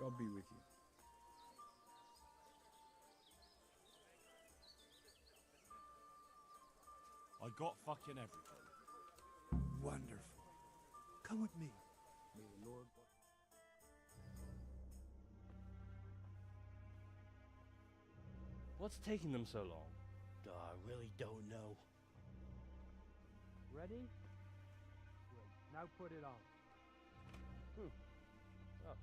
God be with you. I got fucking everything. Wonderful. Come with me. May the Lord... What's taking them so long? I really don't know. Ready? Great. Now put it on. Oh,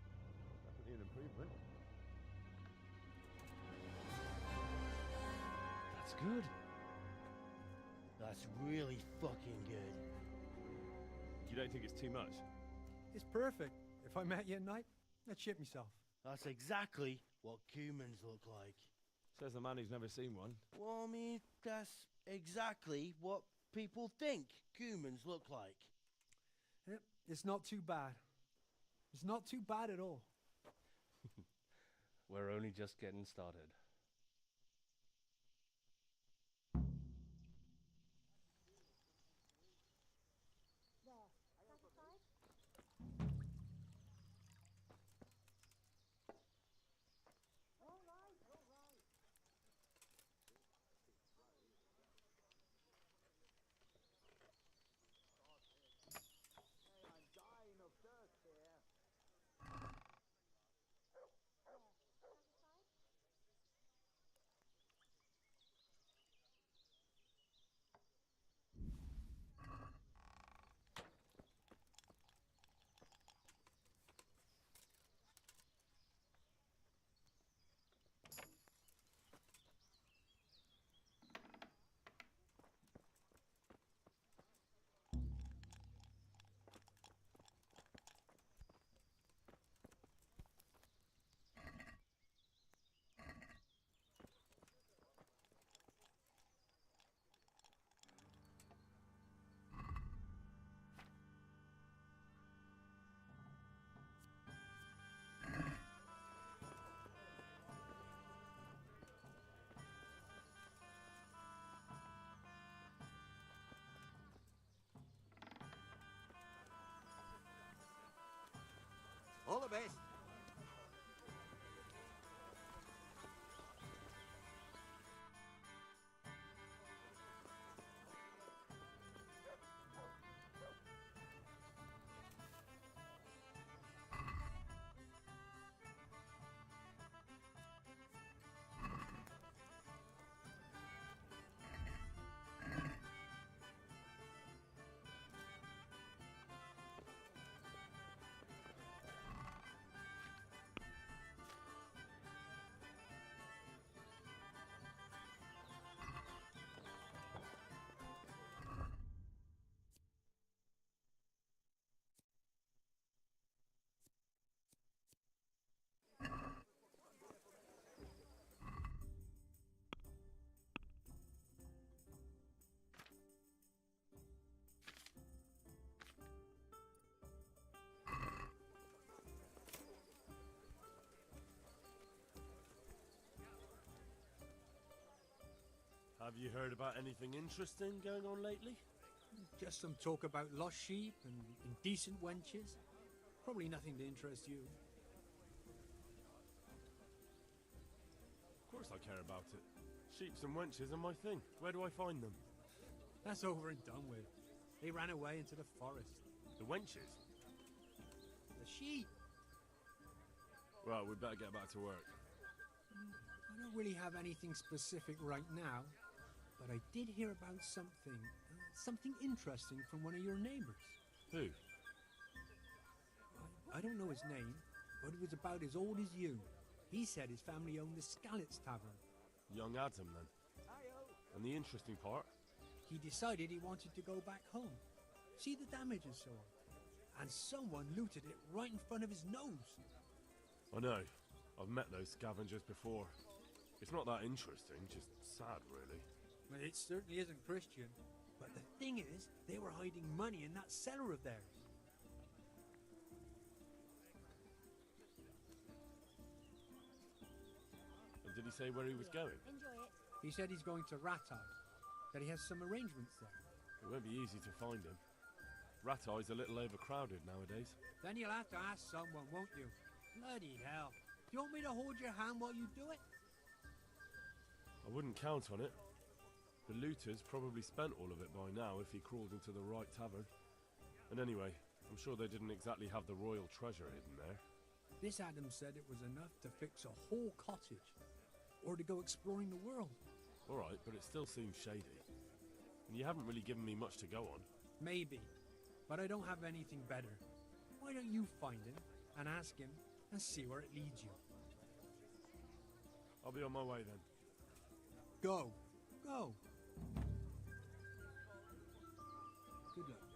definitely an improvement. That's good. That's really fucking good. You don't think it's too much? It's perfect. If I met you at night, I'd shit myself. That's exactly what humans look like. Says the man who's never seen one. Well, I mean, that's exactly what people think humans look like. It's not too bad. It's not too bad at all. We're only just getting started. All the best. Have you heard about anything interesting going on lately? Just some talk about lost sheep and indecent wenches. Probably nothing to interest you. Of course I care about it. Sheeps and wenches are my thing. Where do I find them? That's over and done with. They ran away into the forest. The wenches? The sheep. Right, we'd better get back to work. I don't really have anything specific right now, but I did hear about something interesting from one of your neighbors. Who? I don't know his name, but it was about as old as you. He said his family owned the Skalitz Tavern. Young Adam, then. And the interesting part? He decided he wanted to go back home, see the damage and so on. And someone looted it right in front of his nose. I know. I've met those scavengers before. It's not that interesting, just sad, really. Well, it certainly isn't Christian. But the thing is, they were hiding money in that cellar of theirs. And did he say where he was going? He said he's going to Ratai, that he has some arrangements there. It won't be easy to find him. Ratai's a little overcrowded nowadays. Then you'll have to ask someone, won't you? Bloody hell. Do you want me to hold your hand while you do it? I wouldn't count on it. The looters probably spent all of it by now if he crawled into the right tavern. And anyway, I'm sure they didn't exactly have the royal treasure hidden there. This Adam said it was enough to fix a whole cottage. Or to go exploring the world. Alright, but it still seems shady. And you haven't really given me much to go on. Maybe. But I don't have anything better. Why don't you find him and ask him and see where it leads you? I'll be on my way then. Go. Go. Good luck.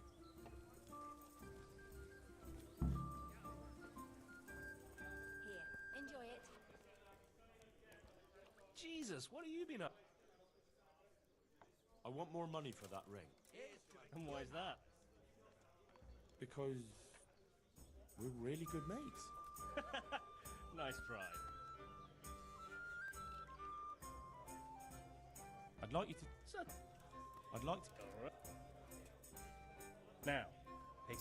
Here, enjoy it. Jesus, what have you been up? I want more money for that ring. And why is that? Because we're really good mates. Nice try. I'd like you to... Son. I'd like to... Alright. Now, hey.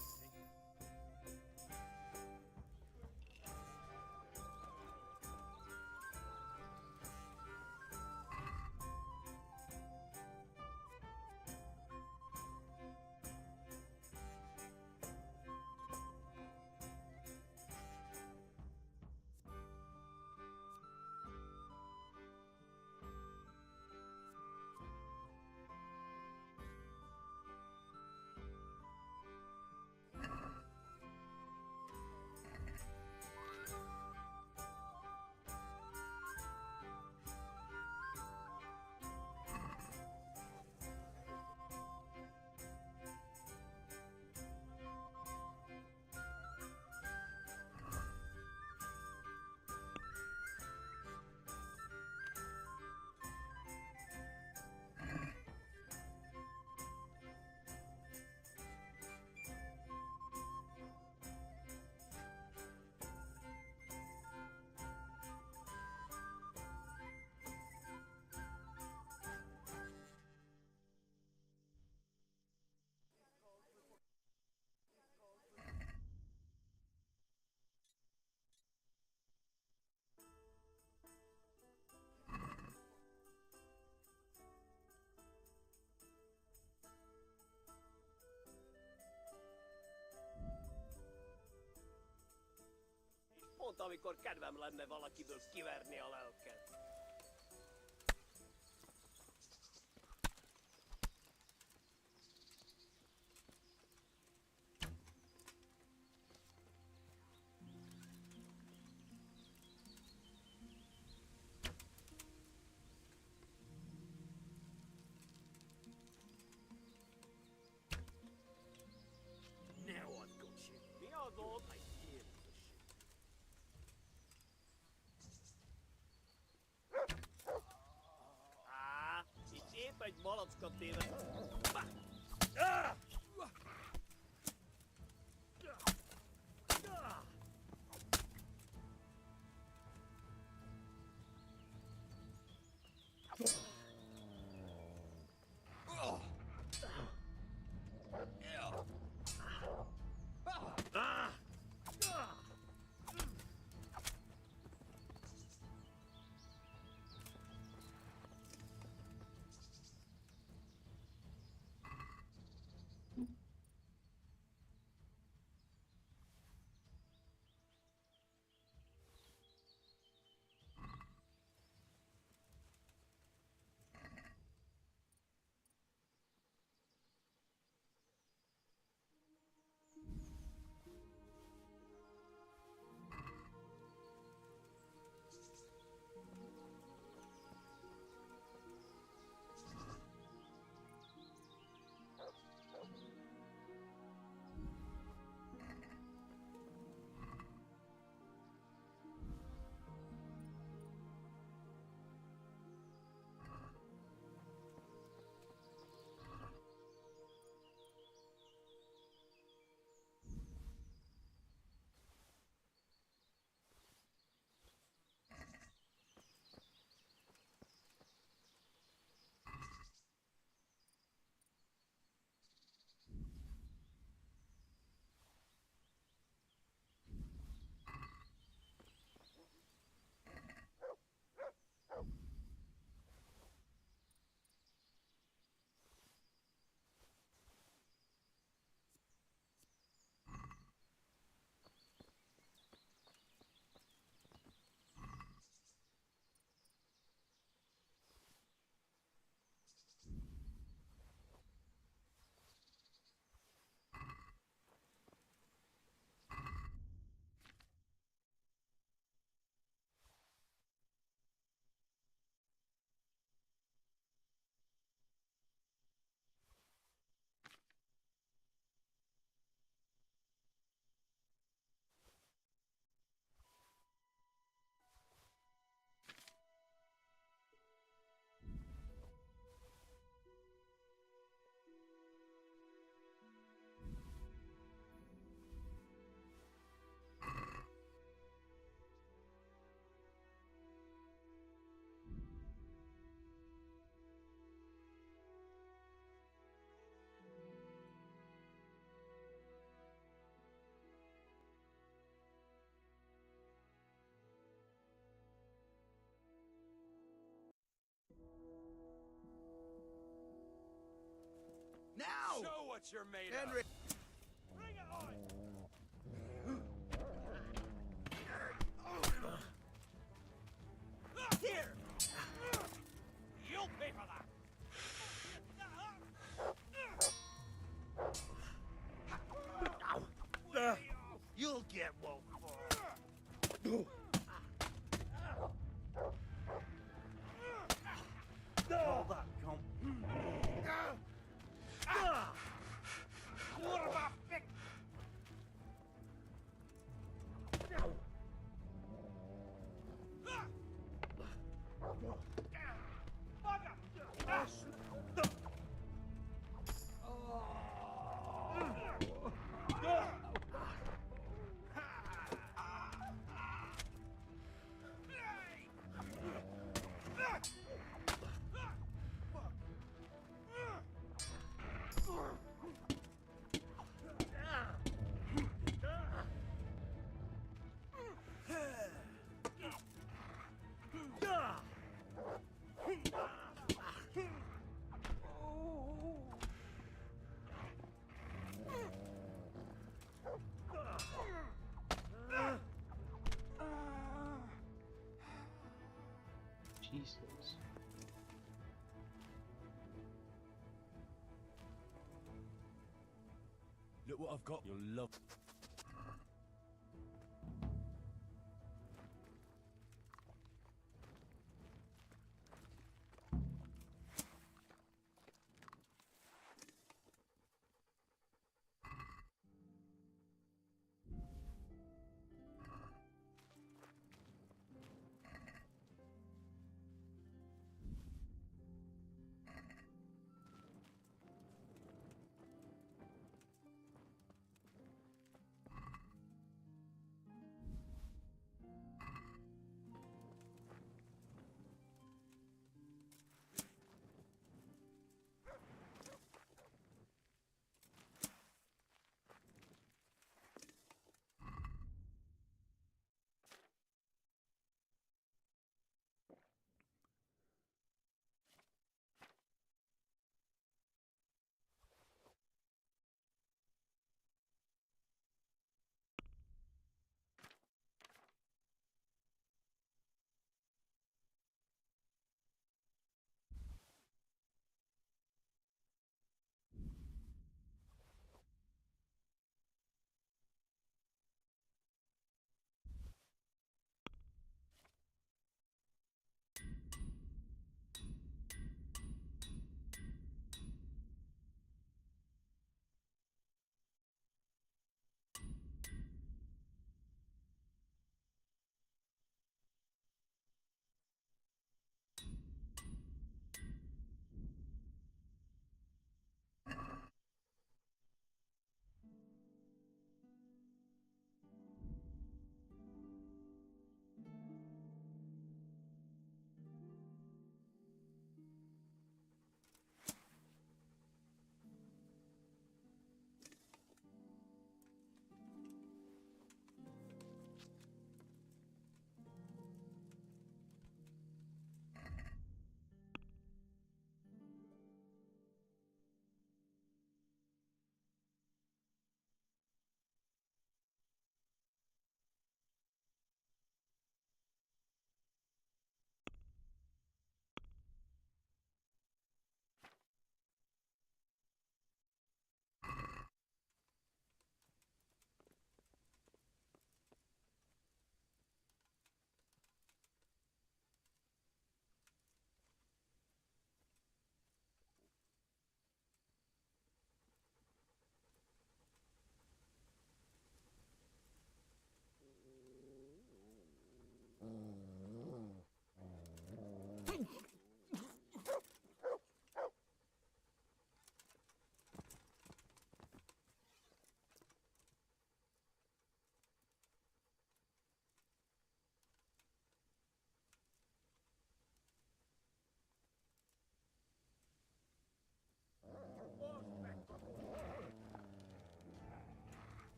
Monta, amikor kedvem lenne valakiből kiverni a lelket. Ne avatkozz! Mi az ott? Egy malackat téved. what you're made Henry. of. Here! You'll pay for that! You'll get one. All that, comp. Jesus. Look what I've got. You'll love.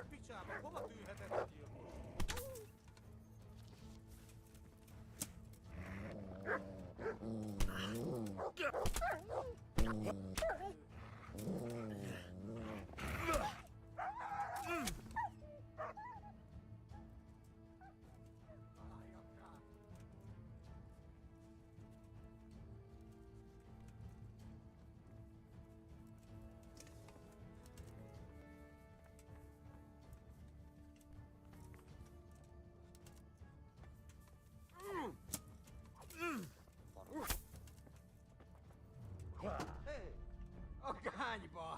Picsában, hova tűnhetett a gyilkos? Hey! Oh, God, you boy.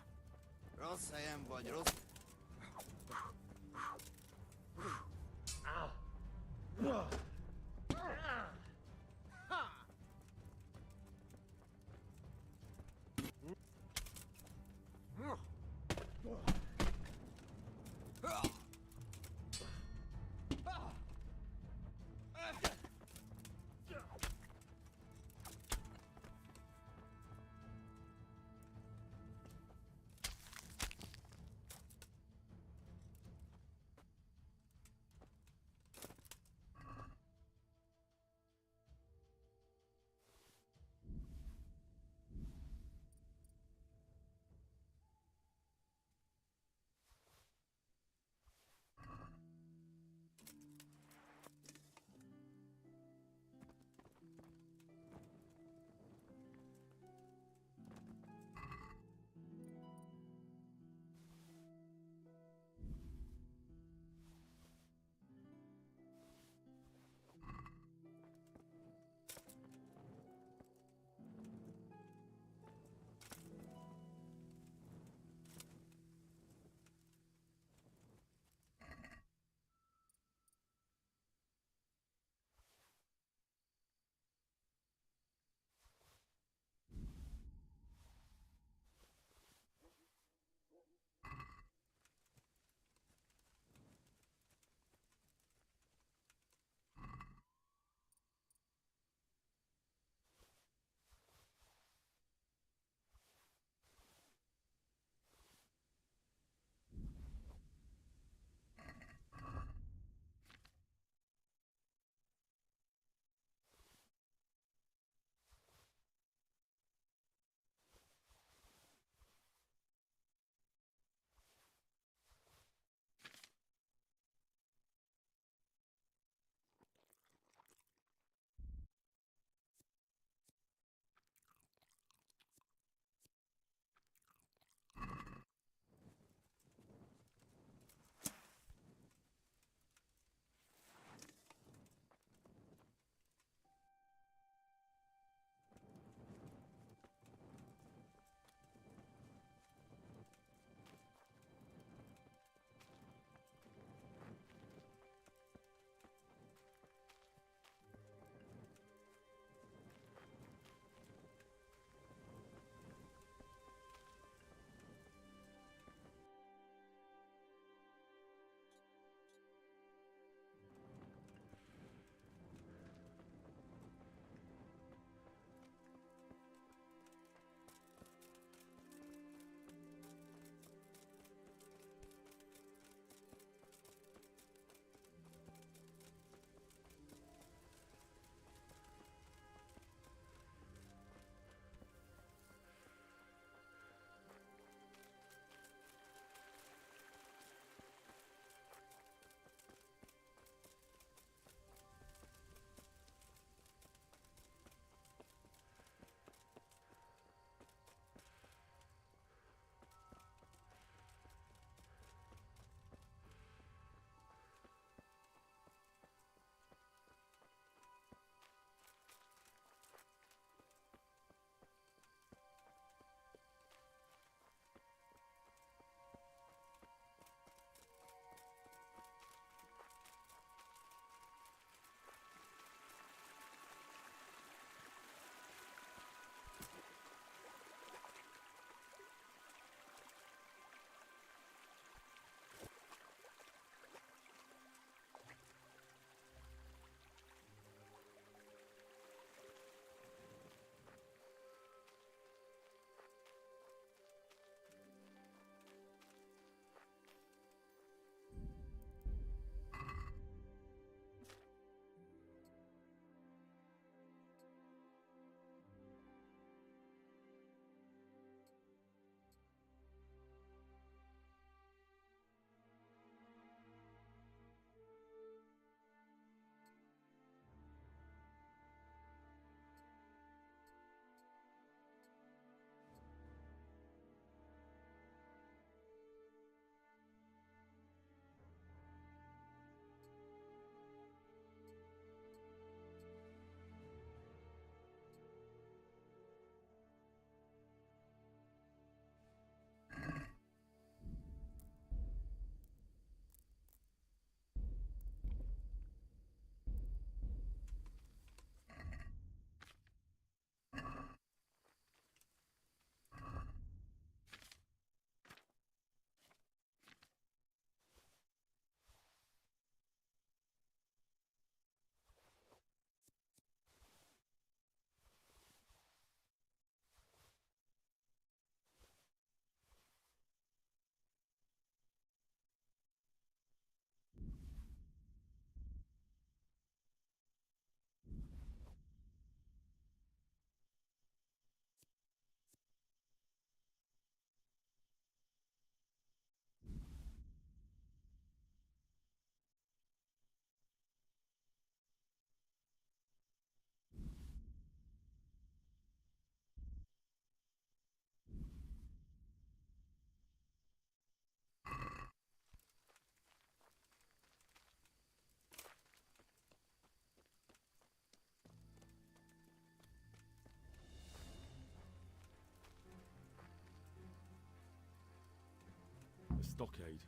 stockade.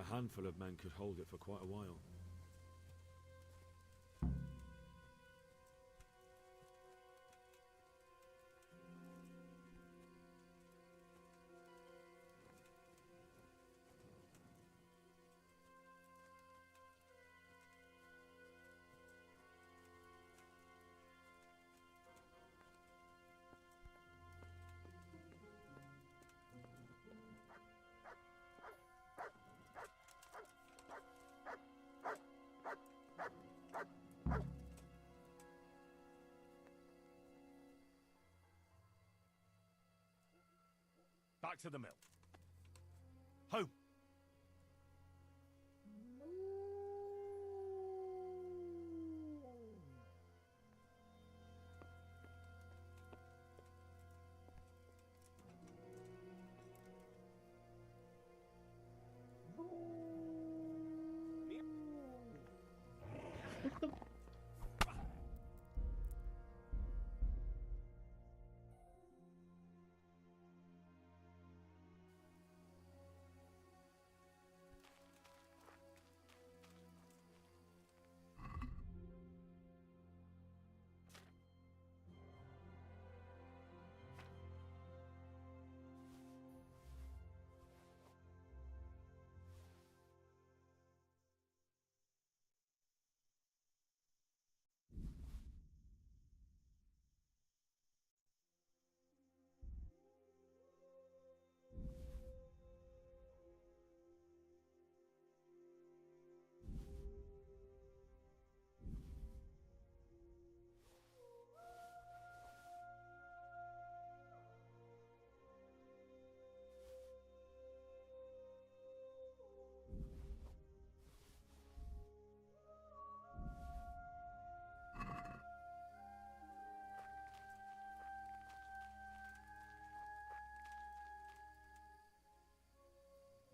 A handful of men could hold it for quite a while. Back to the mill. Home!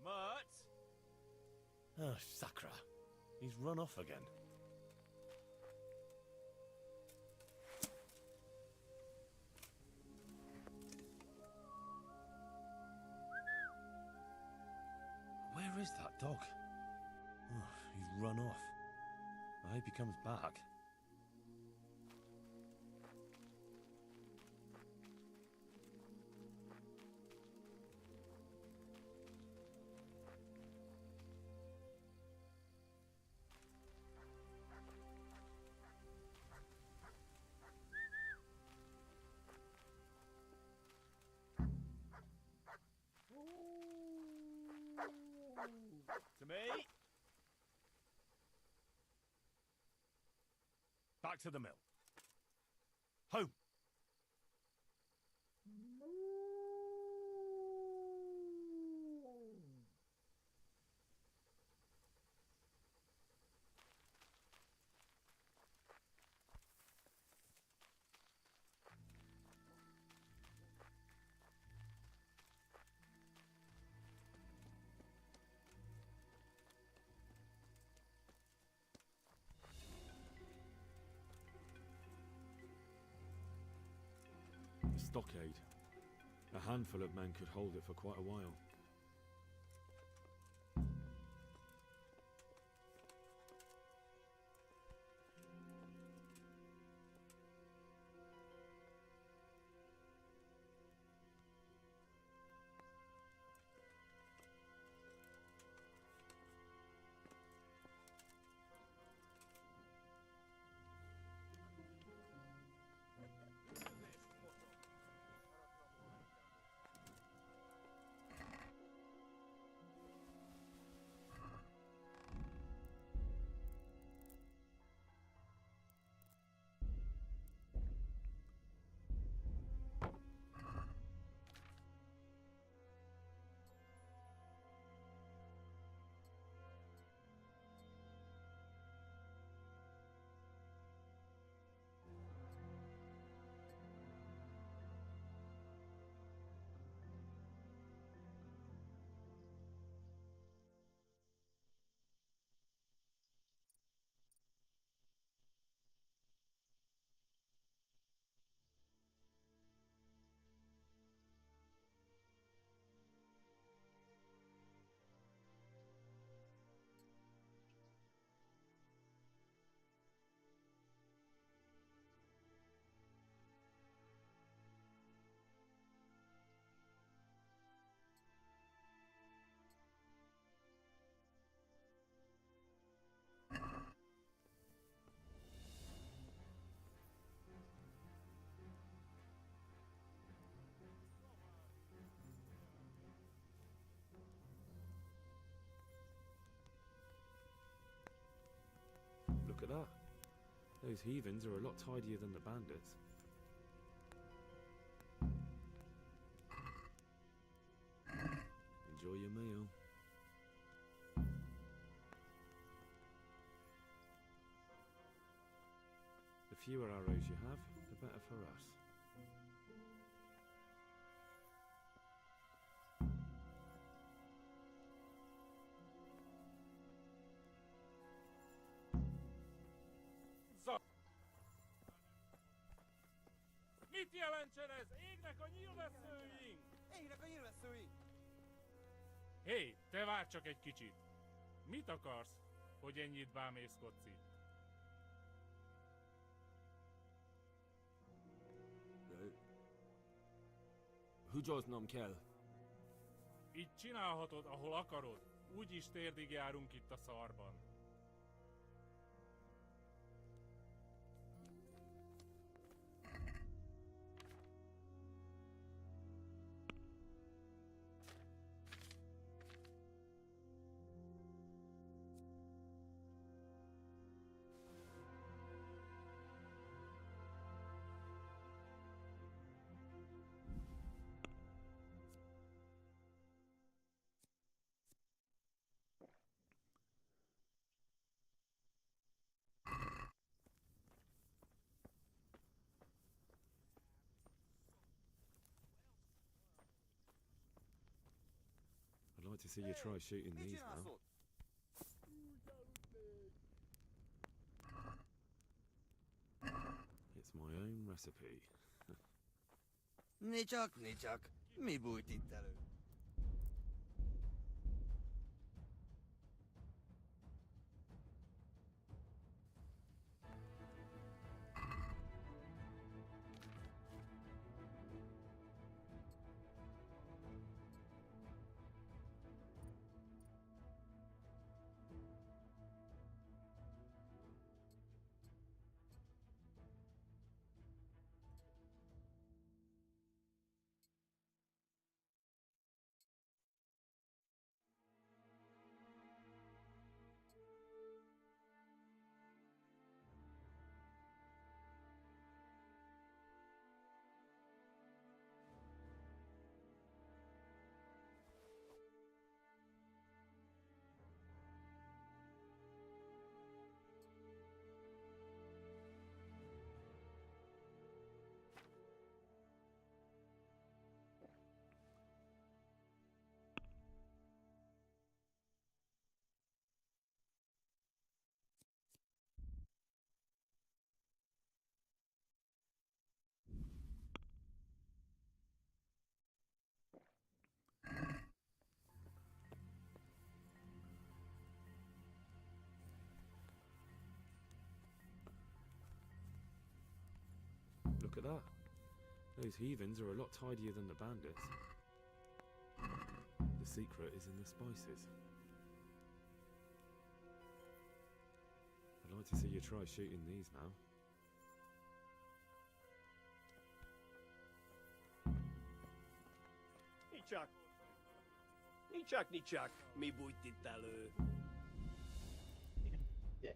Mert! Oh, Sakra. He's run off again. Where is that dog? Oh, he's run off. I hope he comes back. To me. Back to the mill. Home. The stockade. A handful of men could hold it for quite a while. Those heathens are a lot tidier than the bandits. Enjoy your meal. The fewer arrows you have, the better for us. Mit jelentsen ez? Égnek a nyilvesszőink! Égnek a nyilvesszőink! Hé, te várj csak egy kicsit! Mit akarsz, hogy ennyit bámészkodsz itt? Húgyoznom kell. Így csinálhatod, ahol akarod. Úgyis térdig járunk itt a szarban. I'd like to see you try shooting these now. It's my own recipe. Nicsak. Mi bújt itt elő? Look at that. Those heathens are a lot tidier than the bandits. The secret is in the spices. I'd like to see you try shooting these now. Nicsak, mi bújt itt elő? Yeah.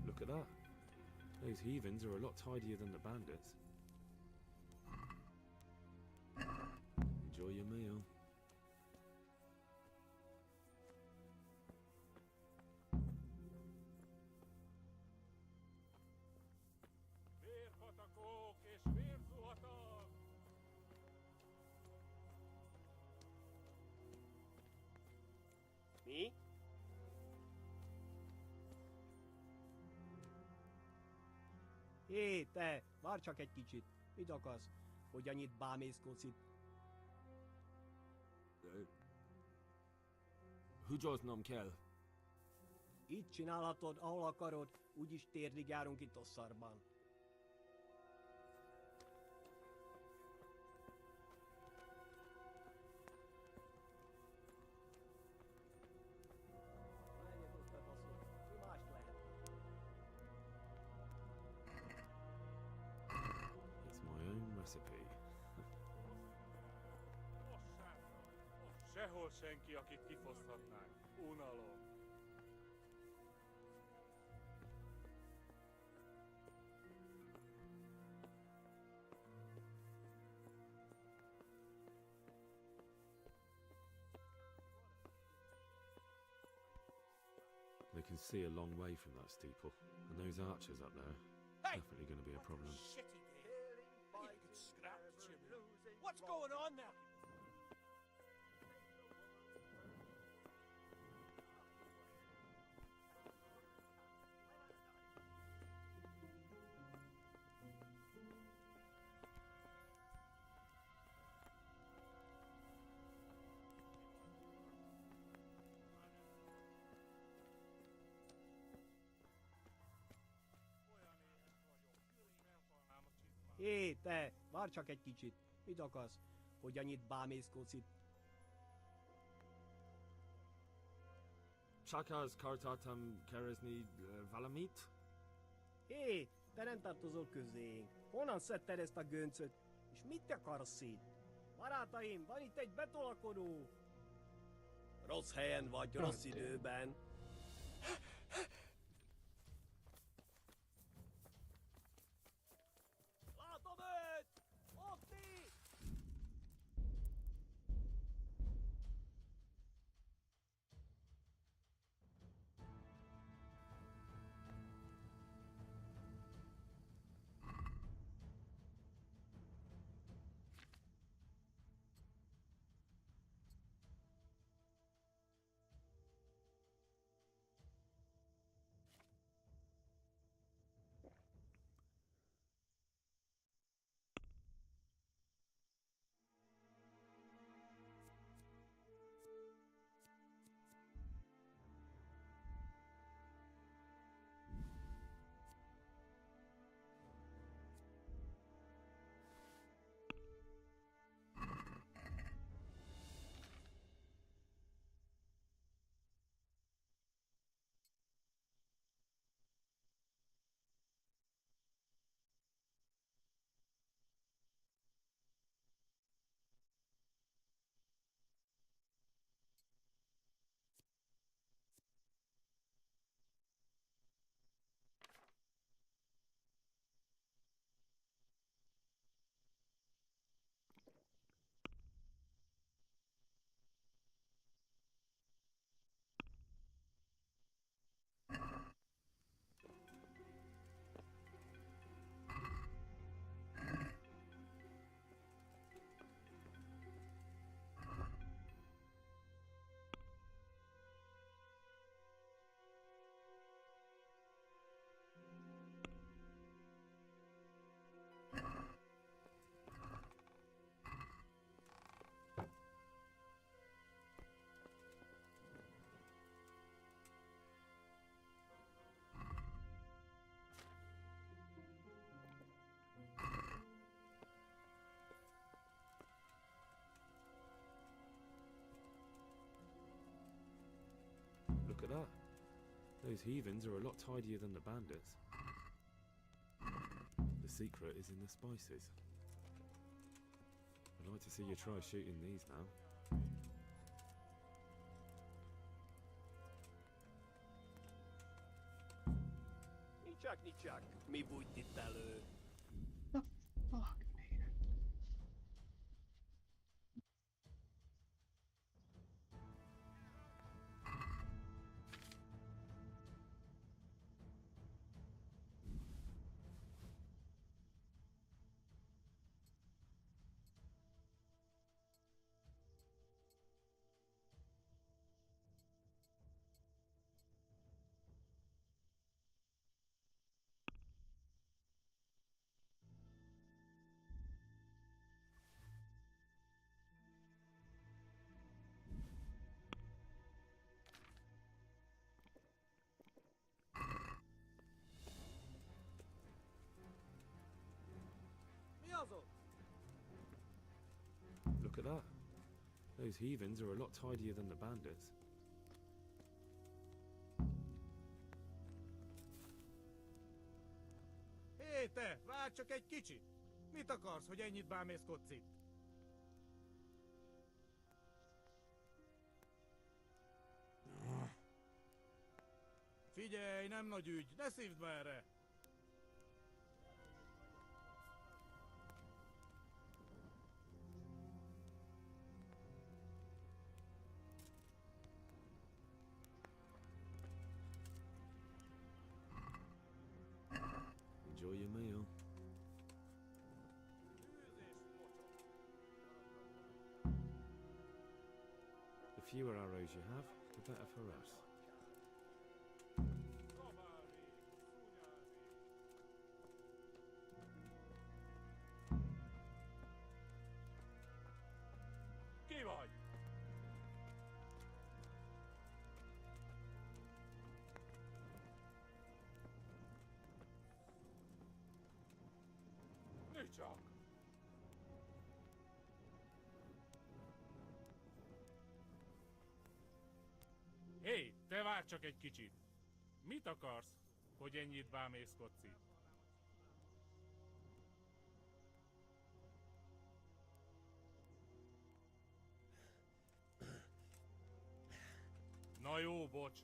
Look at that. Those heathens are a lot tidier than the bandits. Enjoy your meal. Vérpatakok és vérzuhatak! Mi? Hé, te, várj csak egy kicsit. Mit akarsz? Hogy annyit bámészkodsz itt? Húgyoznom kell. Itt csinálhatod, ahol akarod, úgyis térdig járunk itt Osszarban. It's my own recipe. Sehol senki, akit kifoszthatnánk. Unalom. They can see a long way from that steeple, and those archers up there Hey! definitely going to be a problem. Shitty day. You could scrap the chimney. What's going on now? Hé, te, várj csak egy kicsit. Mit akarsz? Hogy annyit bámészkodsz itt? Csak az kartáltam keresni valamit? Hé, te nem tartozol közénk. Honnan szedted ezt a göncöt? És mit akarsz itt? Barátaim, van itt egy betolakodó. Rossz helyen vagy, rossz időben. Látom őt! Ott itt! Look at that. Those heathens are a lot tidier than the bandits. The secret is in the spices. I'd like to see you try shooting these now. Nicsak, mi bújt itt elő? Fuck, man. Those heathens are a lot tidier than the bandits. Hé, te! Várj csak egy kicsit! Mit akarsz, hogy ennyit bámészkodsz itt? Figyelj, nem nagy ügy, ne szívd be erre! Enjoy your meal. The fewer arrows you have, the better for us. Ki vagy? Mi csak? Hé, te várj csak egy kicsit! Mit akarsz, hogy ennyit bámészkodsz itt? Na jó, bocs,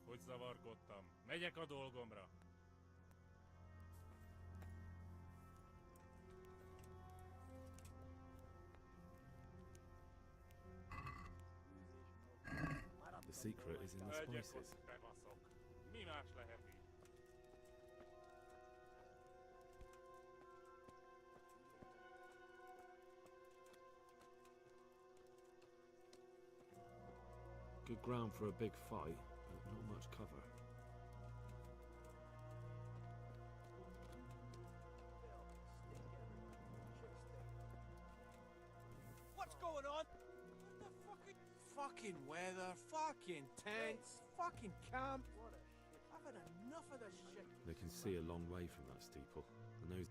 hogy zavarkodtam. Megyek a dolgomra. The secret is in the Megyek spices. ott, te baszok. Mi más lehet így? Good ground for a big fight, but not much cover. What's going on? What the fucking weather, fucking tents, fucking camp. I've had enough of this shit. They can see a long way from that steeple, and those...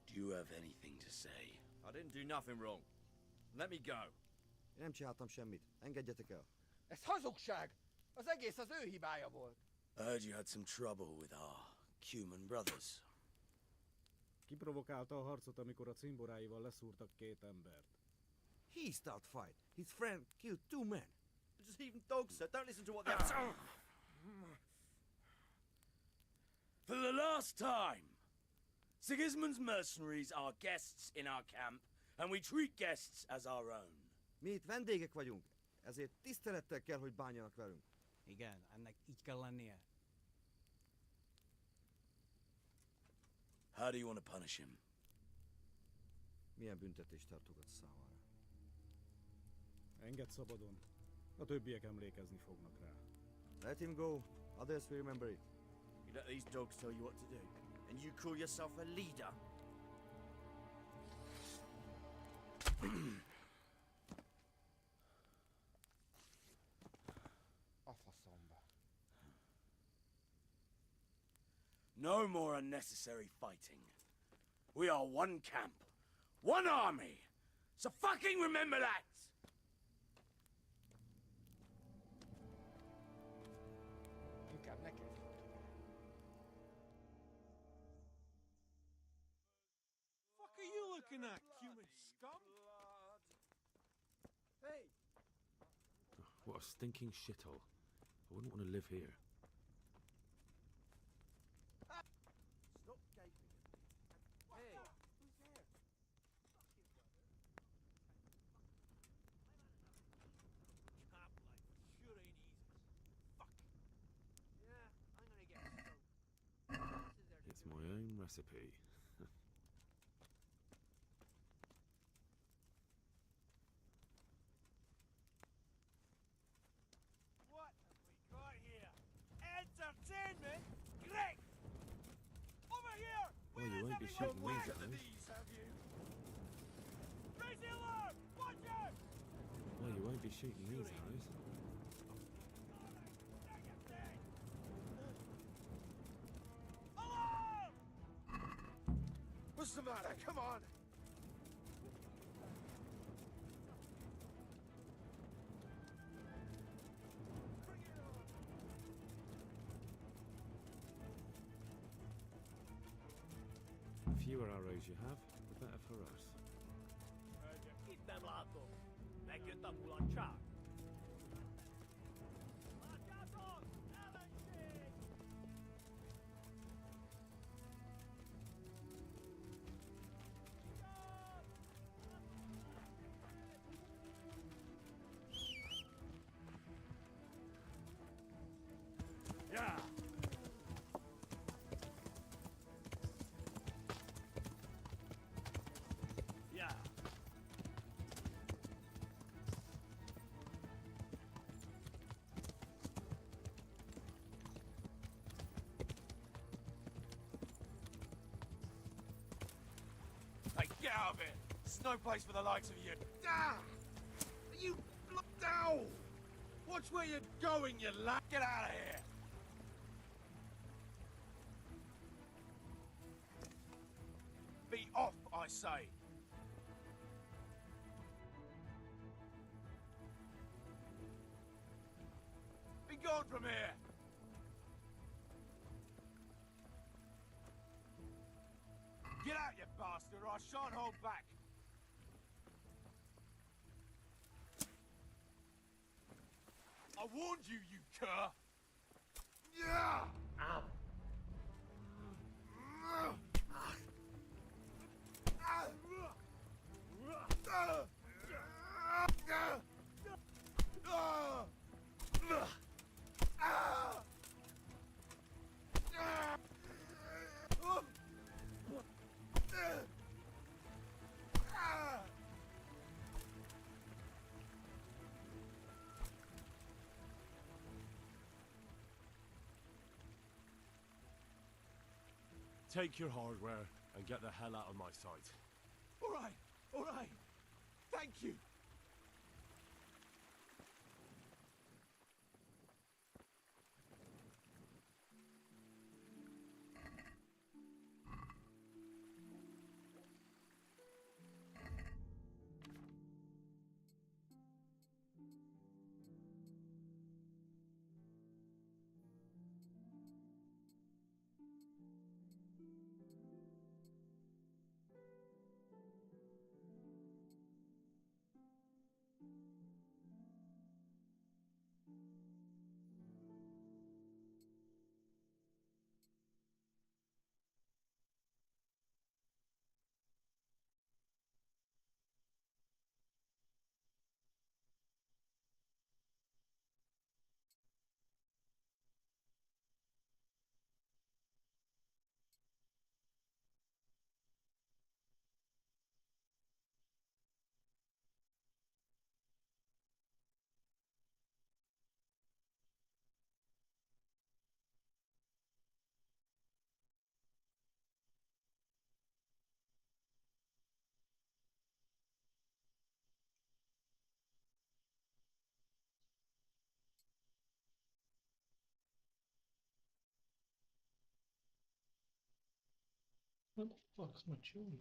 Do you have anything to say? I didn't do nothing wrong. Let me go. Én nem csináltam semmit. Engedjetek el. Ez hazugság! Az egész az ő hibája volt. I heard you had some trouble with our human brothers. Kiprovokálta a harcot, amikor a cimboráival leszúrtak két embert. He start fight. His friend killed 2 men. Just even dogs, sir. Don't listen to what they're saying. For the last time, Sigismund's mercenaries are guests in our camp, and we treat guests as our own. Mi itt vendégek vagyunk, ezért tisztelettel kell, hogy bánjanak velünk. Igen, ennek így kell lennie. How do you want to punish him? Milyen büntetést tartogat számára? Engedd szabadon. A többiek emlékezni fognak rá. Let him go. Others will remember it. You let these dogs tell you what to do, and you call yourself a leader? A faszomba. No more unnecessary fighting. We are one camp, one army. So fucking remember that! Inkább neked. Fuck are you looking at, human scum? Hey! What a stinking shithole. I wouldn't want to live here. Stop gaping at me. Hey! Who's there? Camp life sure ain't easy. Fuck. Yeah, I'm gonna get stoned. It's my own recipe. What have we got here? Entertainment? Great! Over here! Well, you won't be shooting me, Where though. these, have you? Crazy alarm! Watch it! Well, you won't be shooting these arrows. Alarm! What's the matter? Come on! The fewer arrows you have, the better for us. Itt nem látom. Megjött a mulatság. Látjátok? Ellenség! Yeah! Yeah. Hey, get out of it! There's no place for the likes of you. Ah! You look down! Watch where you're going, you lad! Get out of here! Be off, I say! Be gone from here! Get out, you bastard, or I shan't hold back! I warned you, you cur! Yeah! Ow! Take your hardware and get the hell out of my sight. All right, all right. Thank you. What the fuck's my children?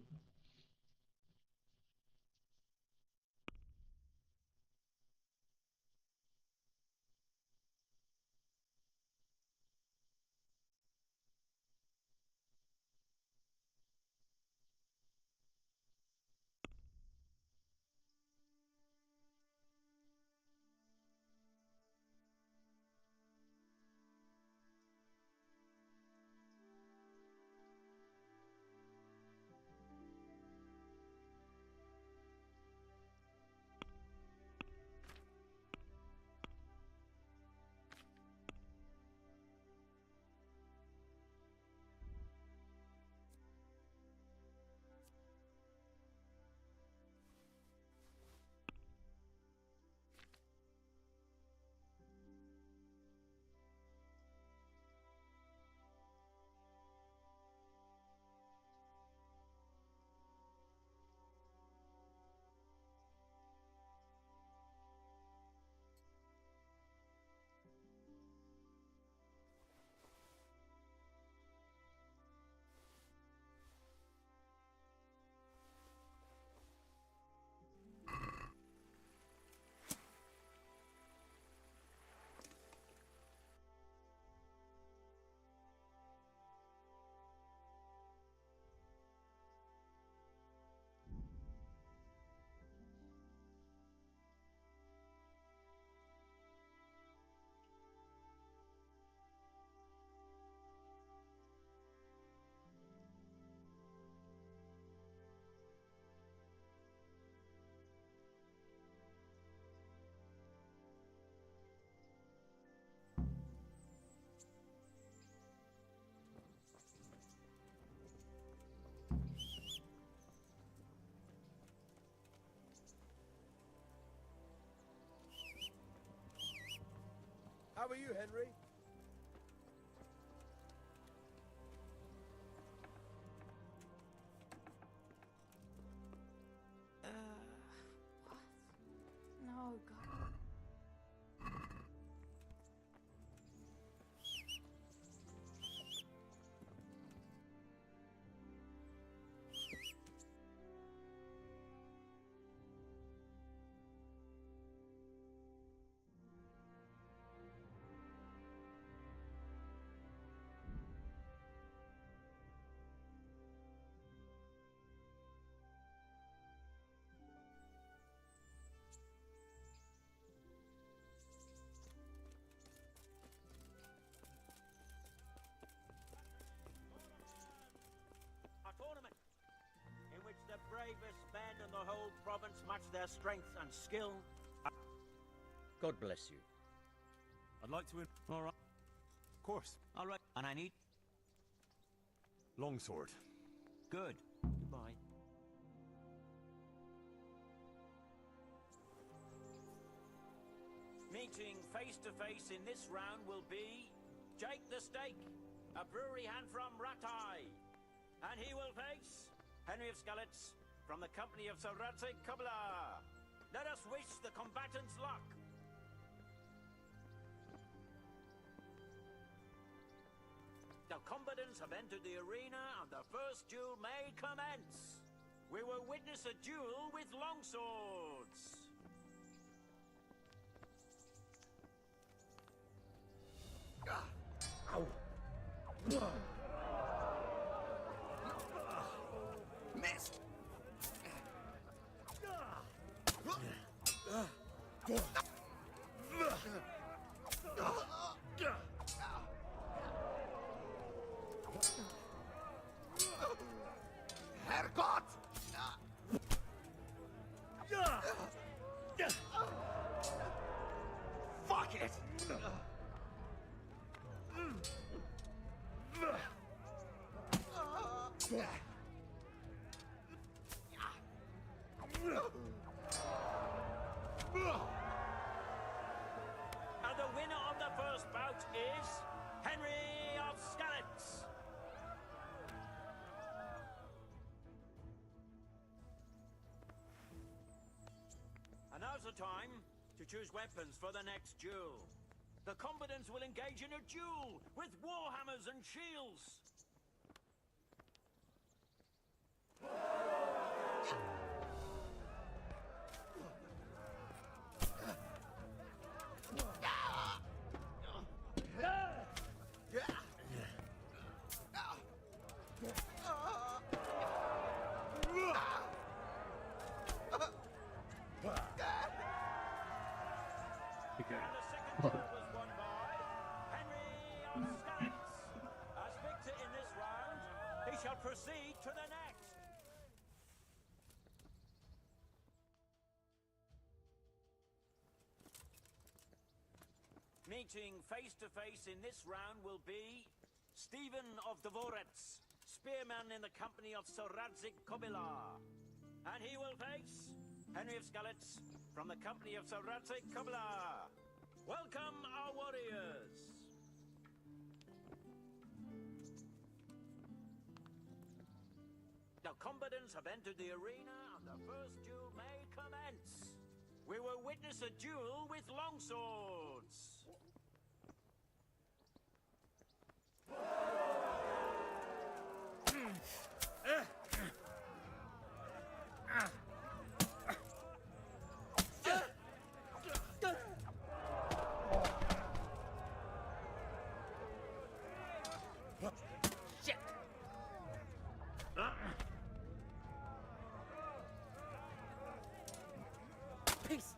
How are you, Henry? What? No, God. Tournament in which the bravest men in the whole province match their strength and skill. God bless you. I'd like to... All right. Of course. All right. And I need... Longsword. Good. Goodbye. Meeting face to face in this round will be Jake the Stake, a brewery hand from Ratai. And he will face Henry of Skalitz from the company of Sir Radzig Kobyla. Let us wish the combatants luck. The combatants have entered the arena and the first duel may commence. We will witness a duel with longswords. Missed! Herrgott! Fuck it! And the winner of the first bout is Henry of Skalitz. And now's the time to choose weapons for the next duel. The combatants will engage in a duel with warhammers and shields. Proceed to the next. Meeting face to face in this round will be Stephen of Dvorets, spearman in the company of Sir Radzig Kobyla. And he will face Henry of Skalitz from the company of Sir Radzig Kobyla. Welcome, our warriors. The combatants have entered the arena and the first duel may commence. We will witness a duel with longswords. Peace!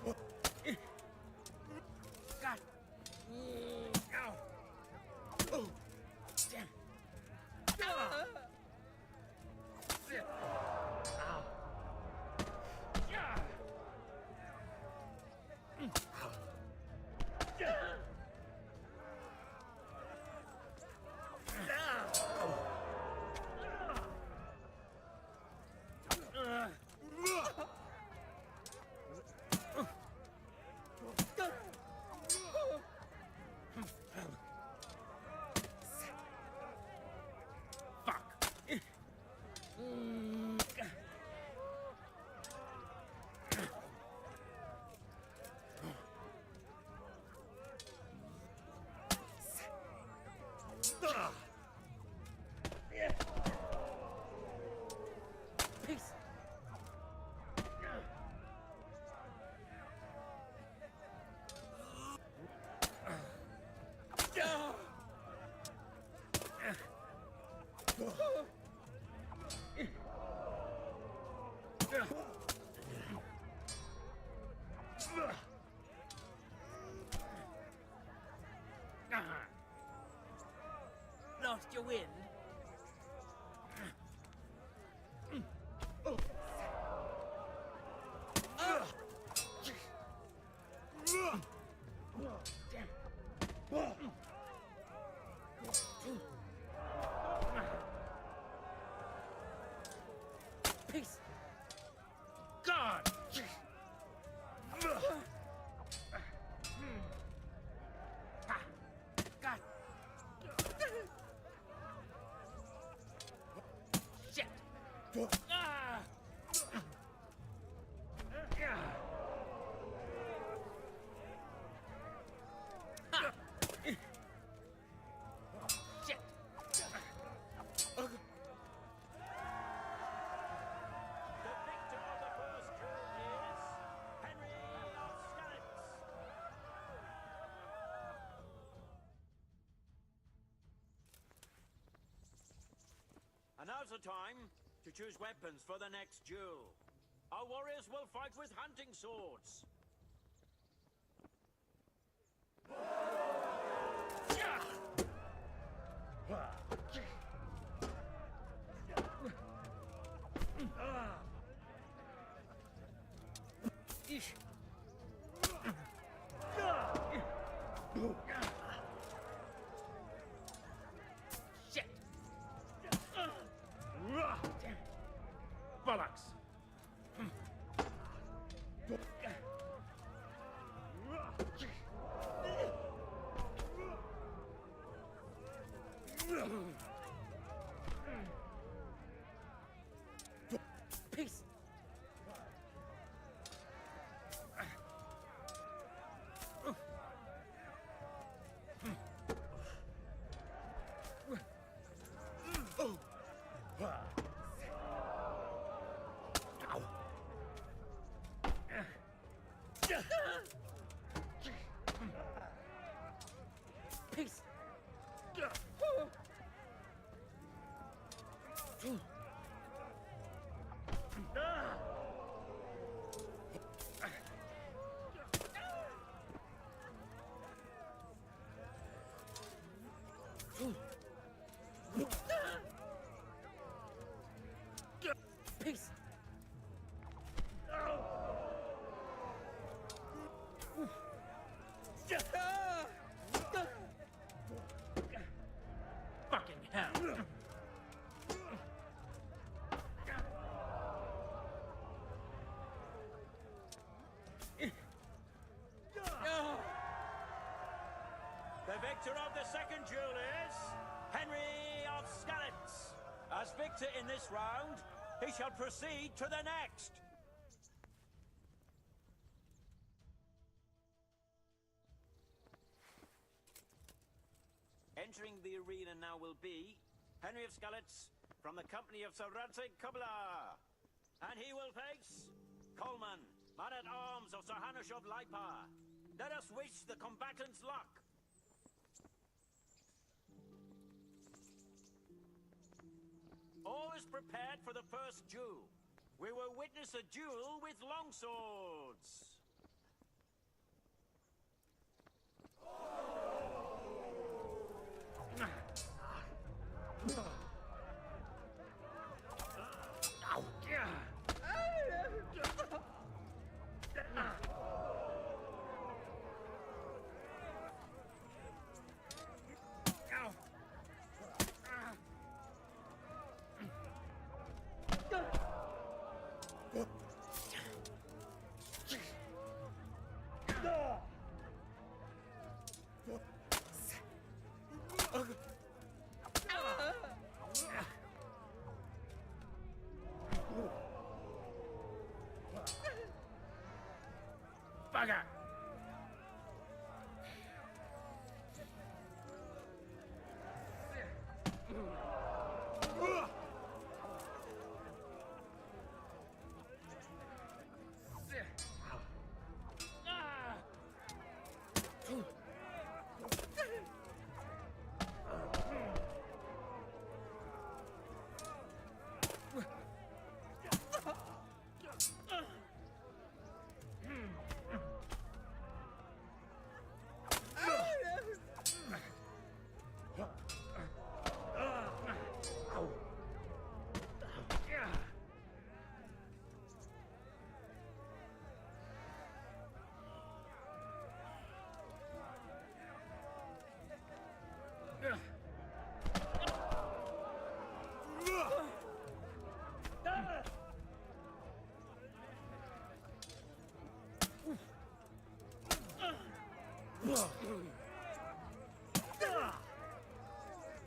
God. Ow. Oh. Damn. Ah. Ow. Yeah. Peace. Lost your wind? Peace. God. God. Shit. Ah. Ha. Shit. And now's the time to choose weapons for the next duel. Our warriors will fight with hunting swords. Ish. Shit. Bollocks! Peace. Peace. Peace. Fucking hell! The victor of the second duel is Henry of Skalitz. As victor in this round, he shall proceed to the next. Entering the arena now will be Henry of Skalitz from the company of Sir Kubla. And he will face Coleman, man-at-arms of Sir Hanush of Lipa. Let us wish the combatants luck. All is prepared for the first duel. We will witness a duel with longswords. Bugger!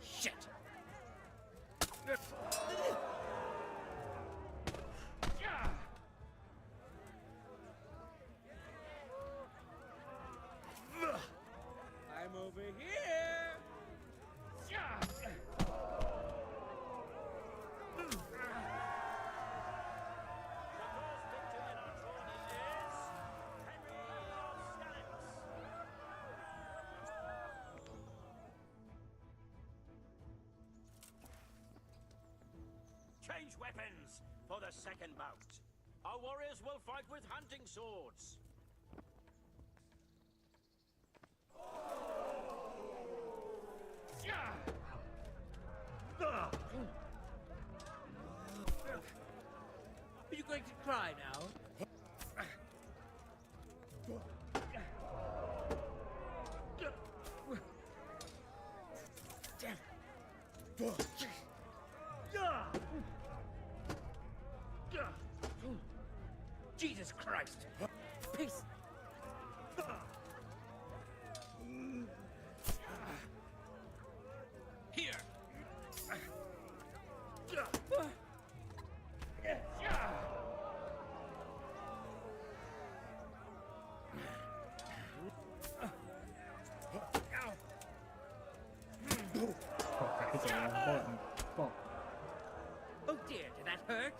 Shit! I'm over here! Change weapons for the second bout. Our warriors will fight with hunting swords. Are you going to cry now? Jesus Christ! Peace! Here! Oh dear, did that hurt?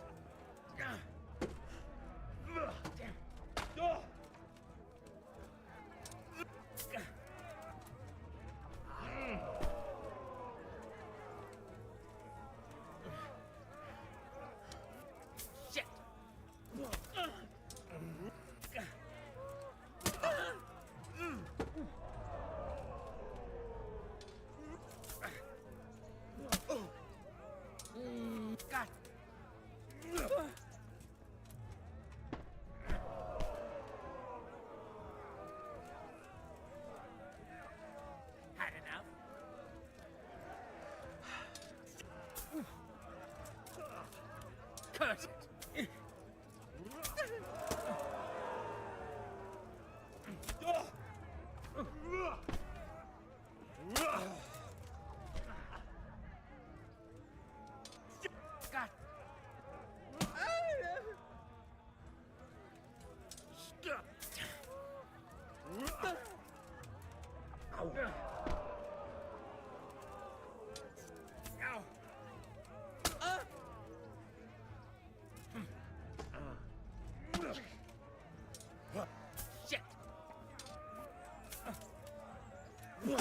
Shit! God. Had enough? Curse it! God. Shit! The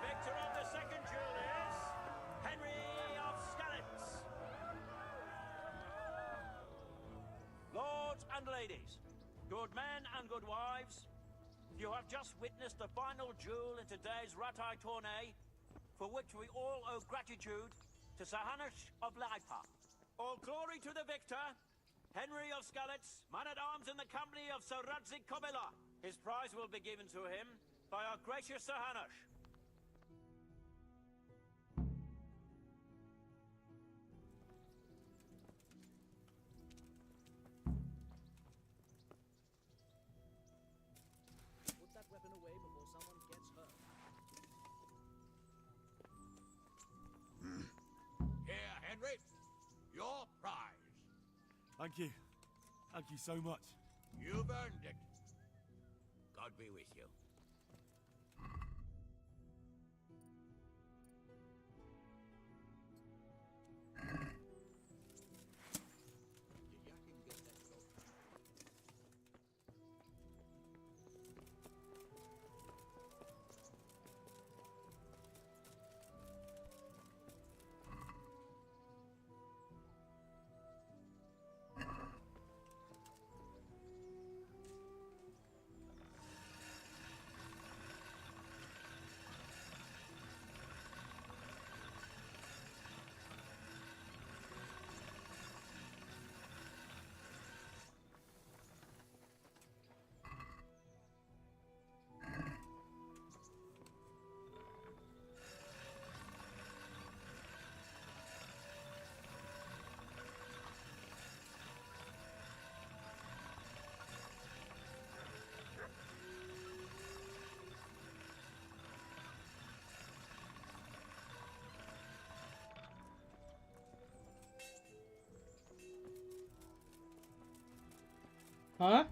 victor of the second duel is Henry and ladies, good men and good wives, you have just witnessed the final duel in today's Ratai tourney, for which we all owe gratitude to Sir Hanush of Laipa. All glory to the victor, Henry of Skalitz, man-at-arms in the company of Sir Radzik Kobila. His prize will be given to him by our gracious Sir Hanush. Put that weapon away before someone gets hurt. Here, Henry. Your prize. Thank you. Thank you so much. You've earned it. God be with you. Huh?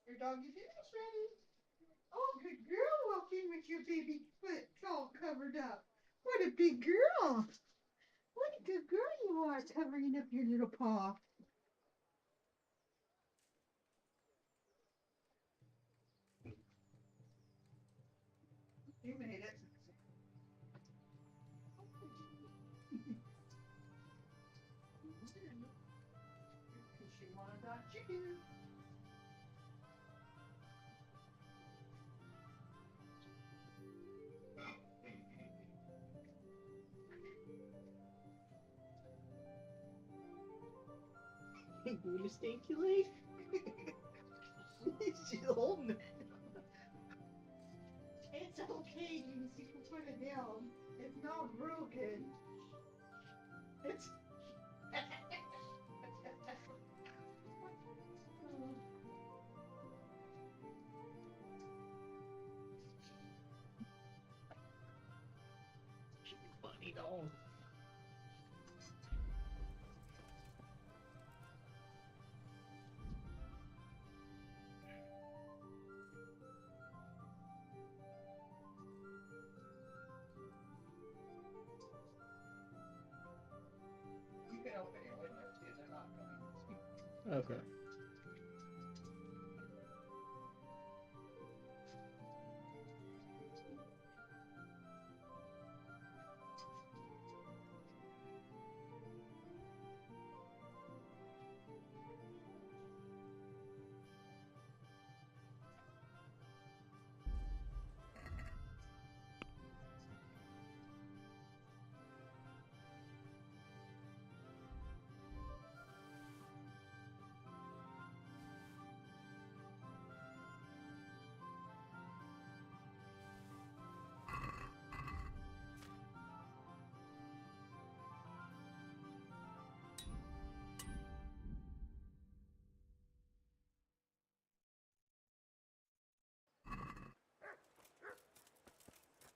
Your doggy dinner's ready. Oh, good girl, walking with your baby foot all covered up. What a big girl. What a good girl you are, covering up your little paw. You made it. Because she wanted that chicken. Will you stinky leg? She's holding it. It's okay, you can put it down. It's not broken. It's. Funny dog. You can open your windows too, they're not coming. Okay.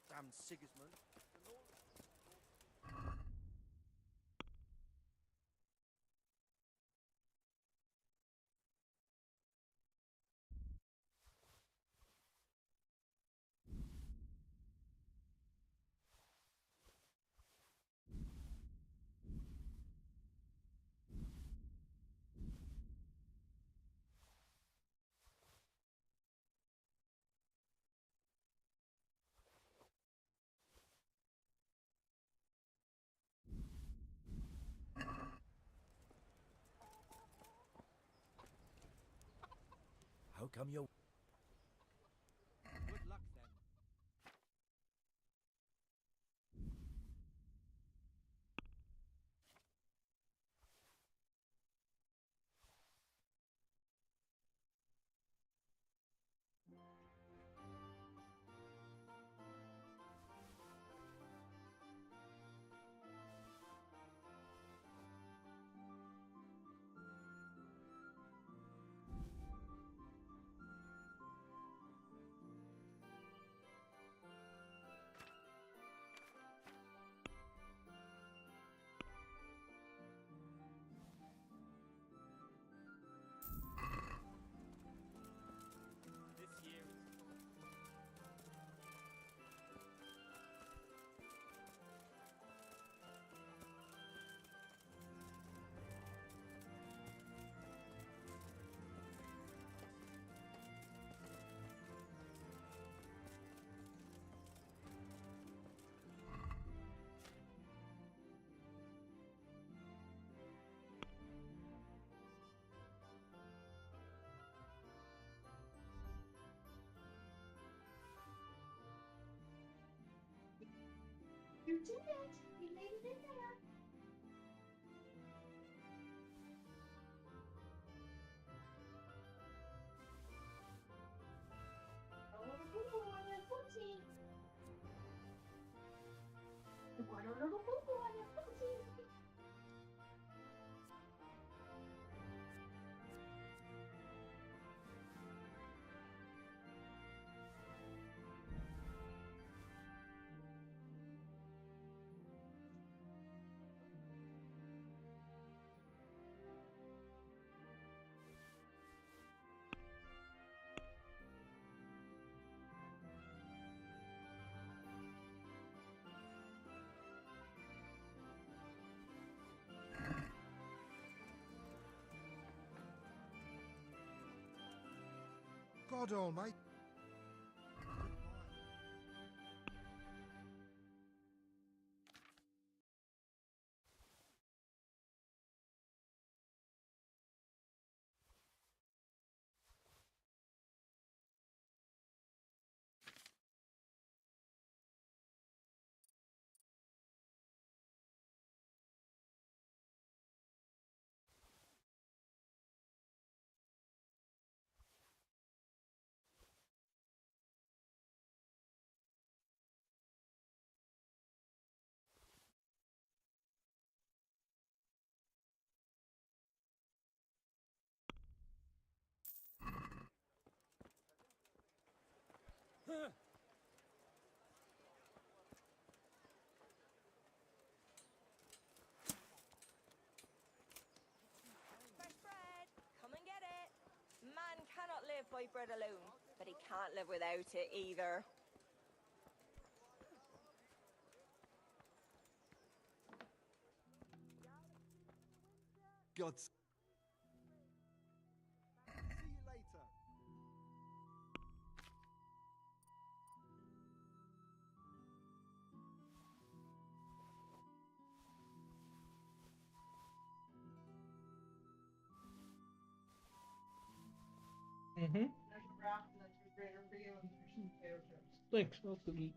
Damn Sigismund. How come you're... Good luck then. You did it! You made it in there! God almighty. Fresh bread! Come and get it! Man cannot live by bread alone, but he can't live without it either. God's. See you later. Mm-hmm. Thanks, I'll eat.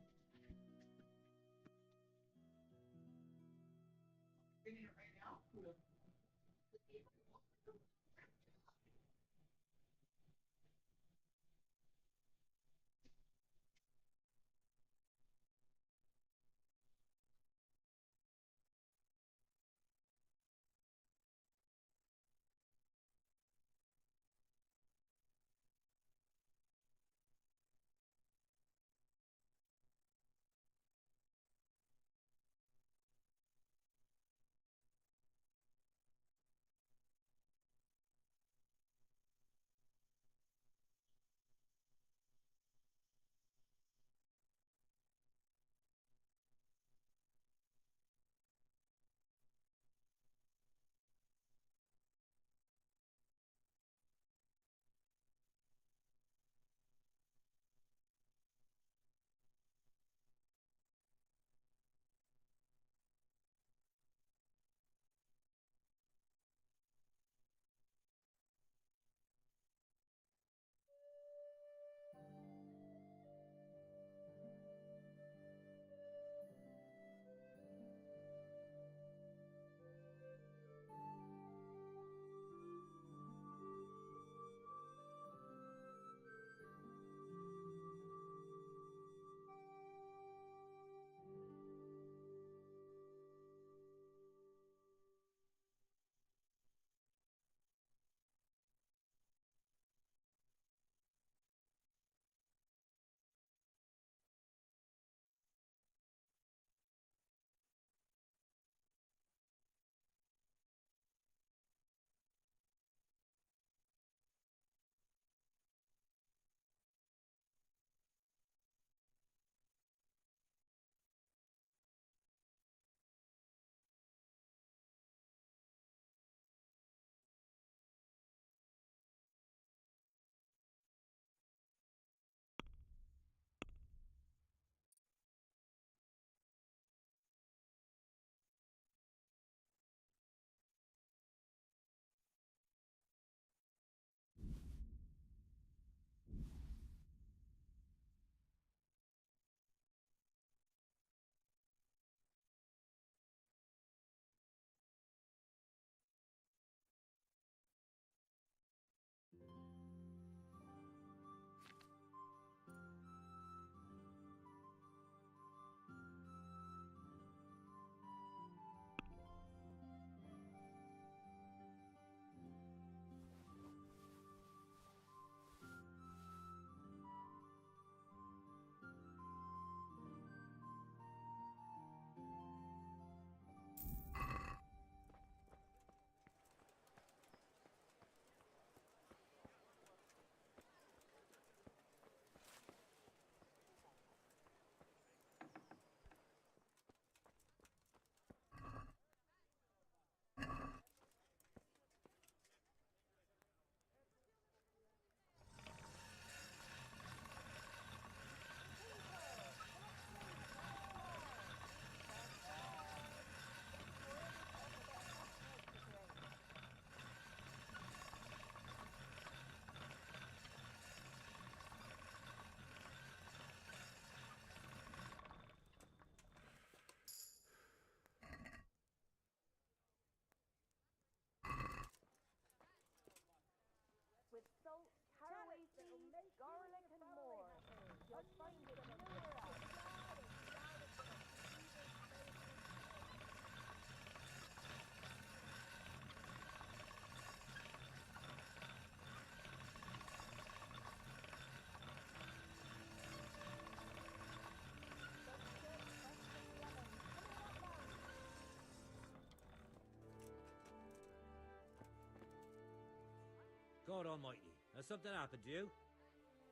God almighty, has something happened to you?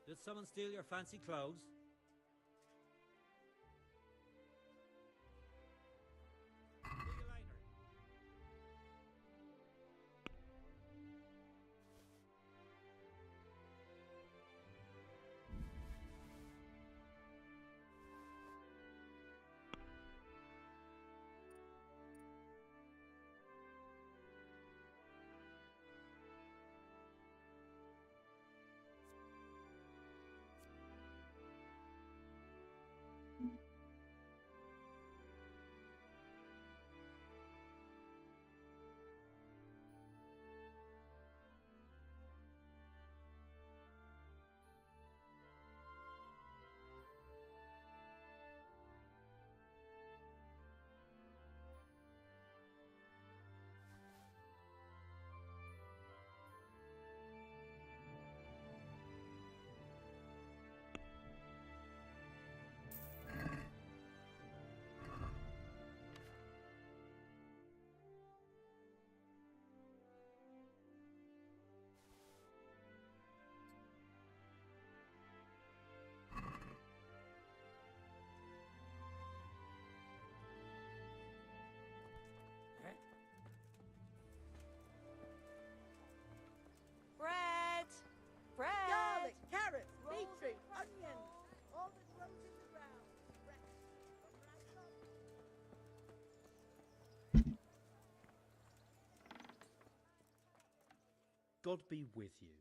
Did someone steal your fancy clothes? Bread! Bread! Garlic, carrots, Rolls beetroot, and onions, all that grows in the ground. God be with you.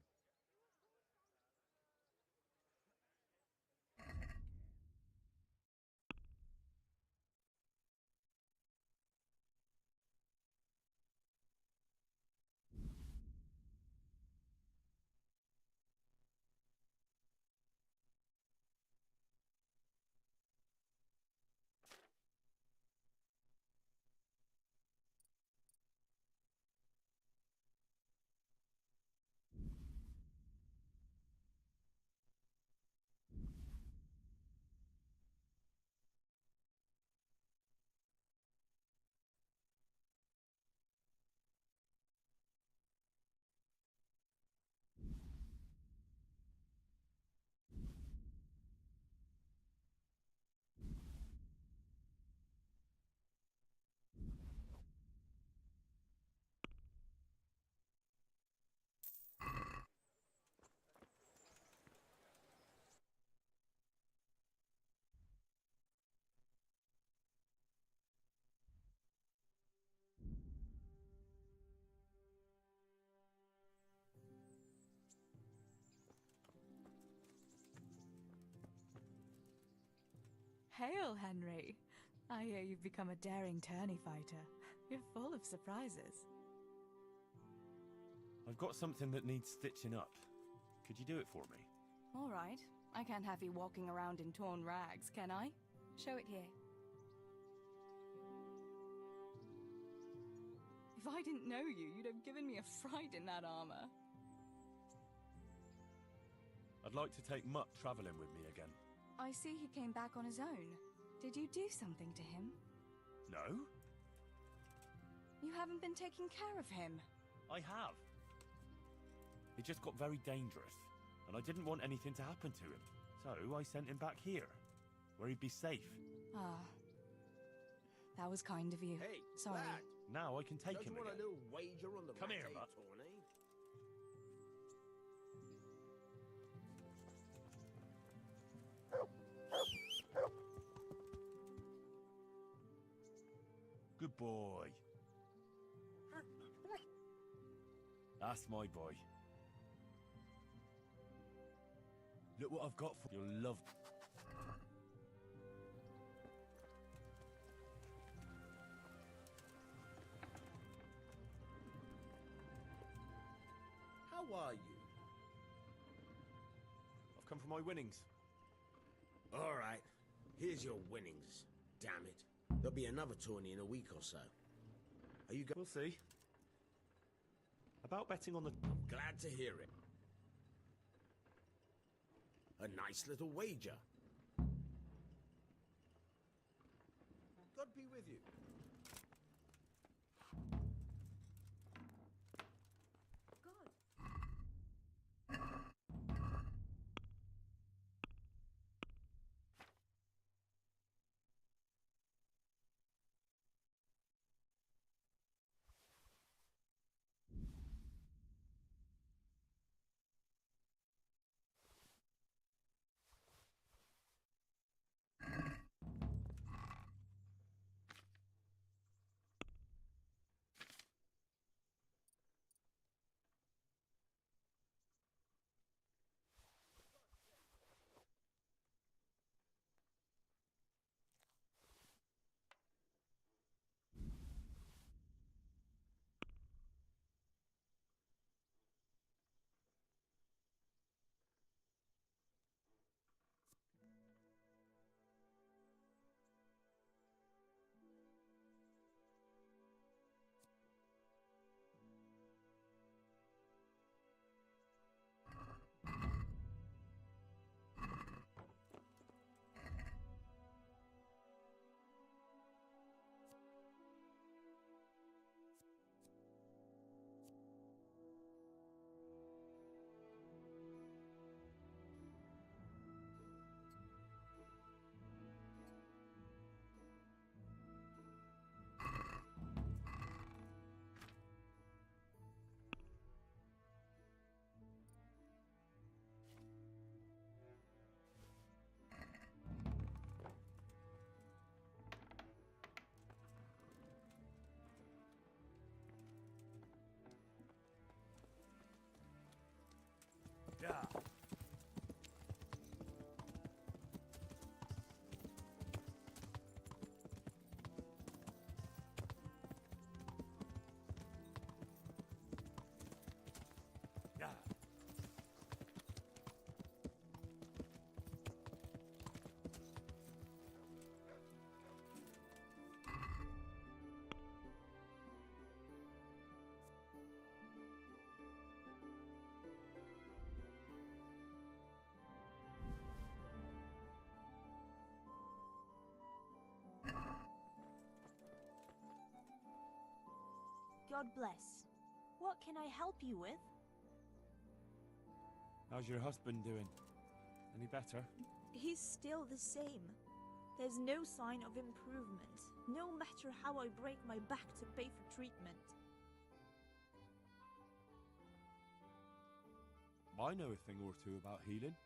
Hail, Henry. I hear you've become a daring tourney fighter. You're full of surprises. I've got something that needs stitching up. Could you do it for me? All right. I can't have you walking around in torn rags, can I? Show it here. If I didn't know you, you'd have given me a fright in that armor. I'd like to take Mutt travelling with me again. I see he came back on his own. Did you do something to him? No? You haven't been taking care of him. I have. He just got very dangerous, and I didn't want anything to happen to him. So I sent him back here, where he'd be safe. Ah. That was kind of you. Hey, sorry. lad. Now I can take Don't him you want again. a little wager on the Come here, Rat Mutt. tourney? Good boy. That's my boy. Look what I've got for you. You'll love. How are you? I've come for my winnings. All right. Here's your winnings. Damn it. There'll be another tourney in a week or so. Are you We'll see. About betting on the... I'm glad to hear it. A nice little wager. God be with you. God bless. What can I help you with? How's your husband doing? Any better? He's still the same. There's no sign of improvement, no matter how I break my back to pay for treatment. I know a thing or two about healing.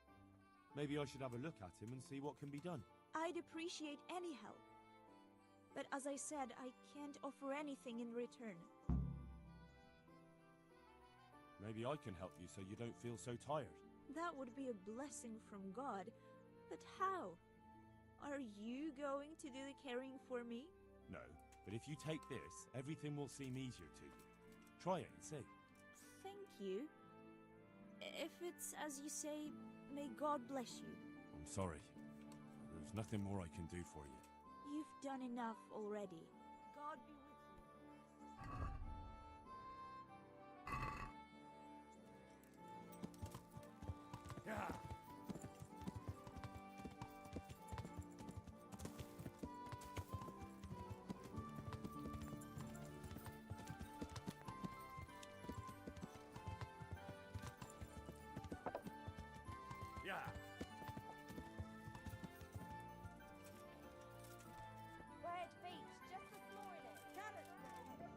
Maybe I should have a look at him and see what can be done. I'd appreciate any help. But as I said, I can't offer anything in return. Maybe I can help you so you don't feel so tired. That would be a blessing from God. But how? Are you going to do the caring for me? No, but if you take this, everything will seem easier to you. Try it and see. Thank you. If it's as you say, may God bless you. I'm sorry. There's nothing more I can do for you. You've done enough already. God be with you. Yeah. Yeah. Bread, beef, just the floor in it. Carrot bread.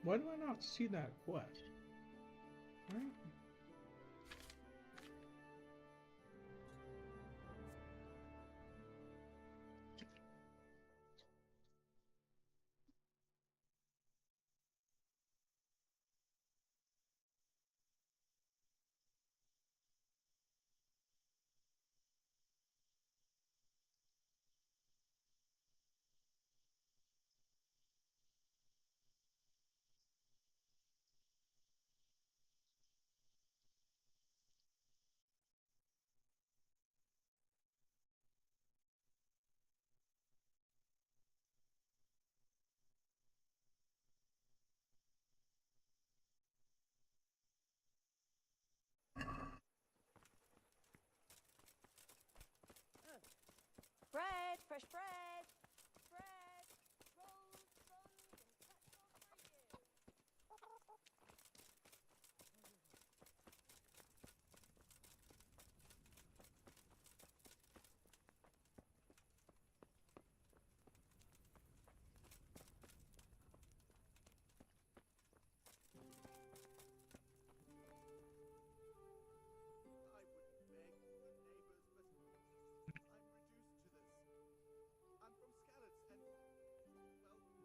Why do I not see that quest? Right? Bread, fresh bread. Bread, rolls, buns, and pretzels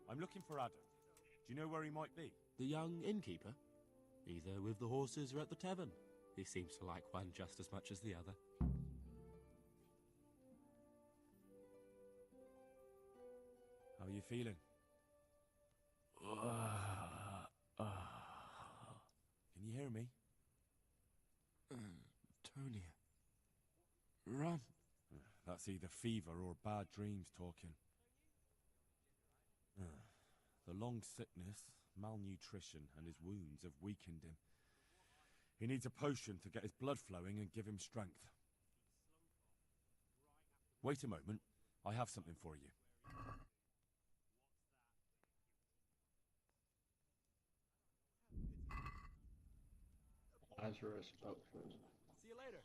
I'm looking for Adam. Do you know where he might be? The young innkeeper? Either with the horses or at the tavern. He seems to like one just as much as the other. How are you feeling? Can you hear me? Tony. Run. That's either fever or bad dreams talking. The long sickness, malnutrition, and his wounds have weakened him. He needs a potion to get his blood flowing and give him strength. Wait a moment. I have something for you. Lazarus potion. See you later.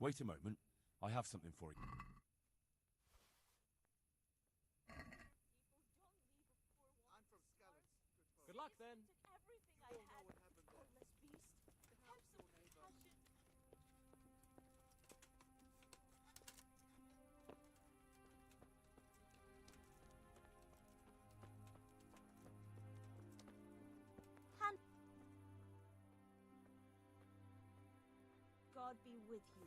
Wait a moment. I have something for you. Good luck then. God be with you.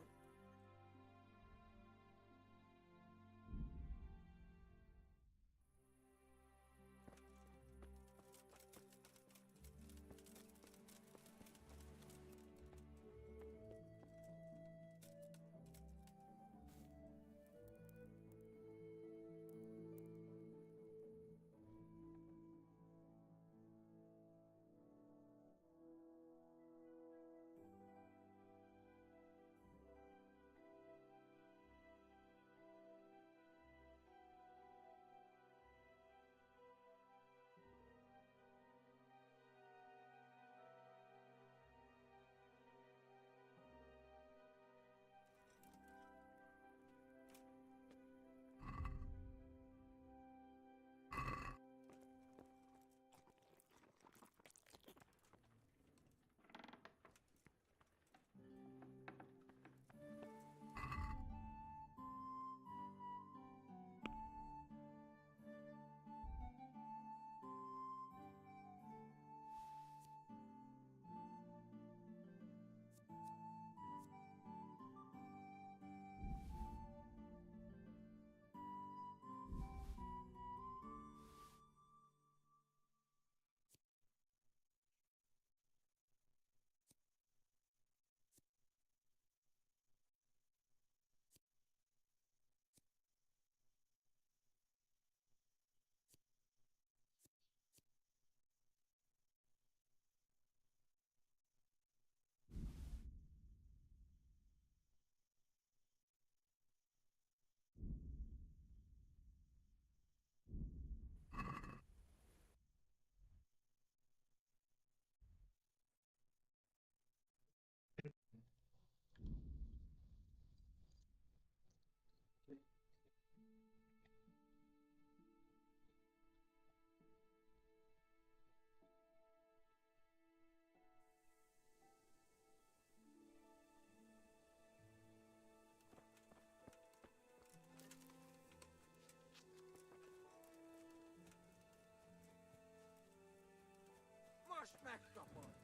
Most megkapod!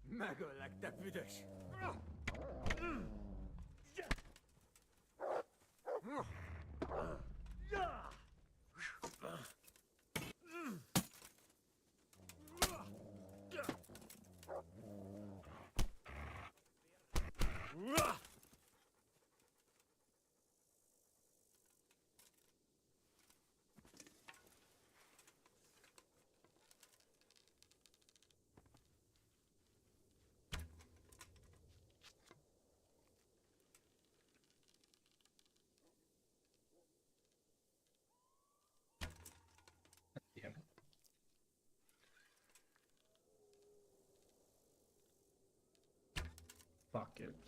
Megöllek, te büdös! Fuck it.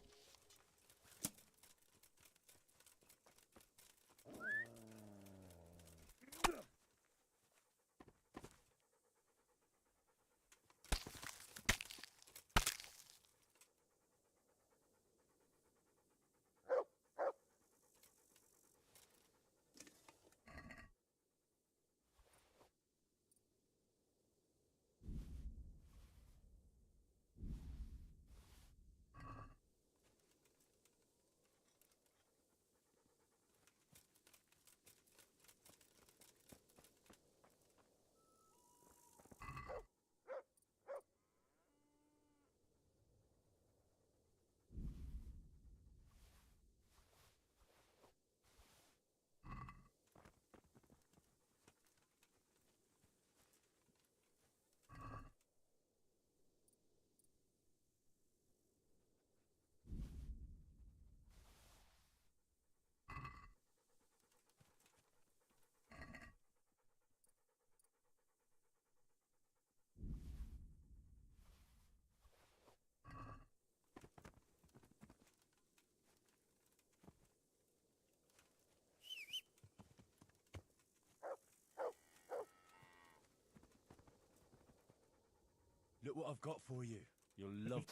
Look what I've got for you. You'll love...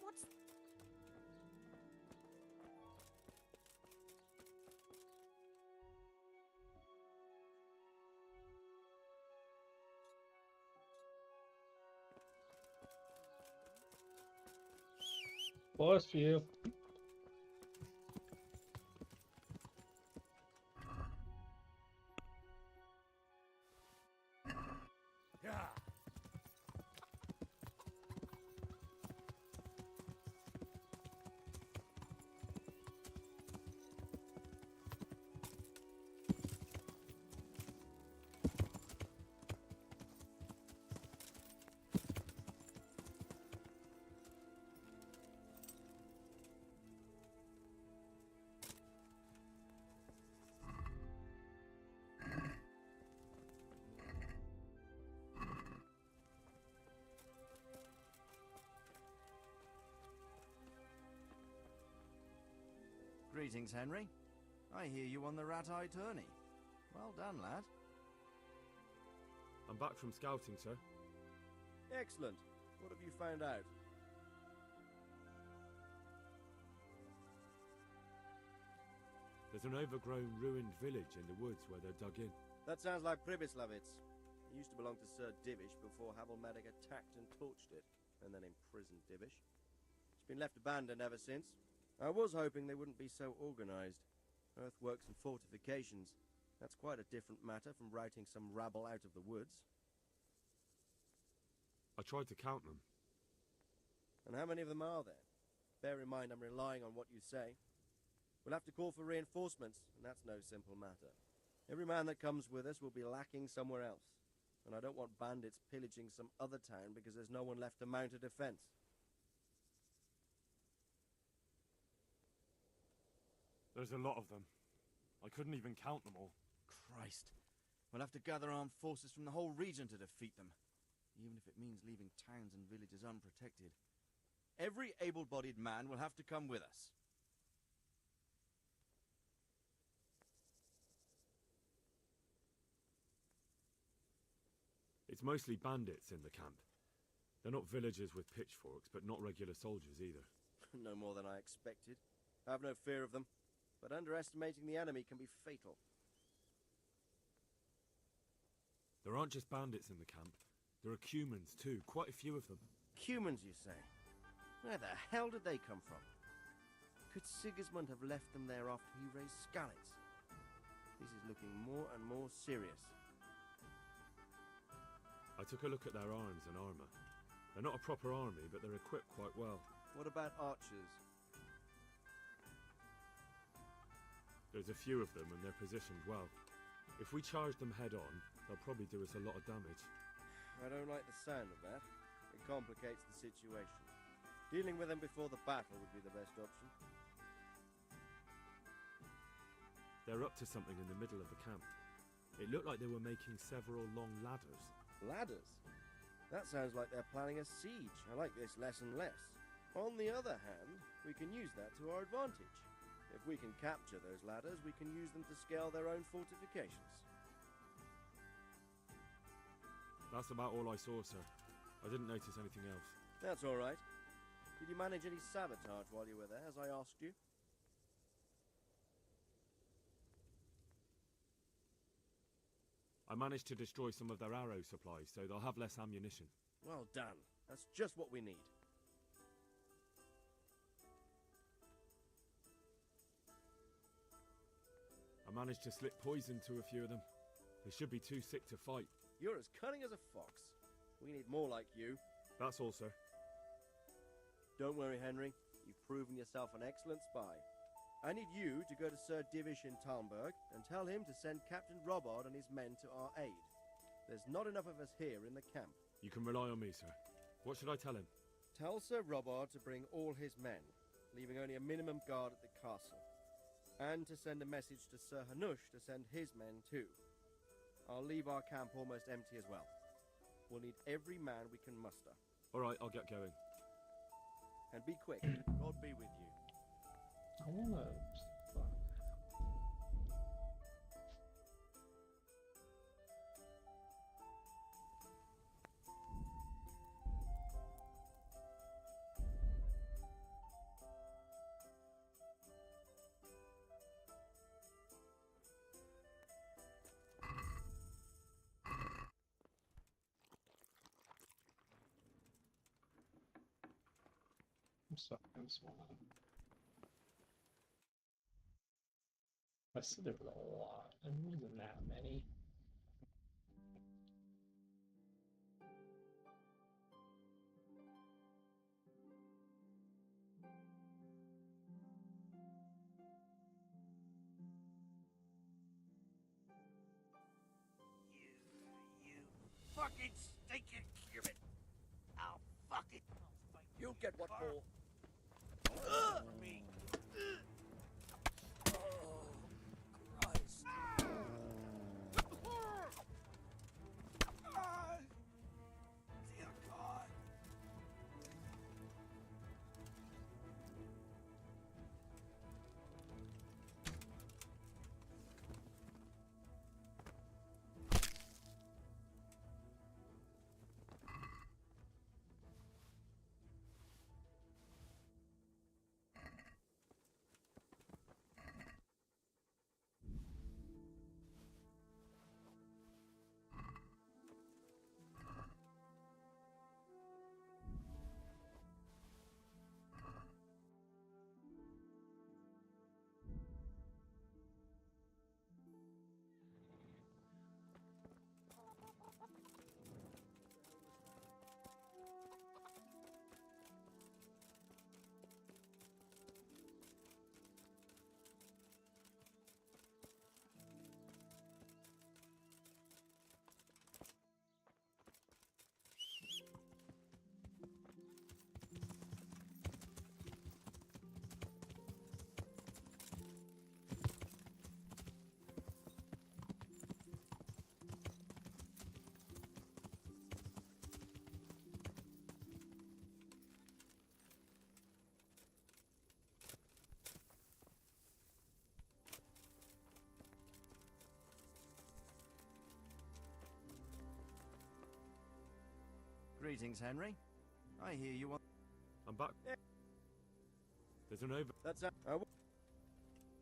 What's... Bless you. Yeah. Greetings, Henry. I hear you on the rat-eye tourney. Well done, lad. I'm back from scouting, sir. Excellent. What have you found out? There's an overgrown, ruined village in the woods where they're dug in. That sounds like Pribyslavitz. It used to belong to Sir Divish before Havelmedic attacked and torched it, and then imprisoned Divish. It's been left abandoned ever since. I was hoping they wouldn't be so organized. Earthworks and fortifications. That's quite a different matter from routing some rabble out of the woods. I tried to count them. And how many of them are there? Bear in mind I'm relying on what you say. We'll have to call for reinforcements, and that's no simple matter. Every man that comes with us will be lacking somewhere else. And I don't want bandits pillaging some other town because there's no one left to mount a defense. There's a lot of them. I couldn't even count them all. Christ. We'll have to gather armed forces from the whole region to defeat them, even if it means leaving towns and villages unprotected. Every able-bodied man will have to come with us. It's mostly bandits in the camp. They're not villagers with pitchforks, but not regular soldiers either. No more than I expected. I have no fear of them. But underestimating the enemy can be fatal. There aren't just bandits in the camp. There are Cumans too, quite a few of them. Cumans, you say? Where the hell did they come from? Could Sigismund have left them there after he raised Skalitz? This is looking more and more serious. I took a look at their arms and armor. They're not a proper army, but they're equipped quite well. What about archers? There's a few of them, and they're positioned well. If we charge them head-on, they'll probably do us a lot of damage. I don't like the sound of that. It complicates the situation. Dealing with them before the battle would be the best option. They're up to something in the middle of the camp. It looked like they were making several long ladders. Ladders? That sounds like they're planning a siege. I like this less and less. On the other hand, we can use that to our advantage. If we can capture those ladders, we can use them to scale their own fortifications. That's about all I saw, sir. I didn't notice anything else. That's all right. Did you manage any sabotage while you were there, as I asked you? I managed to destroy some of their arrow supplies, so they'll have less ammunition. Well done. That's just what we need. I managed to slip poison to a few of them. They should be too sick to fight. You're as cunning as a fox. We need more like you. That's all, sir. Don't worry, Henry. You've proven yourself an excellent spy. I need you to go to Sir Divish in Talmberg and tell him to send Captain Robard and his men to our aid. There's not enough of us here in the camp. You can rely on me, sir. What should I tell him? Tell Sir Robard to bring all his men, leaving only a minimum guard at the castle. And to send a message to Sir Hanush to send his men too. I'll leave our camp almost empty as well. We'll need every man we can muster. All right, I'll get going. And be quick. God be with you. I wanna... I'm sorry, I'm small. I said there was a lot, and it wasn't that many. You fucking stinking human! I'll fucking... You'll get what for. Me. Dear God. Greetings, Henry. I hear you want... I'm back. Yeah. There's an over... That's... I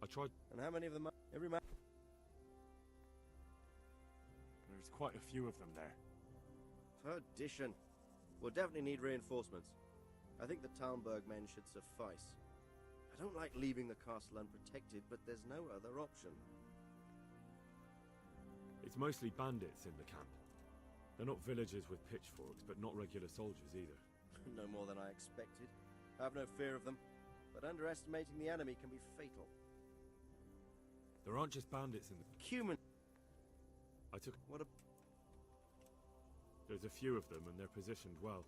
tried... And how many of them are... Every man... There's quite a few of them there. Perdition. We'll definitely need reinforcements. I think the Talmberg men should suffice. I don't like leaving the castle unprotected, but there's no other option. It's mostly bandits in the camp. They're not villagers with pitchforks, but not regular soldiers either. No more than I expected. I have no fear of them, but underestimating the enemy can be fatal. There aren't just bandits in the... Human... I took... What a... There's a few of them, and they're positioned well.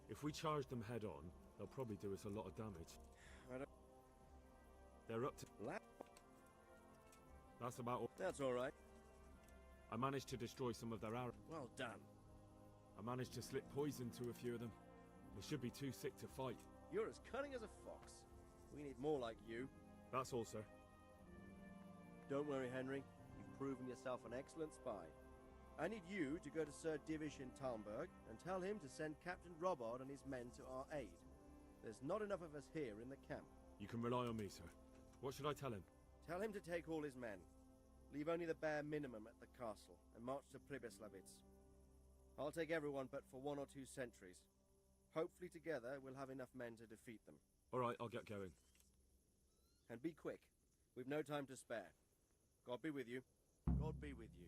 If we charge them head on, they'll probably do us a lot of damage. I don't... They're up to... That's about all. That's all right. I managed to destroy some of their arrows. Well done. I managed to slip poison to a few of them. They should be too sick to fight. You're as cunning as a fox. We need more like you. That's all, sir. Don't worry, Henry. You've proven yourself an excellent spy. I need you to go to Sir Divish in Talmberg and tell him to send Captain Robard and his men to our aid. There's not enough of us here in the camp. You can rely on me, sir. What should I tell him? Tell him to take all his men. Leave only the bare minimum at the castle and march to Pribyslavitz. I'll take everyone but for 1 or 2 sentries. Hopefully together we'll have enough men to defeat them. All right, I'll get going. And be quick. We've no time to spare. God be with you. God be with you.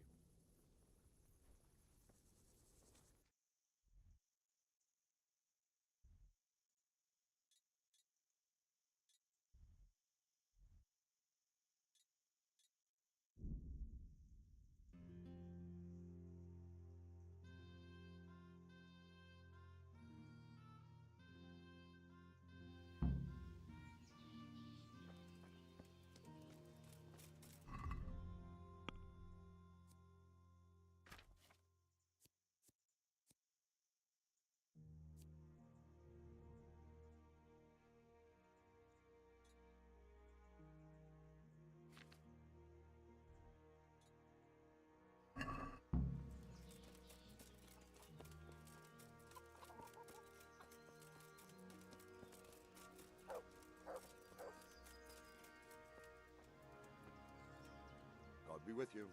God be with you.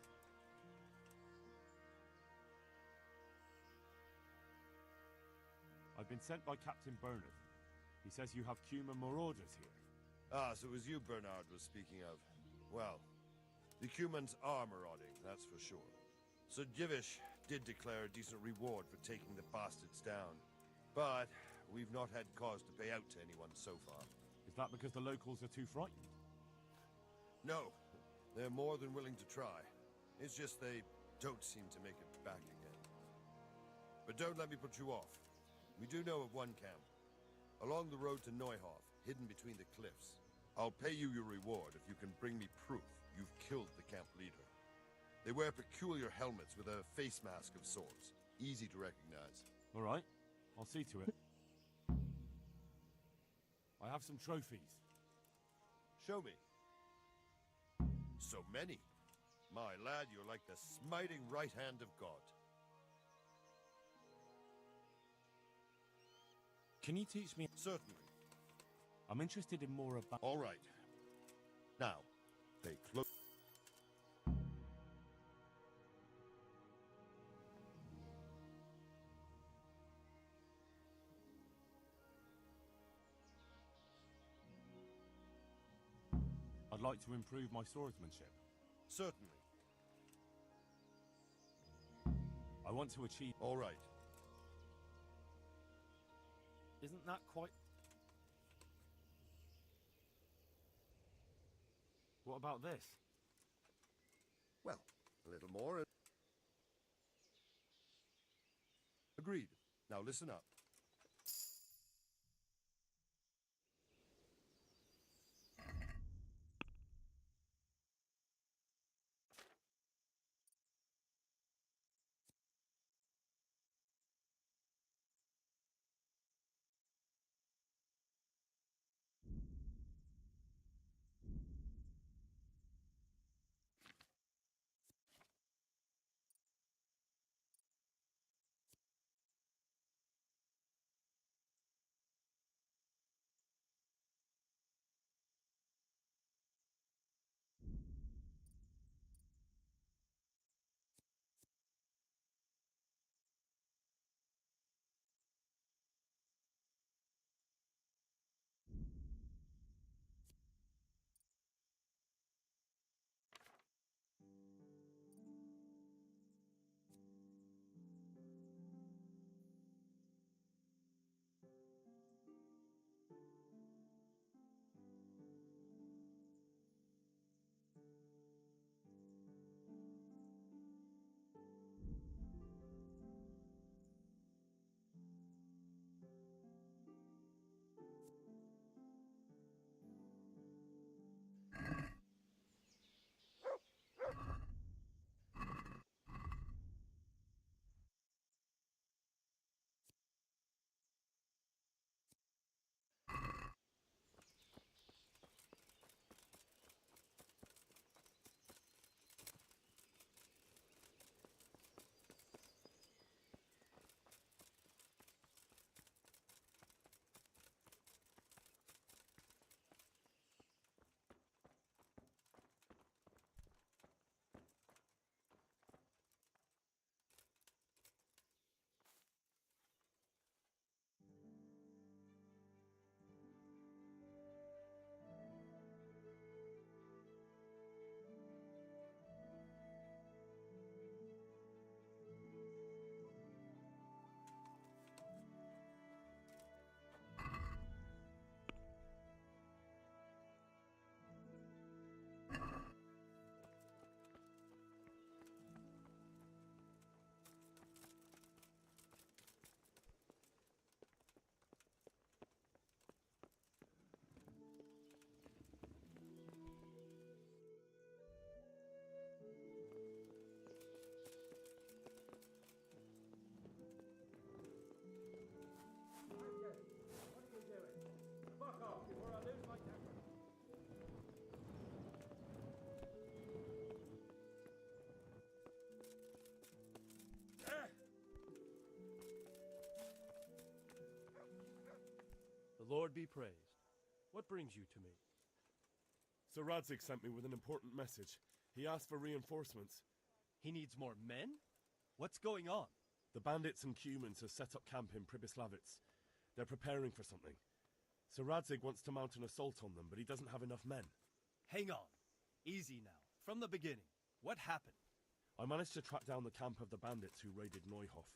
I've been sent by Captain Bernard. He says you have Cuman marauders here. Ah, so it was you Bernard was speaking of. Well, the Cumans are marauding, that's for sure. Sir Givish did declare a decent reward for taking the bastards down. But we've not had cause to pay out to anyone so far. Is that because the locals are too frightened? No, they're more than willing to try. It's just they don't seem to make it back again. But don't let me put you off. We do know of one camp. Along the road to Neuhof, hidden between the cliffs. I'll pay you your reward if you can bring me proof you've killed the camp leader. They wear peculiar helmets with a face mask of sorts. Easy to recognize. All right, I'll see to it. I have some trophies. Show me. So many. My lad, you're like the smiting right hand of God. Can you teach me? Certainly. I'm interested in more about... All right. Now, pay close... I'd like to improve my swordsmanship. Certainly. I want to achieve... All right. Isn't that quite... What about this? Well, a little more. Agreed. Now listen up. The Lord be praised. What brings you to me? Sir Radzig sent me with an important message. He asked for reinforcements. He needs more men? What's going on? The bandits and humans have set up camp in Pribyslavitz. They're preparing for something. Sir Radzig wants to mount an assault on them, but he doesn't have enough men. Hang on. Easy now. From the beginning. What happened? I managed to track down the camp of the bandits who raided Neuhof.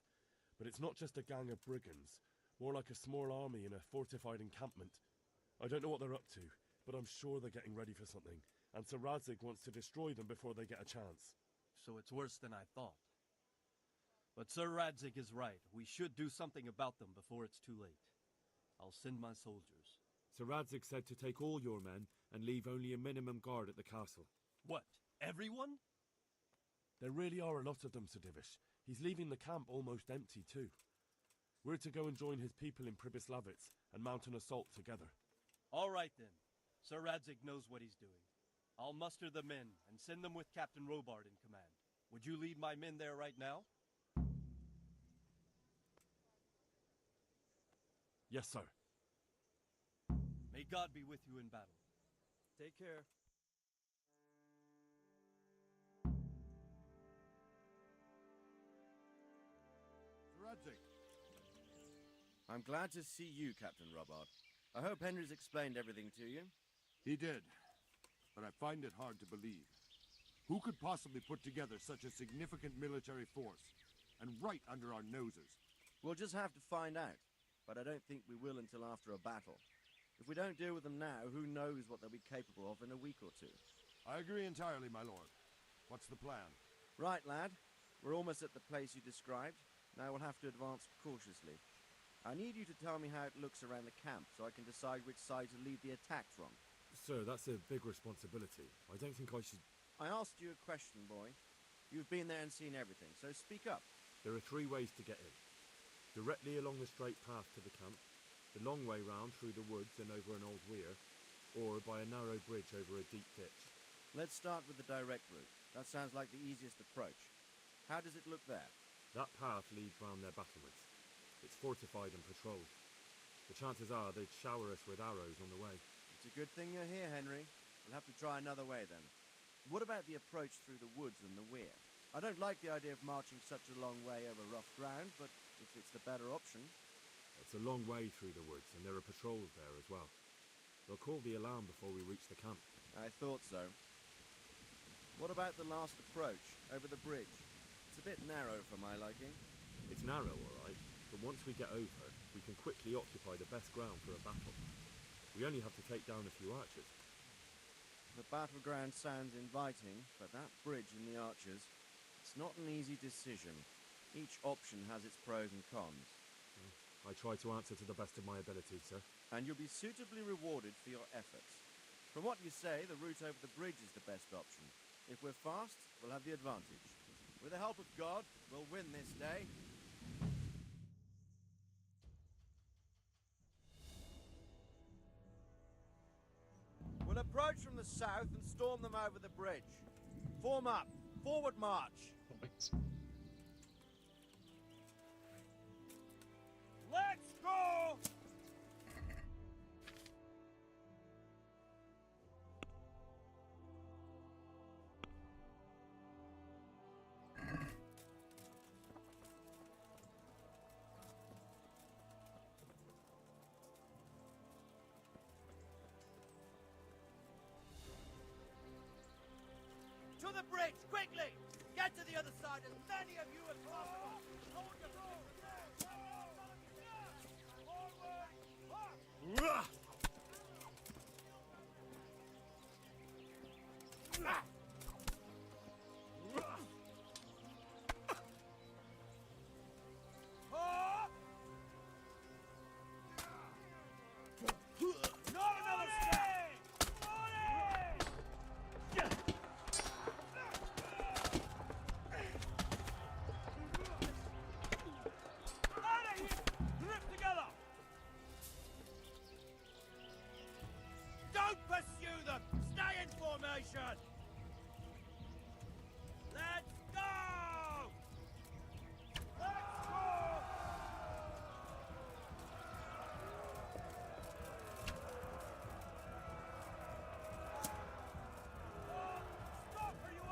But it's not just a gang of brigands. More like a small army in a fortified encampment. I don't know what they're up to, but I'm sure they're getting ready for something. And Sir Radzig wants to destroy them before they get a chance. So it's worse than I thought. But Sir Radzig is right. We should do something about them before it's too late. I'll send my soldiers. Sir Radzig said to take all your men and leave only a minimum guard at the castle. What? Everyone? There really are a lot of them, Sir Divish. He's leaving the camp almost empty, too. We're to go and join his people in Pribyslavitz and mount an assault together. All right, then. Sir Radzig knows what he's doing. I'll muster the men and send them with Captain Robard in command. Would you lead my men there right now? Yes, sir. May God be with you in battle. Take care. Radzig. I'm glad to see you, Captain Robard. I hope Henry's explained everything to you. He did, but I find it hard to believe. Who could possibly put together such a significant military force, and right under our noses? We'll just have to find out, but I don't think we will until after a battle. If we don't deal with them now, who knows what they'll be capable of in a week or two. I agree entirely, my lord. What's the plan? Right, lad. We're almost at the place you described. Now we'll have to advance cautiously. I need you to tell me how it looks around the camp so I can decide which side to lead the attack from. Sir, that's a big responsibility. I don't think I should... I asked you a question, boy. You've been there and seen everything, so speak up. There are 3 ways to get in. Directly along the straight path to the camp, the long way round through the woods and over an old weir, or by a narrow bridge over a deep ditch. Let's start with the direct route. That sounds like the easiest approach. How does it look there? That path leads round their battlements. It's fortified and patrolled. The chances are they'd shower us with arrows on the way. It's a good thing you're here, Henry. We'll have to try another way then. What about the approach through the woods and the weir? I don't like the idea of marching such a long way over rough ground, but if it's the better option... It's a long way through the woods, and there are patrols there as well. They'll call the alarm before we reach the camp. I thought so. What about the last approach, over the bridge? It's a bit narrow for my liking. It's narrow, all right, but once we get over, we can quickly occupy the best ground for a battle. We only have to take down a few archers. The battleground sounds inviting, but that bridge and the archers, it's not an easy decision. Each option has its pros and cons. I try to answer to the best of my ability, sir. And you'll be suitably rewarded for your efforts. From what you say, the route over the bridge is the best option. If we're fast, we'll have the advantage. With the help of God, we'll win this day. We'll approach from the south and storm them over the bridge. Form up. Forward march. Let's go! To the bridge, quickly! Get to the other side, as many of you as possible! Hold your Not another step! Grip together! Don't pursue them! Stay in formation! Let's go! Let's go! Stop or you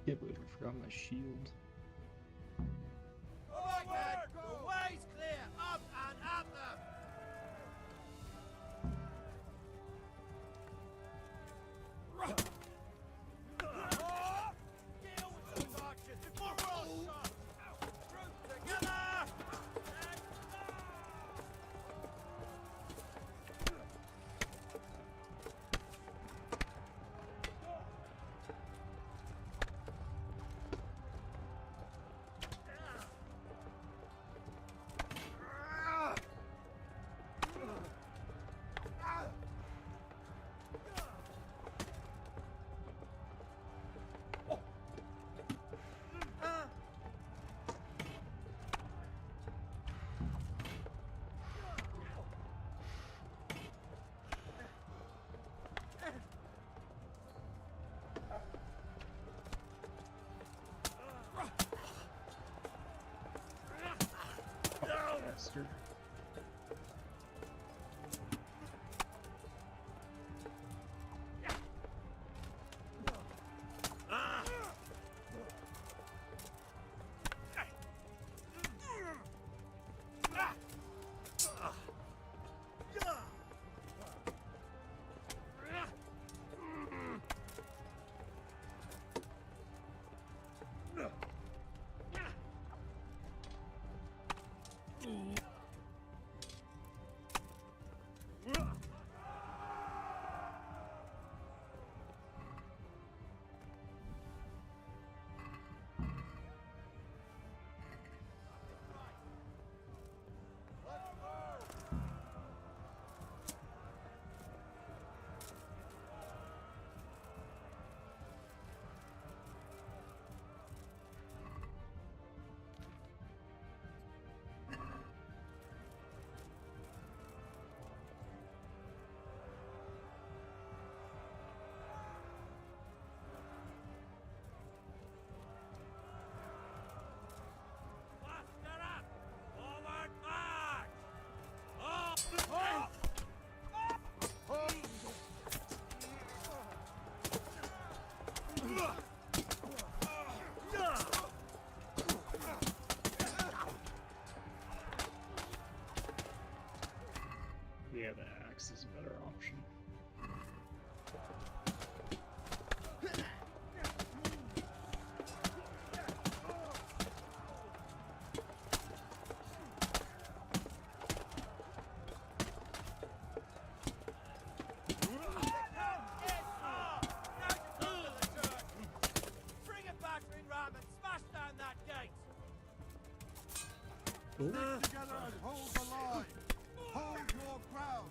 Can't believe I forgot my shield. All right, man. The way's clear. Up and at them. Deal with those archers before we're all shot. Group together. Bastard. Yeah, the axe is a better option. Bring a battering ram and smash down that gate. Stick together and hold the line. Hold your ground.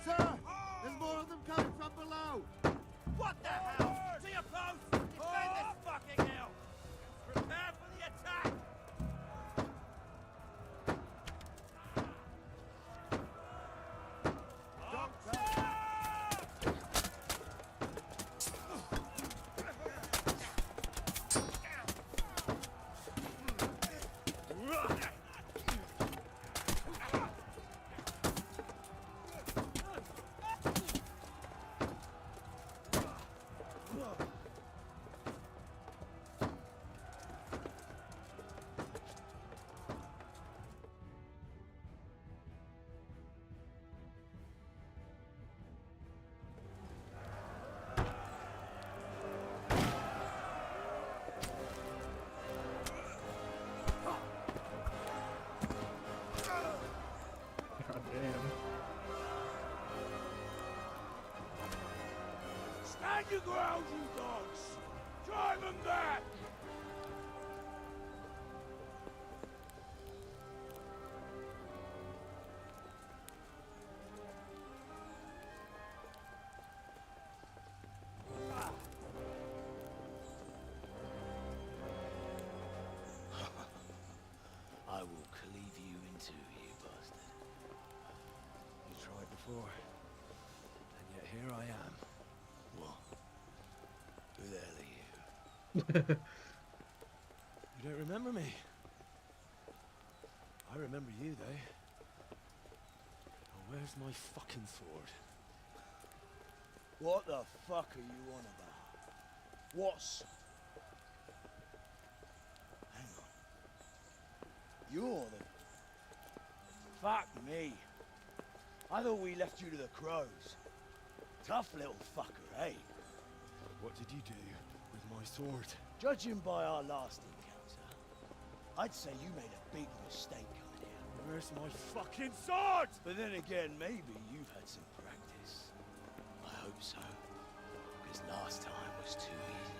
Sir, there's more of them coming from below. What the hell? To your post! Defend this fucking hill! Prepare for the attack! God damn. Stand your ground, you dogs! Drive them back! before. And yet here I am. What? Who the hell are you? You don't remember me? I remember you, though. Now, where's my fucking sword? What the fuck are you on about? What's... Hang on. You're the... Fuck me. I thought we left you to the crows. Tough little fucker, eh? What did you do with my sword? Judging by our last encounter, I'd say you made a big mistake coming here. Where's my fucking sword? But then again, maybe you've had some practice. I hope so. Because last time was too easy.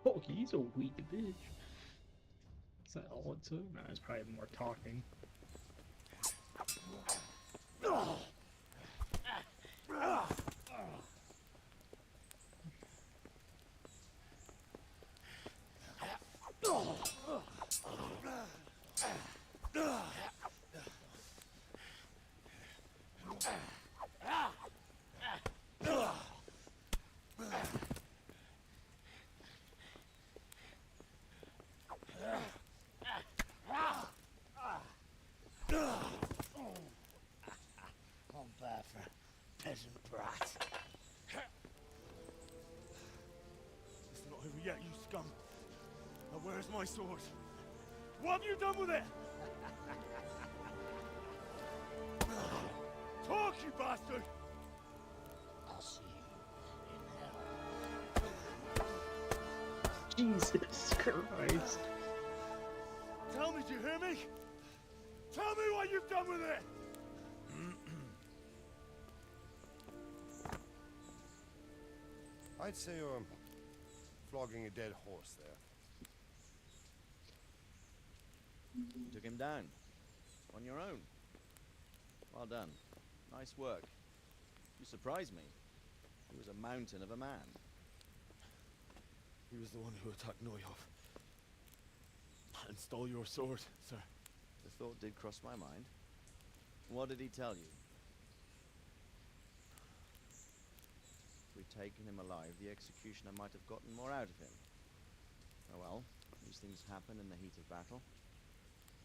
Oh, he's a weak bitch. Is that all it took? No, it's probably more talking. Peasant brat. It's not over yet, you scum. Now where's my sword? What have you done with it? Talk, you bastard! I'll see you in hell. Jesus Christ. Tell me, do you hear me? Tell me what you've done with it! I'd say you're flogging a dead horse there. You took him down. On your own. Well done. Nice work. You surprised me. He was a mountain of a man. He was the one who attacked Neuhoff. And stole your sword, sir. The thought did cross my mind. What did he tell you? If we'd taken him alive, the executioner might have gotten more out of him. Oh well, these things happen in the heat of battle.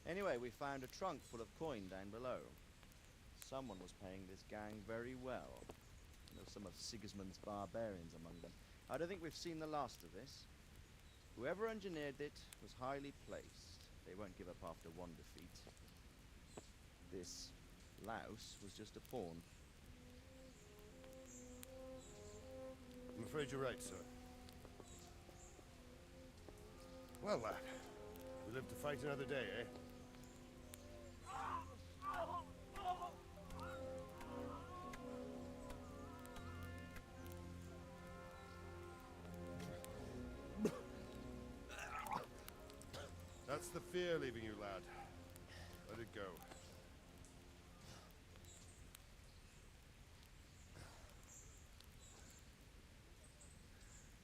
Anyway, we found a trunk full of coin down below. Someone was paying this gang very well. There were some of Sigismund's barbarians among them. I don't think we've seen the last of this. Whoever engineered it was highly placed. They won't give up after one defeat. This louse was just a pawn. I'm afraid you're right, sir. Well, lad, we live to fight another day, eh? That's the fear leaving you, lad. Let it go.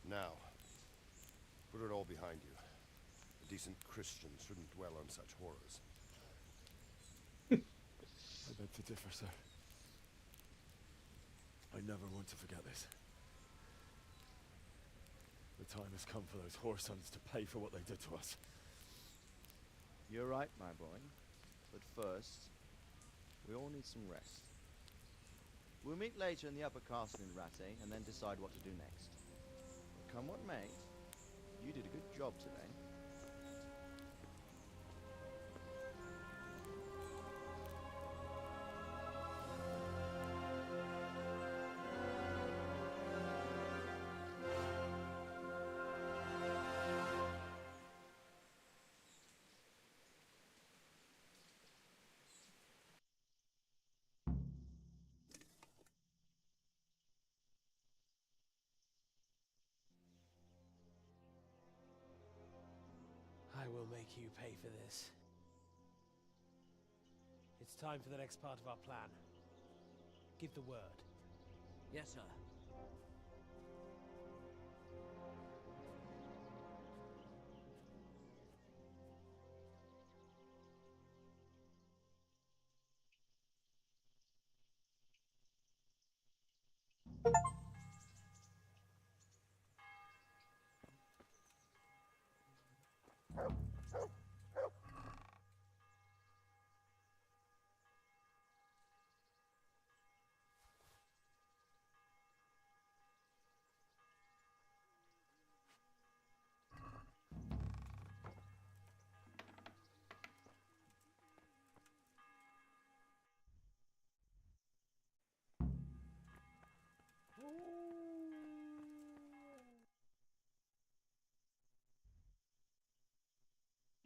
Now, put it all behind you. A decent Christian shouldn't dwell on such horrors. I beg to differ, sir. I never want to forget this. The time has come for those whoresons to pay for what they did to us. You're right, my boy. But first, we all need some rest. We'll meet later in the upper castle in Rattay and then decide what to do next. But come what may, you did a good job today. make you pay for this. It's time for the next part of our plan. Give the word. Yes, sir.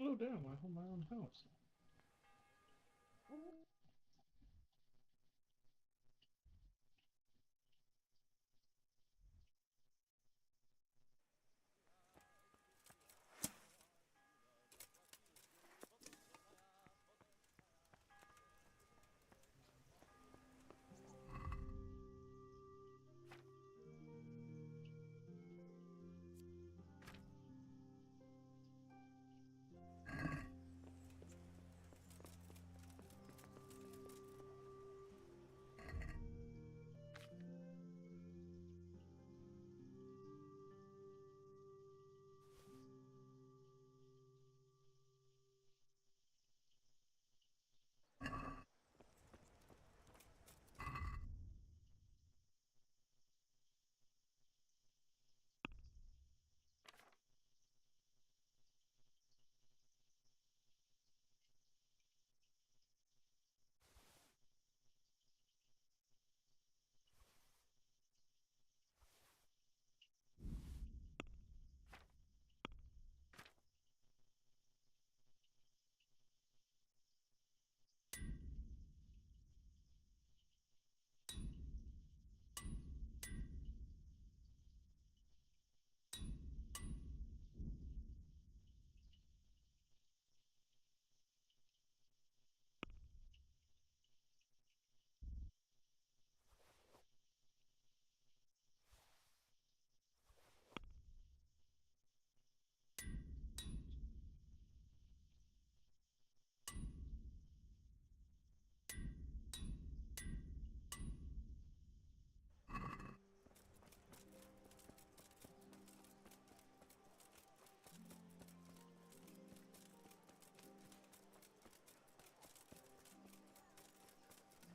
Oh damn, I hold my own house.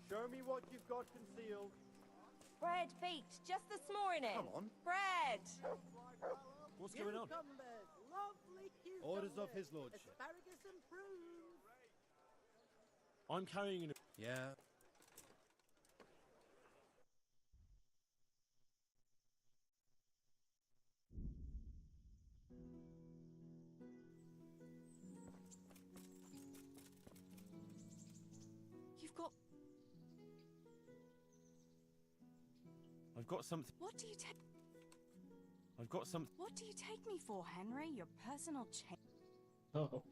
Show me what you've got concealed. Bread baked just this morning. Come on. Bread. What's going on? Cucumbers, lovely cucumbers. Orders of his lordship. Asparagus and prunes. I'm carrying an... Yeah. You've got... I've got something. What do you take... I've got some. What do you take me for, Henry? Your personal chain? Oh.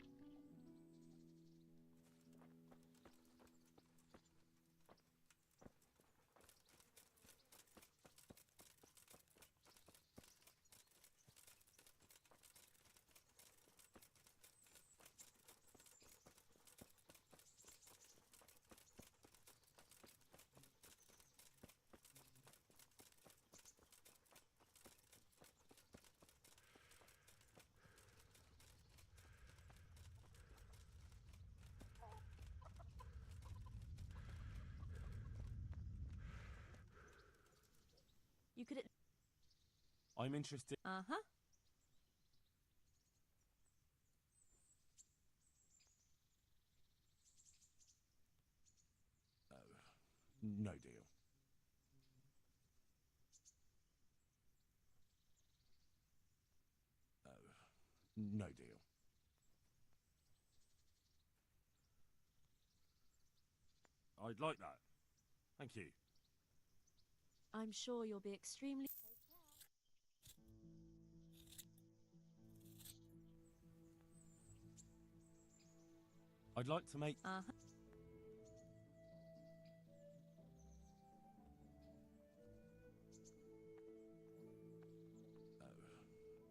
You could... I'm interested. Uh-huh. Oh, no deal. Oh, no deal. I'd like that. Thank you. I'm sure you'll be extremely... I'd like to make... Uh-huh.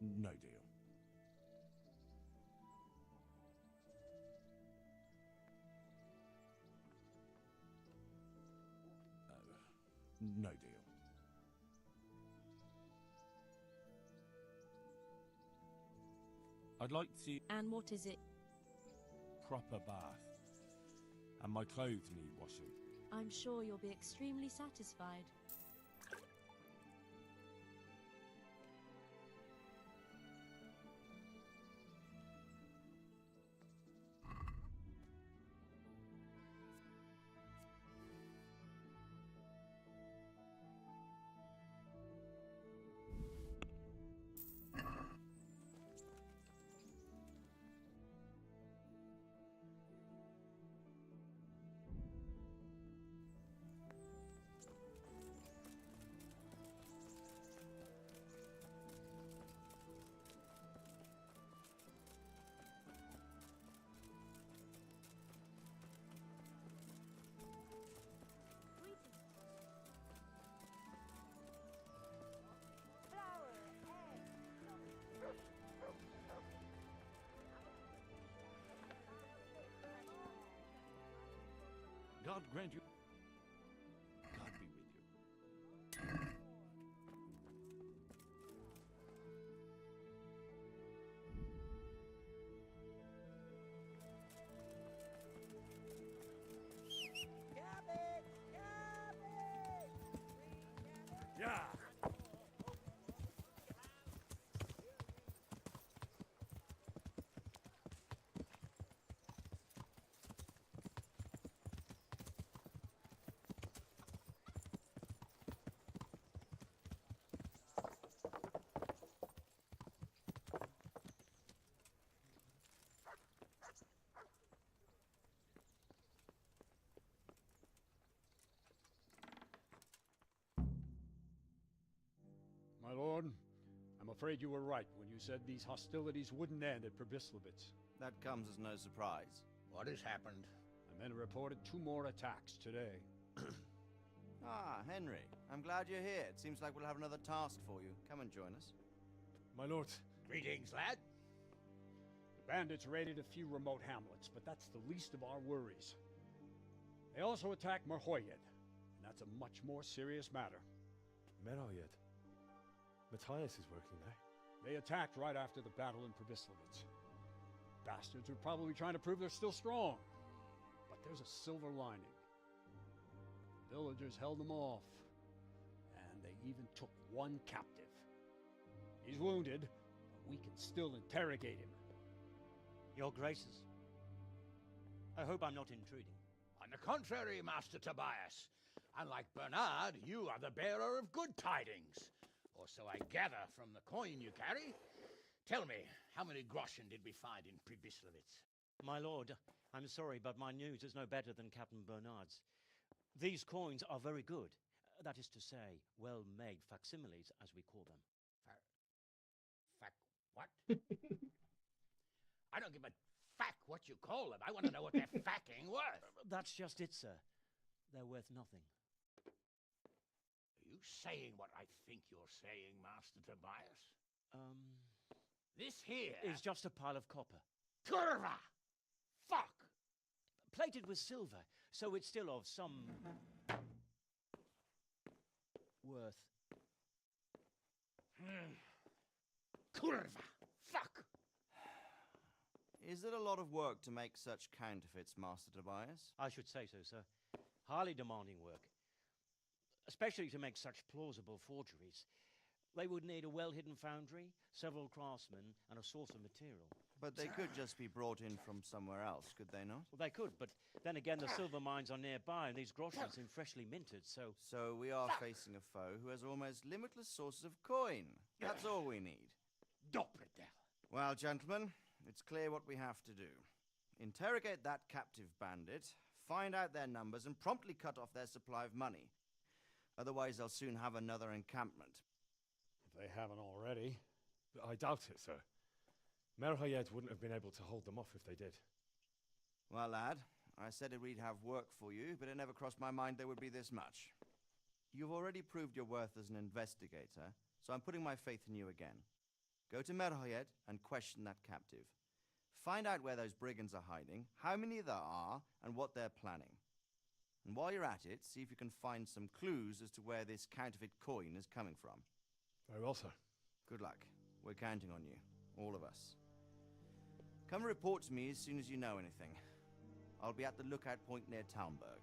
No deal. No deal. I'd like to... And what is it? Proper bath. And my clothes need washing. I'm sure you'll be extremely satisfied. God grant you... God be with you. Yeah. My lord, I'm afraid you were right when you said these hostilities wouldn't end at Probislavitz. That comes as no surprise. What has happened? The men reported 2 more attacks today. Ah, Henry. I'm glad you're here. It seems like we'll have another task for you. Come and join us. My lord. Greetings, lad. The bandits raided a few remote hamlets, but that's the least of our worries. They also attacked Merhoyed, and that's a much more serious matter. Merhoyed? Matthias is working there. They attacked right after the battle in Probislavitz. Bastards are probably trying to prove they're still strong. But there's a silver lining. The villagers held them off, and they even took 1 captive. He's wounded, but we can still interrogate him. Your Graces, I hope I'm not intruding. On the contrary, Master Tobias. Unlike Bernard, you are the bearer of good tidings. Or so I gather from the coin you carry. Tell me, how many groschen did we find in Probislavitz? My lord, I'm sorry, but my news is no better than Captain Bernard's. These coins are very good. That is to say, well-made facsimiles, as we call them. What? I don't give a fuck what you call them. I want to know what they're facking worth. That's just it, sir. They're worth nothing. Are you saying what I think you're saying, Master Tobias? This here is just a pile of copper. Kurva! Fuck! Plated with silver, so it's still of some worth. Kurva! Fuck! Is it a lot of work to make such counterfeits, Master Tobias? I should say so, sir. Highly demanding work. Especially to make such plausible forgeries. They would need a well-hidden foundry, several craftsmen, and a source of material. But they could just be brought in from somewhere else, could they not? Well, they could, but then again, the silver mines are nearby, and these groschen seem freshly minted, so... So we are facing a foe who has almost limitless sources of coin. That's all we need. Doppelter. Well, gentlemen, it's clear what we have to do. Interrogate that captive bandit, find out their numbers, and promptly cut off their supply of money. Otherwise, they'll soon have another encampment. If they haven't already. I doubt it, sir. Merhoyed wouldn't have been able to hold them off if they did. Well, lad, I said we'd have work for you, but it never crossed my mind there would be this much. You've already proved your worth as an investigator, so I'm putting my faith in you again. Go to Merhoyed and question that captive. Find out where those brigands are hiding, how many there are, and what they're planning. And while you're at it, see if you can find some clues as to where this counterfeit coin is coming from. Very well, sir. Good luck. We're counting on you. All of us. Come report to me as soon as you know anything. I'll be at the lookout point near Talmberg.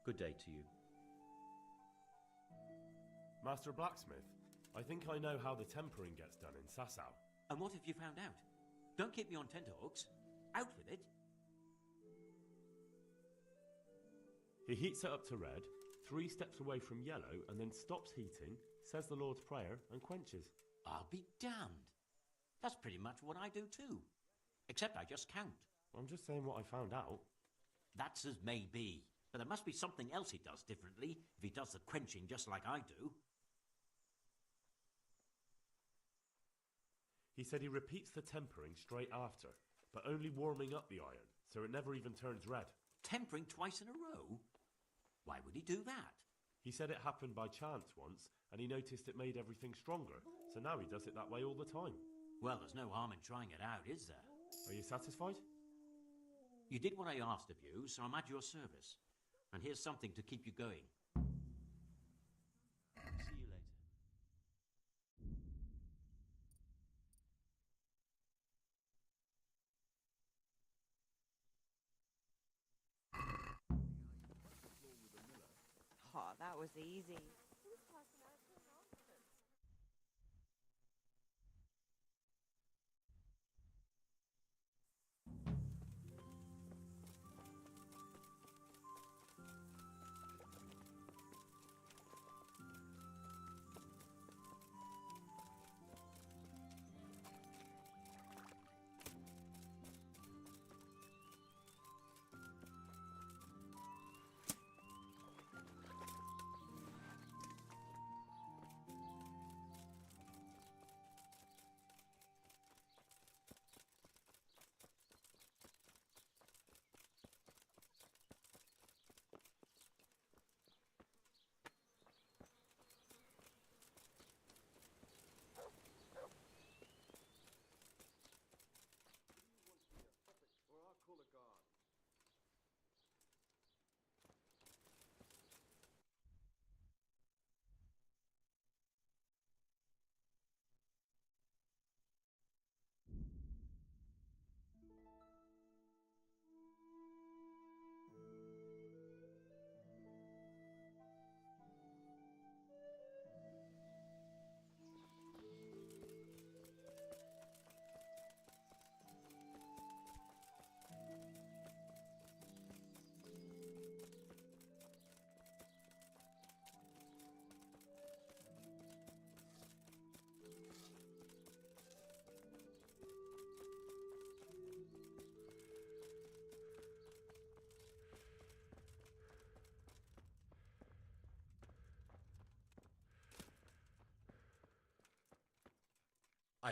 Good day to you. Master Blacksmith, I think I know how the tempering gets done in Sasau. And what have you found out? Don't keep me on tenterhooks. Out with it. He heats it up to red, 3 steps away from yellow, and then stops heating, says the Lord's Prayer, and quenches. I'll be damned. That's pretty much what I do too. Except I just count. I'm just saying what I found out. That's as may be. But there must be something else he does differently if he does the quenching just like I do. He said he repeats the tempering straight after, but only warming up the iron, so it never even turns red. Tempering twice in a row? Why would he do that? He said it happened by chance once, and he noticed it made everything stronger, so now he does it that way all the time. Well, there's no harm in trying it out, is there? Are you satisfied? You did what I asked of you, so I'm at your service. And here's something to keep you going. See you later. Oh, that was easy.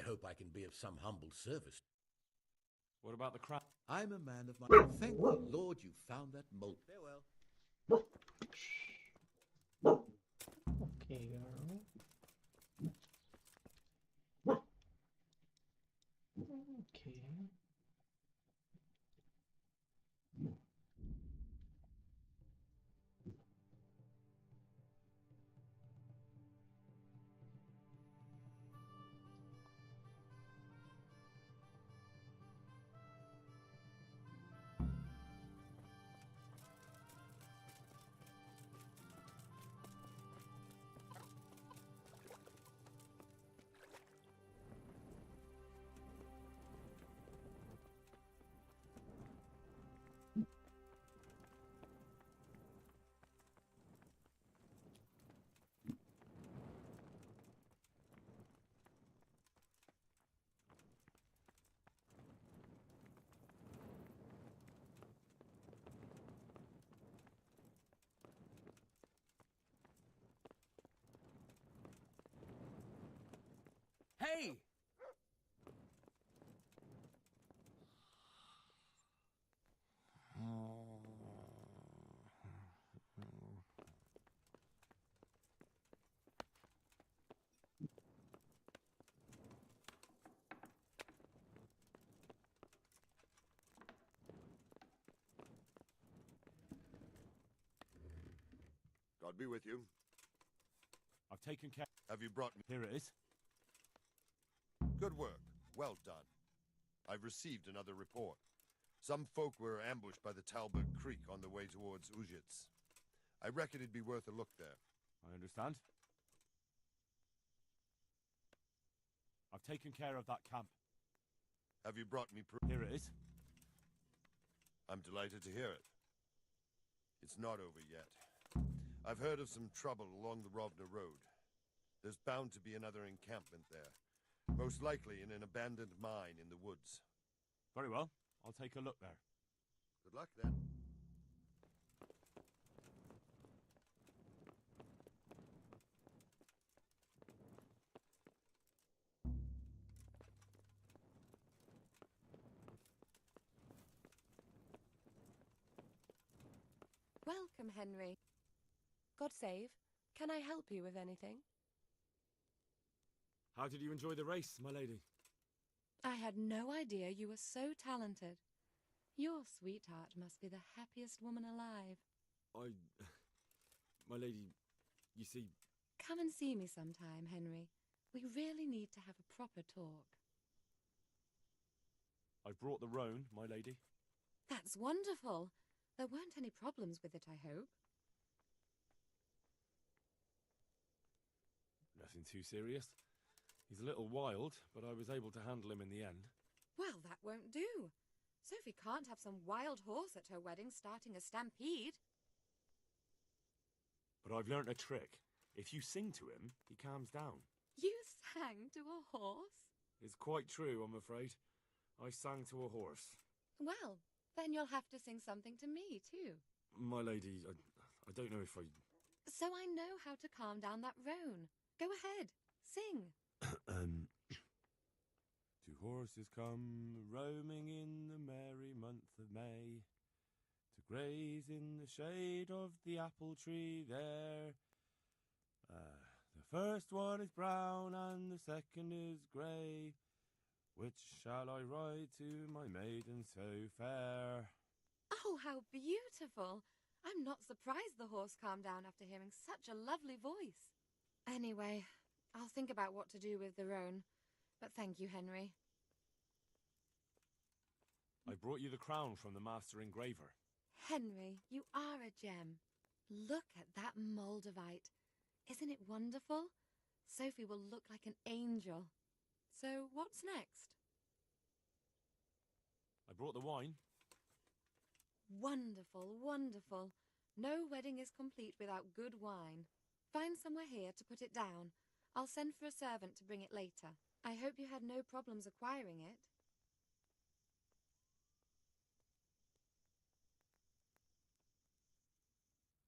I hope I can be of some humble service. What about the crown? I'm a man of my... Thank the Lord you found that mold. Farewell. Okay, girl. Okay. Hey! God be with you. I've taken care... Have you brought me... Here it is. Good work. Well done. I've received another report. Some folk were ambushed by the Talbot Creek on the way towards Ujits. I reckon it'd be worth a look there. I understand. I've taken care of that camp. Have you brought me proof? Here it is. I'm delighted to hear it. It's not over yet. I've heard of some trouble along the Rovna Road. There's bound to be another encampment there. Most likely in an abandoned mine in the woods. Very well. I'll take a look there. Good luck, then. Welcome, Henry. God save. Can I help you with anything? How did you enjoy the race, my lady? I had no idea you were so talented. Your sweetheart must be the happiest woman alive. My lady, you see... Come and see me sometime, Henry. We really need to have a proper talk. I've brought the roan, my lady. That's wonderful. There weren't any problems with it, I hope. Nothing too serious. He's a little wild, but I was able to handle him in the end. Well, that won't do. Sophie can't have some wild horse at her wedding starting a stampede. But I've learnt a trick. If you sing to him, he calms down. You sang to a horse? It's quite true, I'm afraid. I sang to a horse. Well, then you'll have to sing something to me, too. My lady, I don't know if I... So I know how to calm down that roan. Go ahead, sing. Two horses come roaming in the merry month of May to graze in the shade of the apple tree there. The first one is brown and the second is grey. Which shall I ride to, my maiden so fair? Oh, how beautiful! I'm not surprised the horse calmed down after hearing such a lovely voice. Anyway, I'll think about what to do with the roan. But thank you, Henry. I brought you the crown from the master engraver. Henry, you are a gem. Look at that Moldavite. Isn't it wonderful? Sophie will look like an angel. So what's next? I brought the wine. Wonderful, wonderful. No wedding is complete without good wine. Find somewhere here to put it down. I'll send for a servant to bring it later. I hope you had no problems acquiring it.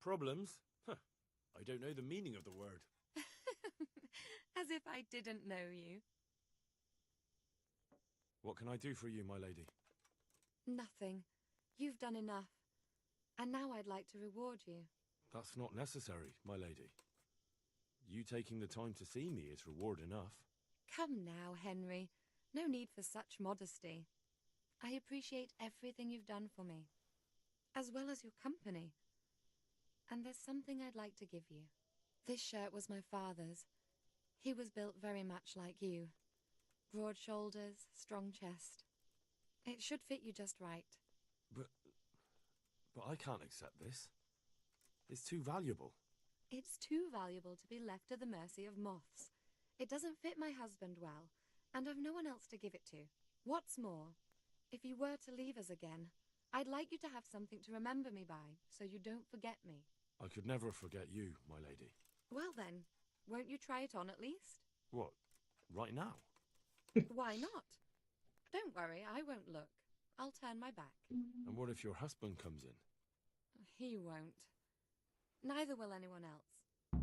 Problems? Huh. I don't know the meaning of the word. As if I didn't know you. What can I do for you, my lady? Nothing. You've done enough. And now I'd like to reward you. That's not necessary, my lady. You taking the time to see me is reward enough. Come now, Henry. No need for such modesty. I appreciate everything you've done for me, as well as your company. And there's something I'd like to give you. This shirt was my father's. He was built very much like you. Broad shoulders, strong chest. It should fit you just right. But I can't accept this. It's too valuable. It's too valuable to be left to the mercy of moths. It doesn't fit my husband well, and I've no one else to give it to. What's more, if you were to leave us again, I'd like you to have something to remember me by, so you don't forget me. I could never forget you, my lady. Well then, won't you try it on at least? What? Right now? Why not? Don't worry, I won't look. I'll turn my back. And what if your husband comes in? He won't. Neither will anyone else.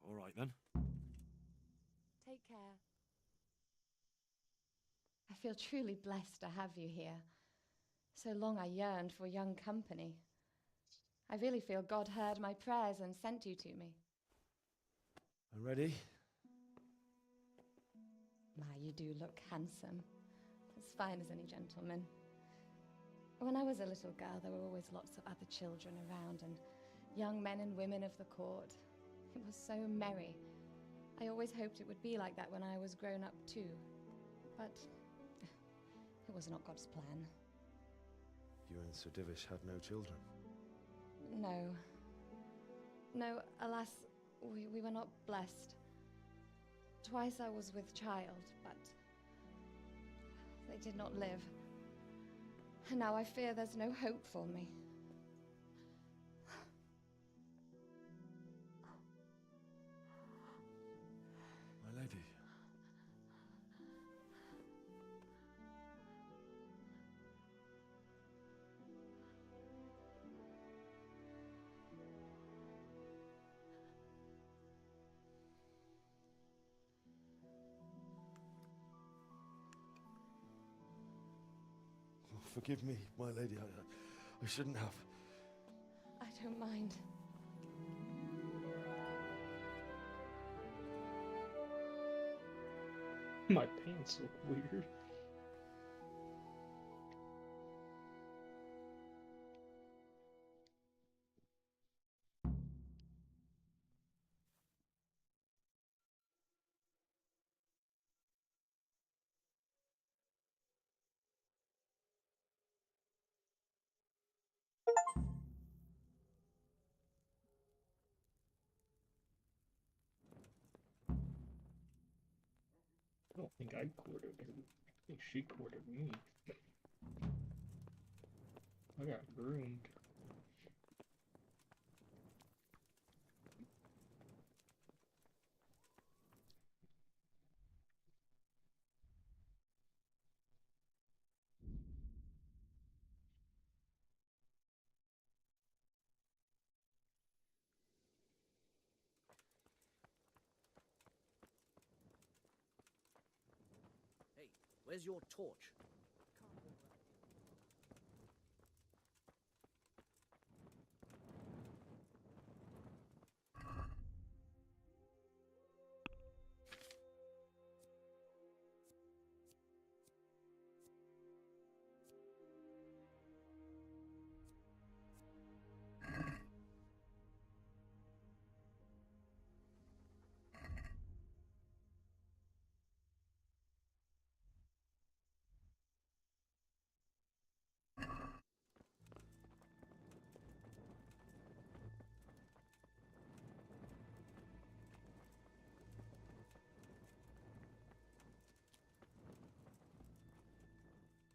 All right, then. Take care. I feel truly blessed to have you here. So long I yearned for young company. I really feel God heard my prayers and sent you to me. I'm ready. My, you do look handsome. As fine as any gentleman. When I was a little girl, there were always lots of other children around and young men and women of the court. It was so merry. I always hoped it would be like that when I was grown up too. But it was not God's plan. You and Sir Divish had no children? No. No, alas, we were not blessed. Twice I was with child, but they did not live. And now I fear there's no hope for me. My lady. Forgive me, my lady. I shouldn't have. I don't mind. My pants look weird. I don't think I courted her. I think she courted me. I got groomed. Hey, where's your torch?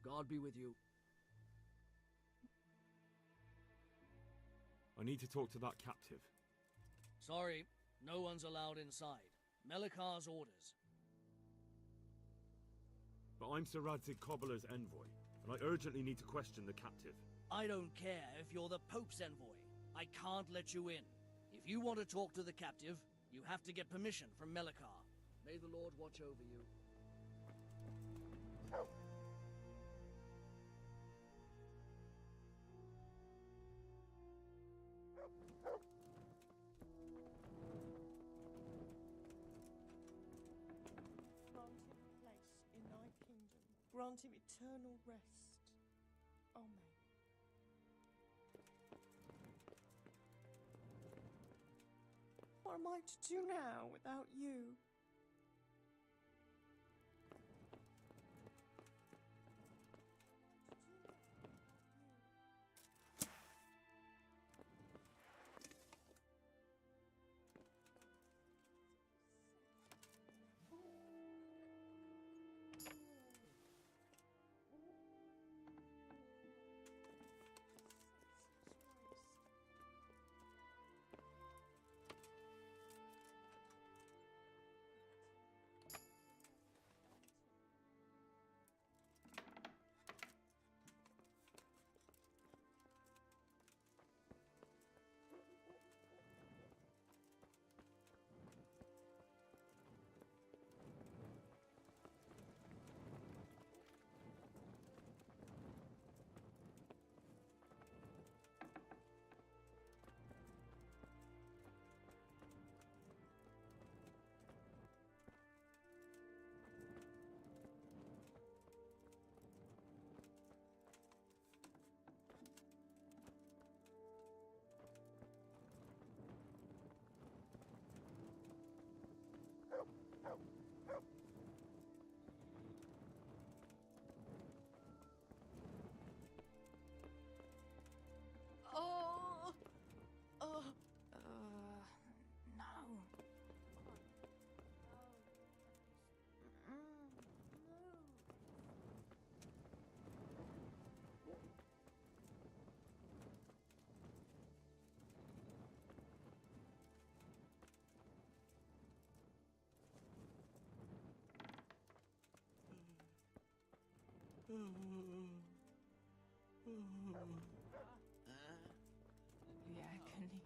God be with you. I need to talk to that captive. Sorry, no one's allowed inside. Melikar's orders. But I'm Sir Radzig Cobbler's envoy, and I urgently need to question the captive. I don't care if you're the Pope's envoy. I can't let you in. If you want to talk to the captive, You have to get permission from Melikar. May the Lord watch over you. Grant him a place in thy kingdom. Grant him eternal rest. Amen. What am I to do now without you? Oh! Oh! No. The agony.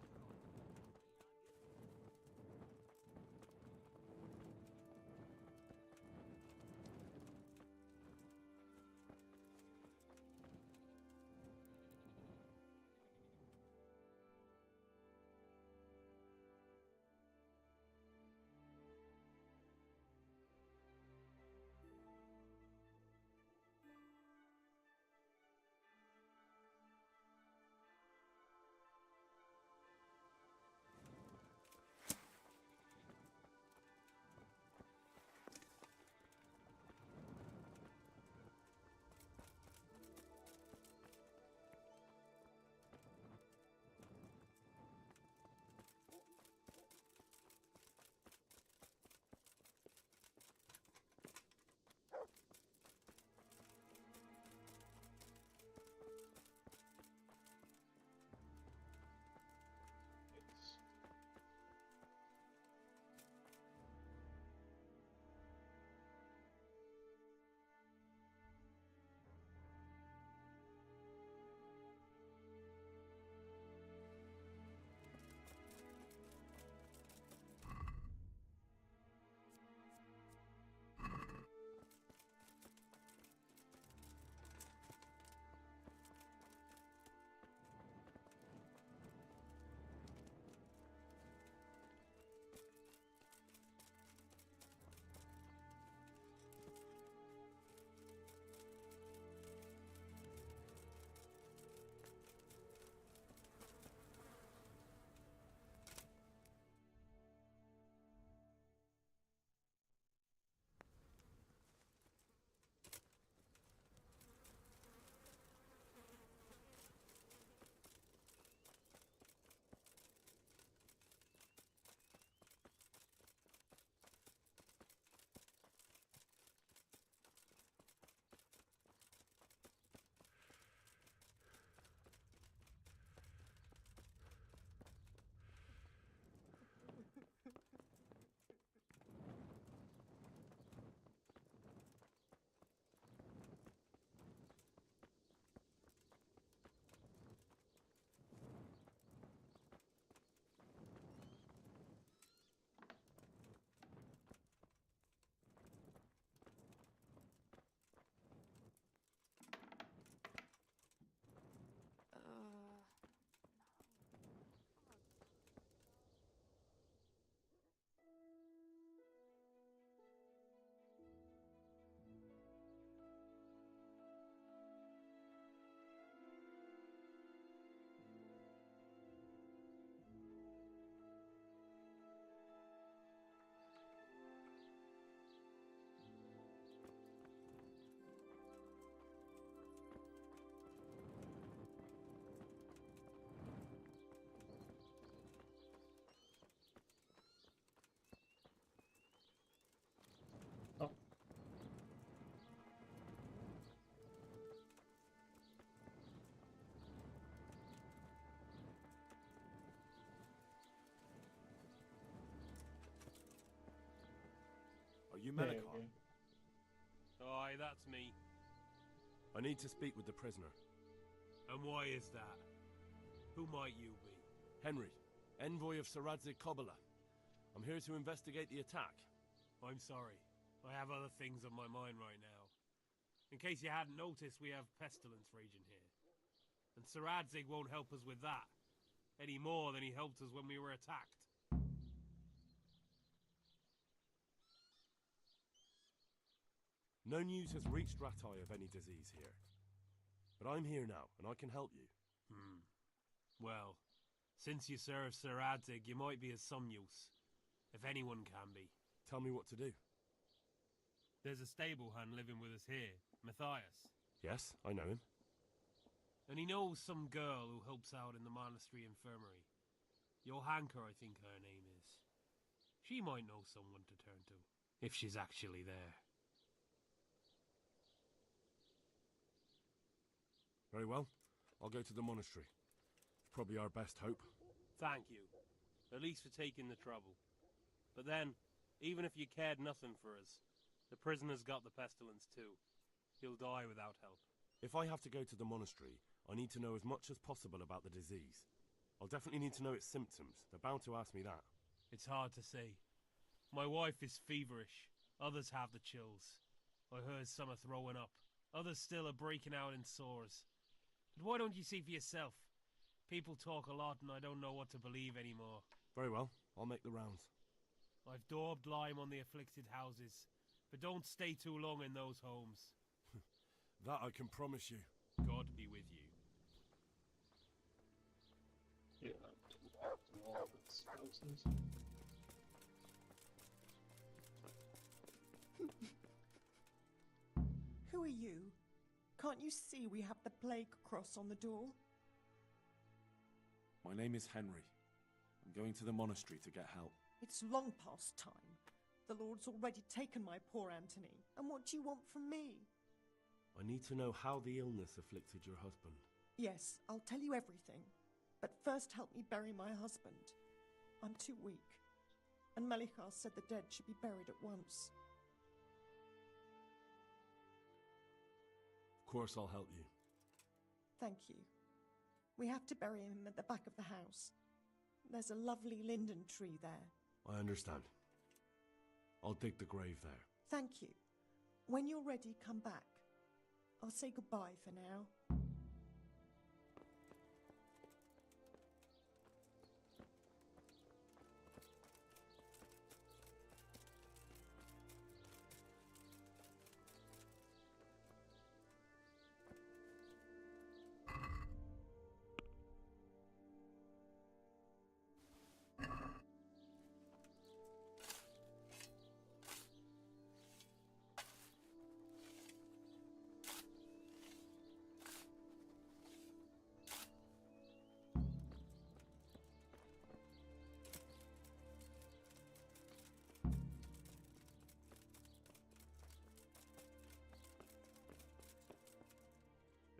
Are you There we Melikar? Aye, that's me. I need to speak with the prisoner. And why is that? Who might you be? Henry, envoy of Sir Radzig Kobyla. I'm here to investigate the attack. I'm sorry. I have other things on my mind right now. In case you hadn't noticed, we have pestilence raging here. And Sir Radzig won't help us with that, any more than he helped us when we were attacked. No news has reached Ratai of any disease here. But I'm here now, and I can help you. Well, since you serve Sir Radzig, you might be of some use. If anyone can be. Tell me what to do. There's a stable hand living with us here, Matthias. Yes, I know him. And he knows some girl who helps out in the monastery infirmary. Johanka, I think her name is. She might know someone to turn to, if she's actually there. Very well. I'll go to the monastery. It's probably our best hope. Thank you. At least for taking the trouble. But then, even if you cared nothing for us, the prisoner's got the pestilence too. He'll die without help. If I have to go to the monastery, I need to know as much as possible about the disease. I'll definitely need to know its symptoms. They're bound to ask me that. It's hard to say. My wife is feverish. Others have the chills. I heard some are throwing up. Others still are breaking out in sores. But why don't you see for yourself? People talk a lot and I don't know what to believe anymore. Very well. I'll make the rounds. I've daubed lime on the afflicted houses, but don't stay too long in those homes. That I can promise you. God be with you. Yeah, all the spouses. Who are you? Can't you see we have the plague cross on the door? My name is Henry. I'm going to the monastery to get help. It's long past time. The Lord's already taken my poor Anthony. And what do you want from me? I need to know how the illness afflicted your husband. Yes, I'll tell you everything. But first help me bury my husband. I'm too weak. And Melikar said the dead should be buried at once. Of course I'll help you. Thank you. We have to bury him at the back of the house. There's a lovely linden tree there. I understand. I'll dig the grave there. Thank you. When you're ready, come back. I'll say goodbye for now.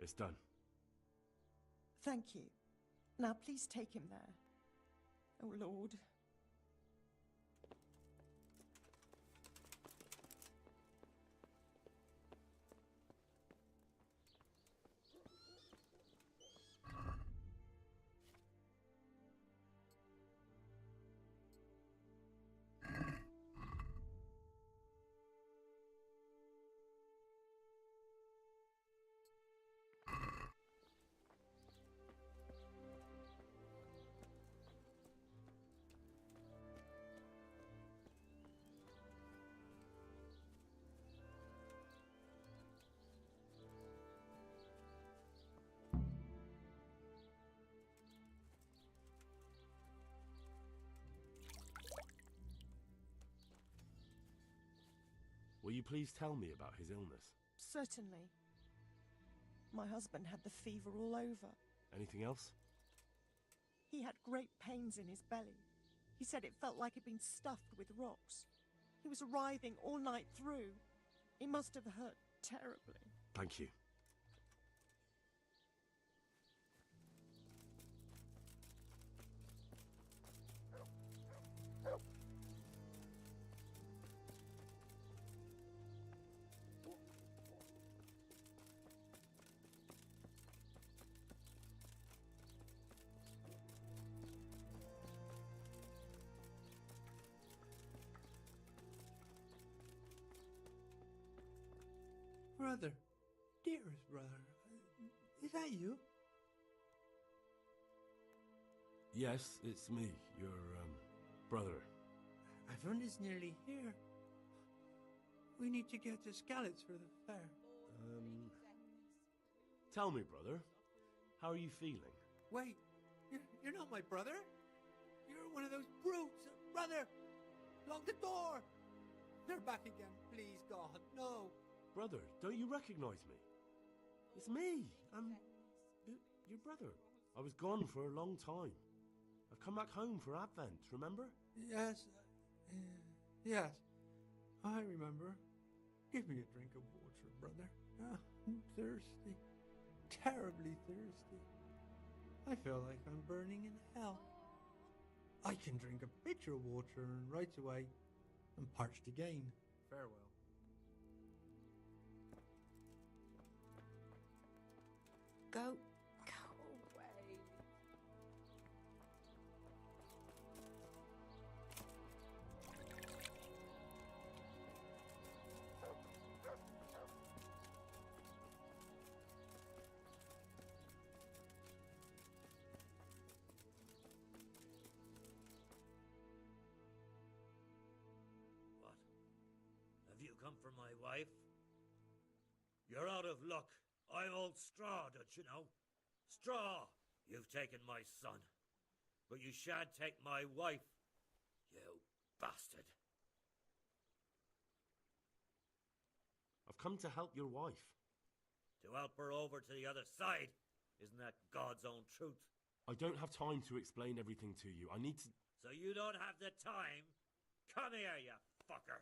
It's done. Thank you. Now please take him there. Oh, Lord. Will you please tell me about his illness? Certainly. My husband had the fever all over. Anything else? He had great pains in his belly. He said it felt like it'd been stuffed with rocks. He was writhing all night through. It must have hurt terribly. Thank you. Brother. Dearest brother. Is that you? Yes, it's me, your, brother. Everyone is nearly here. We need to get to Skalitz for the fair. Tell me, brother, how are you feeling? Wait, you're not my brother? You're one of those brutes! Brother! Lock the door! They're back again, please, God, no! Brother, don't you recognize me? It's me. I'm your brother. I was gone for a long time. I've come back home for Advent, remember? Yes, yes, I remember. Give me a drink of water, brother. I'm thirsty. Terribly thirsty. I feel like I'm burning in hell. I can drink a pitcher of water and right away I'm parched again. Farewell. Go away. Have you come for my wife? You're out of luck. I'm old Straw, don't you know? Straw, you've taken my son. But you shan't take my wife, you bastard. I've come to help your wife. To help her over to the other side. Isn't that God's own truth? I don't have time to explain everything to you. I need to... So you don't have the time? Come here, you fucker.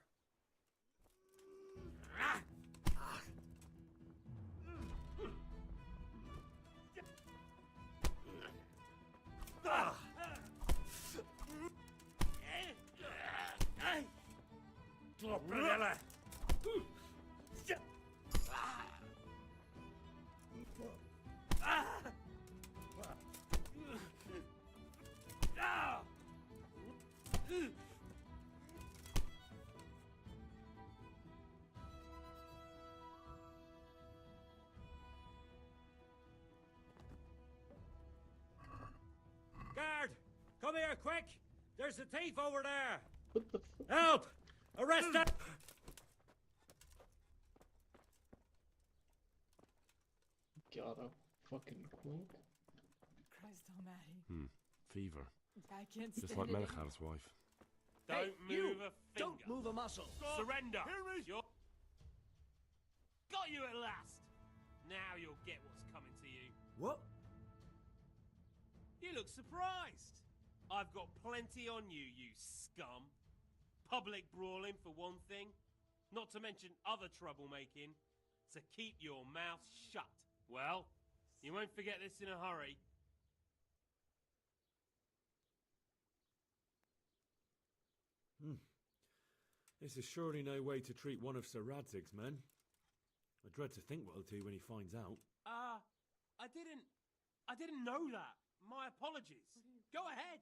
Guard! Come here, quick! There's a thief over there! Help! Arrest him! Gotta fucking quick. Christ almighty. Fever. I can't Just stand like it. Melchar's wife. Don't move a finger. Don't move a muscle. Surrender. Hear me? Got you at last. Now you'll get what's coming to you. What? You look surprised. I've got plenty on you, you scum. Public brawling for one thing, not to mention other troublemaking. So keep your mouth shut. Well, you won't forget this in a hurry. This is surely no way to treat one of Sir Radzig's men. I dread to think what he'll do when he finds out. I didn't know that. My apologies. Go ahead.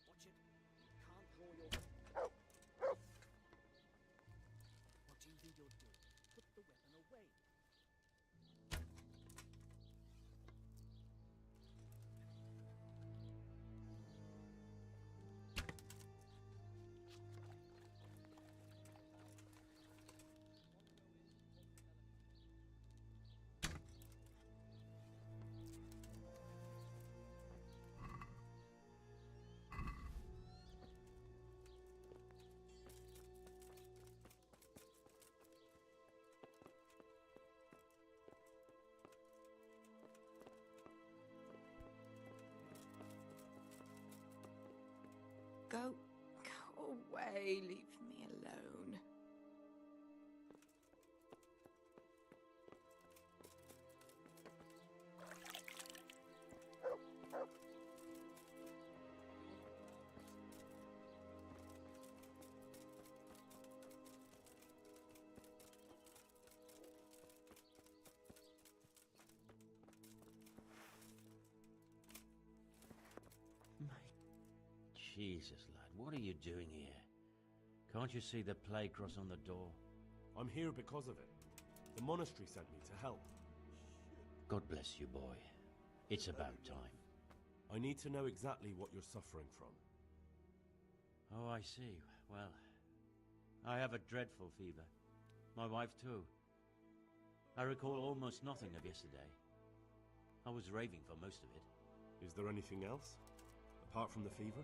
Watch it. You can't draw your... What do you think you're doing? Put the weapon away. Go away. Leave me alone. Jesus, lad, what are you doing here? Can't you see the plague cross on the door? I'm here because of it. The monastery sent me to help. God bless you, boy. It's about time. I need to know exactly what you're suffering from. Oh, I see. Well, I have a dreadful fever. My wife, too. I recall almost nothing of yesterday. I was raving for most of it. Is there anything else? Apart from the fever?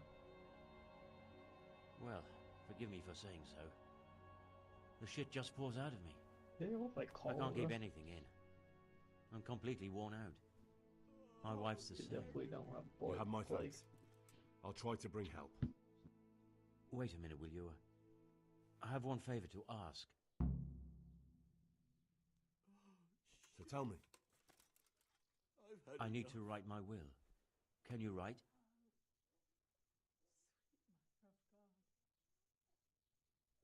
Well, forgive me for saying so. The shit just pours out of me. They all like I can't keep cholera. anything in. I'm completely worn out. My wife's the You same. definitely don't have You have my plague. thanks. I'll try to bring help. Wait a minute, will you? I have one favor to ask. So tell me. I need to write my will. Can you write?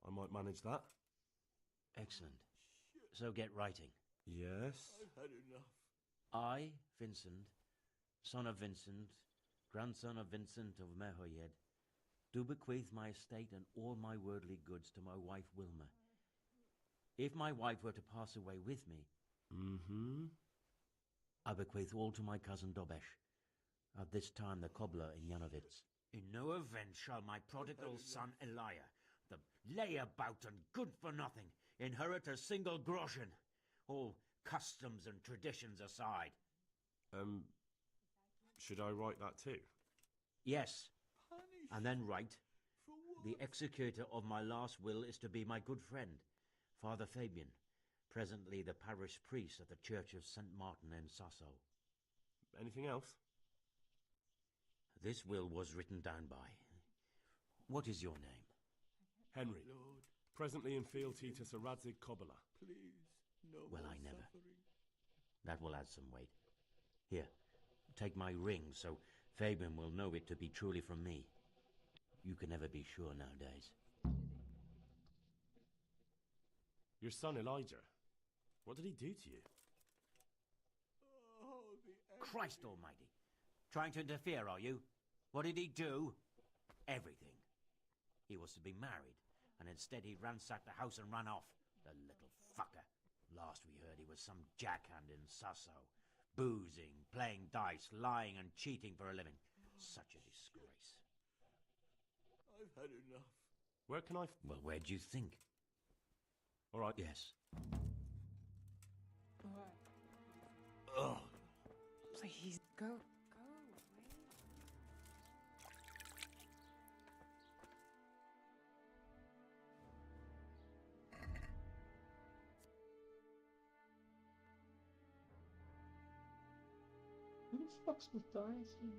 I might manage that. Excellent. So get writing. Yes? I've had enough. I, Vincent, son of Vincent, grandson of Vincent of Merhoyed, do bequeath my estate and all my worldly goods to my wife Wilma. If my wife were to pass away with me, I bequeath all to my cousin Dobesh, at this time the cobbler in Janovitz. In no event shall my prodigal son Elia, the layabout and good for nothing, inherit a single groschen, all customs and traditions aside. Should I write that too? Yes, and then write, the executor of my last will is to be my good friend, Father Fabian, presently the parish priest at the Church of St. Martin in Sasso. Anything else? This will was written down by. What is your name? Henry. Lord, Presently in fealty to Sir Radzig Kobyla. please, no Well, more I never. suffering. That will add some weight. Here, take my ring so Fabian will know it to be truly from me. You can never be sure nowadays. Your son Elijah. What did he do to you? Oh, the Christ almighty. Trying to interfere, are you? What did he do? Everything. He was to be married, and instead he ransacked the house and ran off. The little fucker. Last we heard he was some jackhand in Sasso. Boozing, playing dice, lying and cheating for a living. Such a disgrace. I've had enough. Where can I... Well, where do you think? All right. Yes. Ugh. Please, go. Who the fuck's with Dyson?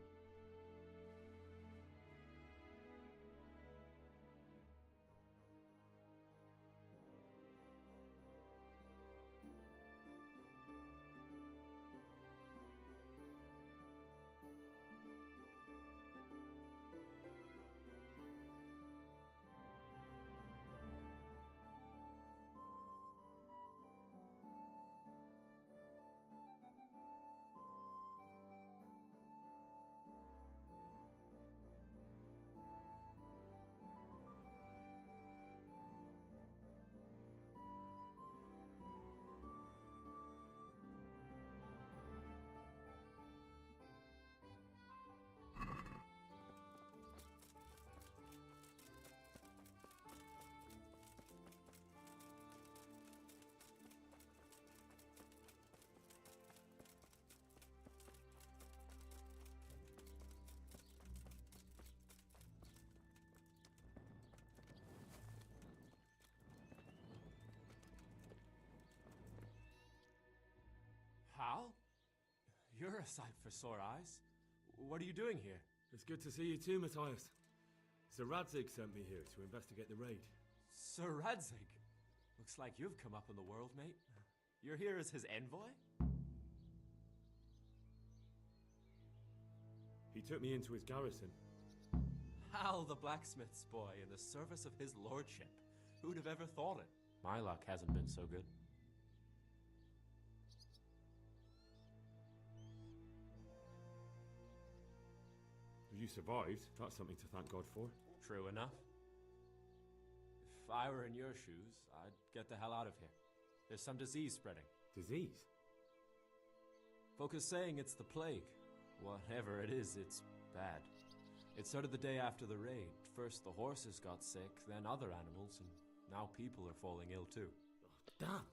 Hal? You're a sight for sore eyes. What are you doing here? It's good to see you too, Matthias. Sir Radzig sent me here to investigate the raid. Sir Radzig? Looks like you've come up in the world, mate. You're here as his envoy? He took me into his garrison. Hal the blacksmith's boy in the service of his lordship. Who'd have ever thought it? My luck hasn't been so good. You survived. That's something to thank God for. True enough. If I were in your shoes, I'd get the hell out of here. There's some disease spreading. Disease? Folk are saying it's the plague. Whatever it is, it's bad. It started the day after the raid. First the horses got sick, then other animals, and now people are falling ill too. Oh, damn!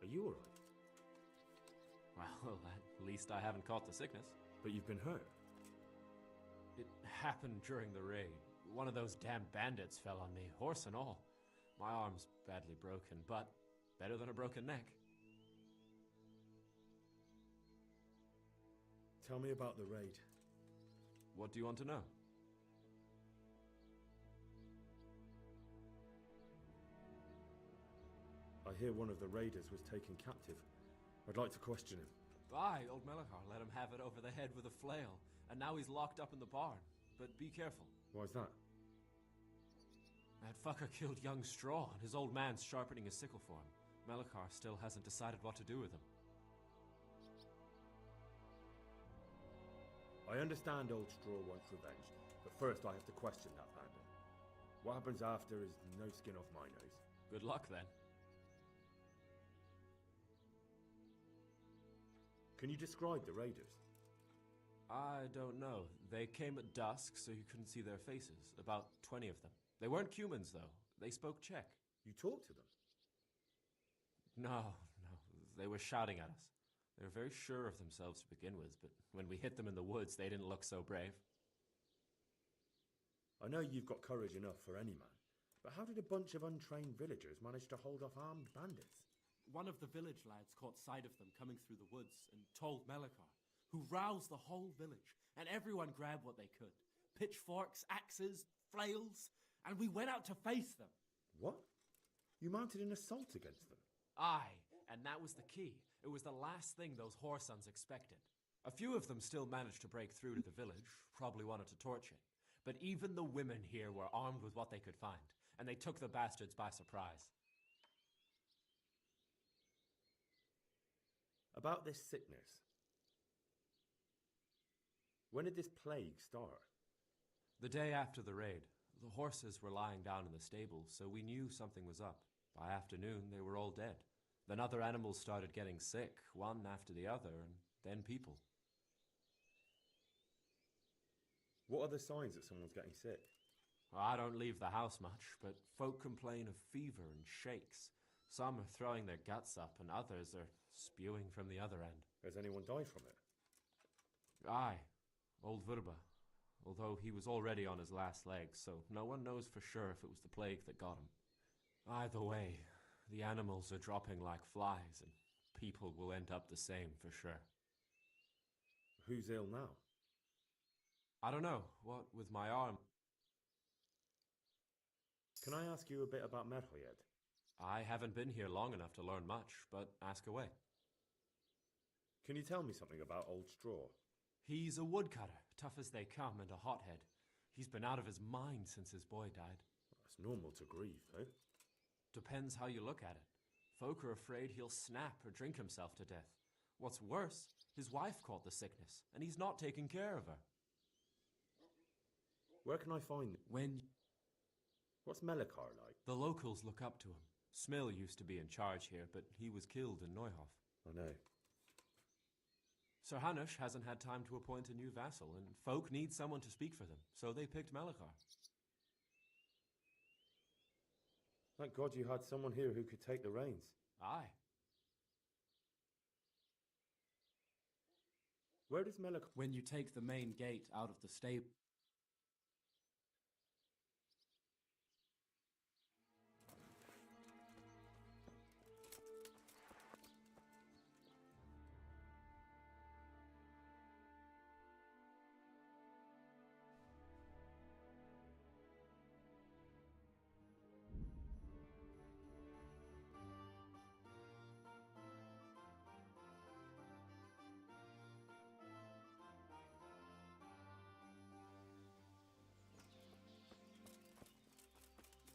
Are you alright? Well, at least I haven't caught the sickness. But you've been hurt? It happened during the raid. One of those damn bandits fell on me, horse and all. My arm's badly broken, but better than a broken neck. Tell me about the raid. What do you want to know? I hear one of the raiders was taken captive. I'd like to question him. Aye, old Melachar let him have it over the head with a flail, and now he's locked up in the barn. But be careful. Why's that? That fucker killed young Straw, and his old man's sharpening his sickle for him. Melachar still hasn't decided what to do with him. I understand old Straw wants revenge, but first I have to question that bandit. What happens after is no skin off my nose. Good luck, then. Can you describe the raiders? I don't know. They came at dusk, so you couldn't see their faces. About 20 of them. They weren't humans, though. They spoke Czech. You talked to them? No. They were shouting at us. They were very sure of themselves to begin with, but when we hit them in the woods, they didn't look so brave. I know you've got courage enough for any man, but how did a bunch of untrained villagers manage to hold off armed bandits? One of the village lads caught sight of them coming through the woods and told Melachar, who roused the whole village, and everyone grabbed what they could. Pitchforks, axes, flails, and we went out to face them. What? You mounted an assault against them? Aye, and that was the key. It was the last thing those whoresons expected. A few of them still managed to break through to the village, probably wanted to torch it. But even the women here were armed with what they could find, and they took the bastards by surprise. About this sickness. When did this plague start? The day after the raid. The horses were lying down in the stable, so we knew something was up. By afternoon, they were all dead. Then other animals started getting sick, one after the other, and then people. What are the signs that someone's getting sick? I don't leave the house much, but folk complain of fever and shakes. Some are throwing their guts up, and others are spewing from the other end. Has anyone died from it? Aye, old Vurba. Although he was already on his last legs, so no one knows for sure if it was the plague that got him. Either way, the animals are dropping like flies, and people will end up the same for sure. Who's ill now? I don't know. What with my arm? Can I ask you a bit about Merhoyed? I haven't been here long enough to learn much, but ask away. Can you tell me something about Old Straw? He's a woodcutter, tough as they come, and a hothead. He's been out of his mind since his boy died. That's normal to grieve, though. Depends how you look at it. Folk are afraid he'll snap or drink himself to death. What's worse, his wife caught the sickness, and he's not taking care of her. Where can I find him? What's Melachar like? The locals look up to him. Smill used to be in charge here, but he was killed in Neuhof. I know. Sir Hanush hasn't had time to appoint a new vassal, and folk need someone to speak for them, so they picked Melachar. Thank God you had someone here who could take the reins. Aye. Where does Melachar... When you take the main gate out of the stable...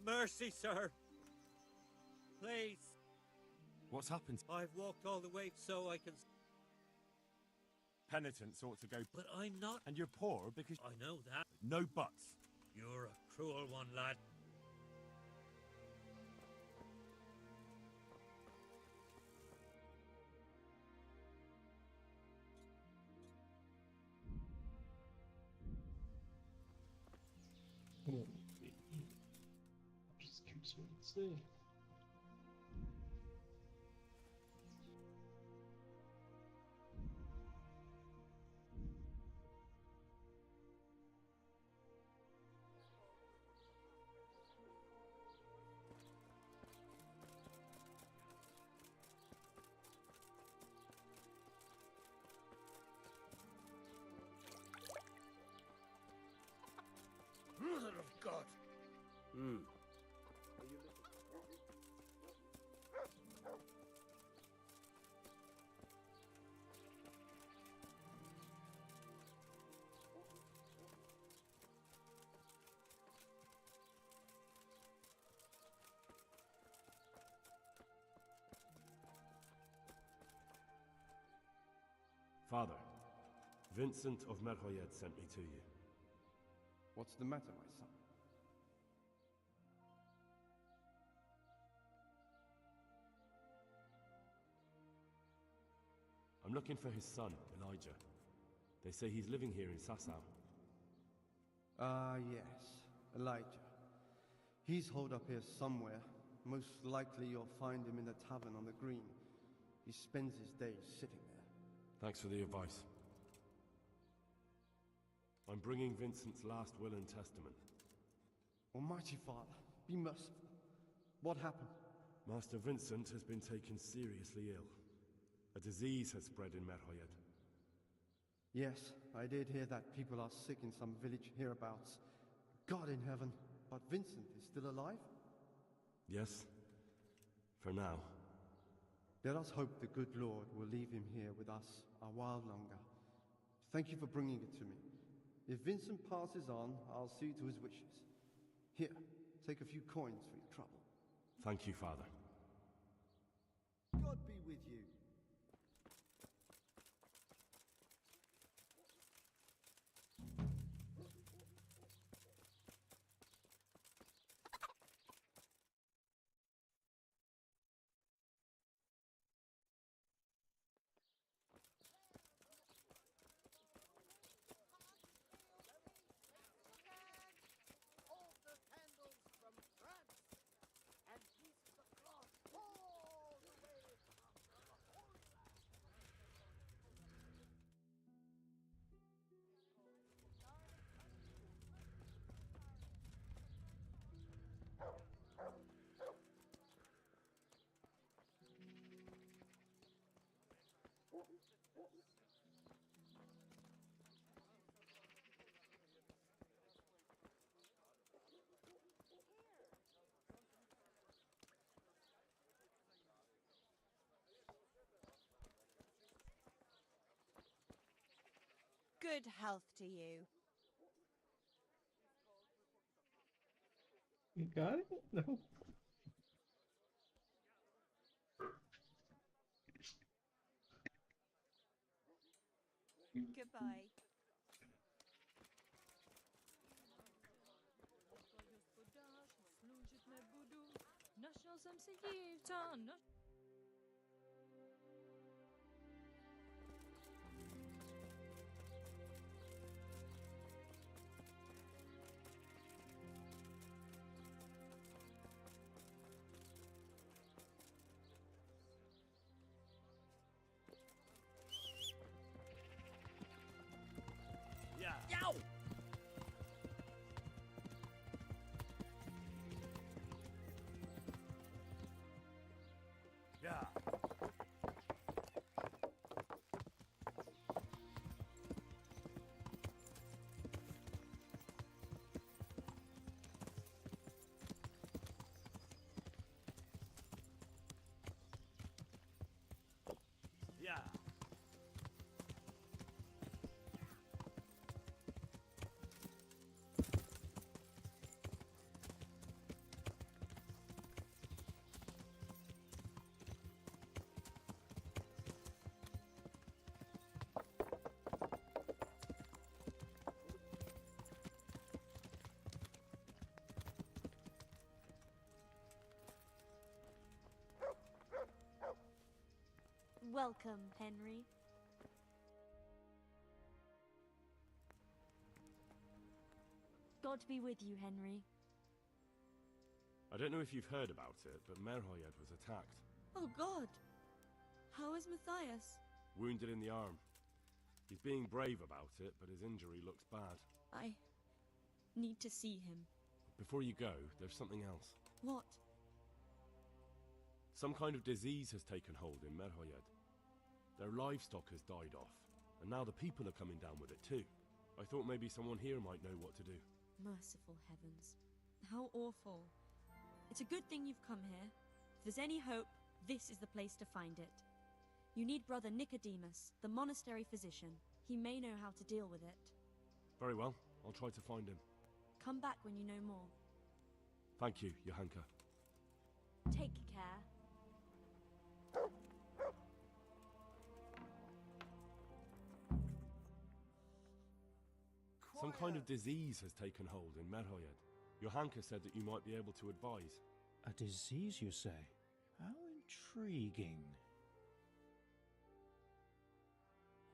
Mercy, sir! Please! What's happened? I've walked all the way so I can... penitents ought to go... But I'm not... And you're poor because... I know that. No buts. You're a cruel one, lad. Just curious what it'd say. Mother of God! Father, Vincent of Merhoyed sent me to you. What's the matter, my son? I'm looking for his son, Elijah. They say he's living here in Sasau. Ah, yes, Elijah. He's holed up here somewhere. Most likely you'll find him in the tavern on the green. He spends his days sitting there. Thanks for the advice. I'm bringing Vincent's last will and testament. Almighty Father, be merciful. What happened? Master Vincent has been taken seriously ill. A disease has spread in Merhoyed. Yes, I did hear that people are sick in some village hereabouts. God in heaven, but Vincent is still alive? Yes, for now. Let us hope the good Lord will leave him here with us a while longer. Thank you for bringing it to me. If Vincent passes on, I'll see to his wishes. Here, take a few coins for your trouble. Thank you, Father. God be with you. Good health to you. You got it? No. Goodbye. Yow! Welcome, Henry. God be with you, Henry. I don't know if you've heard about it, but Merhoyed was attacked. Oh, God. How is Matthias? Wounded in the arm. He's being brave about it, but his injury looks bad. I need to see him. Before you go, there's something else. What? Some kind of disease has taken hold in Merhoyed. Their livestock has died off, and now the people are coming down with it too. I thought maybe someone here might know what to do. Merciful heavens. How awful. It's a good thing you've come here. If there's any hope, this is the place to find it. You need Brother Nicodemus, the monastery physician. He may know how to deal with it. Very well, I'll try to find him. Come back when you know more. Thank you, Johanka. Take care. Some kind of disease has taken hold in Merhoyed. Johanka said that you might be able to advise. A disease, you say? How intriguing.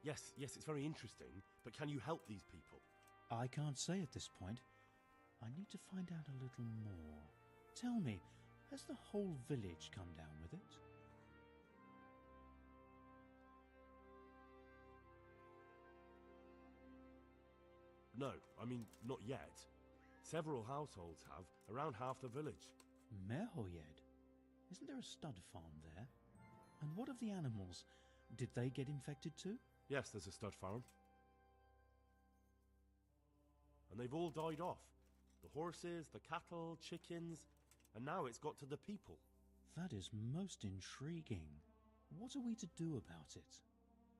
Yes, it's very interesting, but can you help these people? I can't say at this point. I need to find out a little more. Tell me, has the whole village come down with it? No, I mean, not yet. Several households have, around half the village. Merhoyed? Isn't there a stud farm there? And what of the animals? Did they get infected too? Yes, there's a stud farm. And they've all died off. The horses, the cattle, chickens, and now it's got to the people. That is most intriguing. What are we to do about it?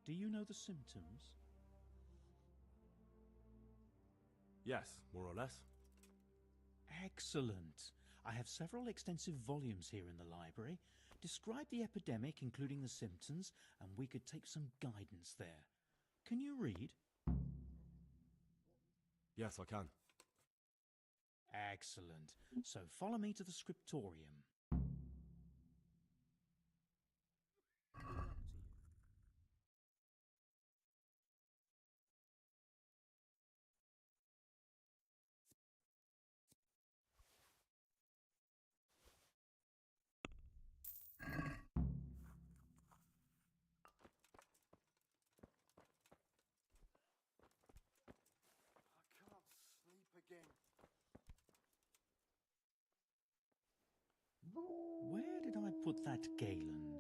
Do you know the symptoms? Yes, more or less. Excellent. I have several extensive volumes here in the library. Describe the epidemic, including the symptoms, and we could take some guidance there. Can you read? Yes, I can. Excellent. So follow me to the scriptorium. Where did I put that Galen?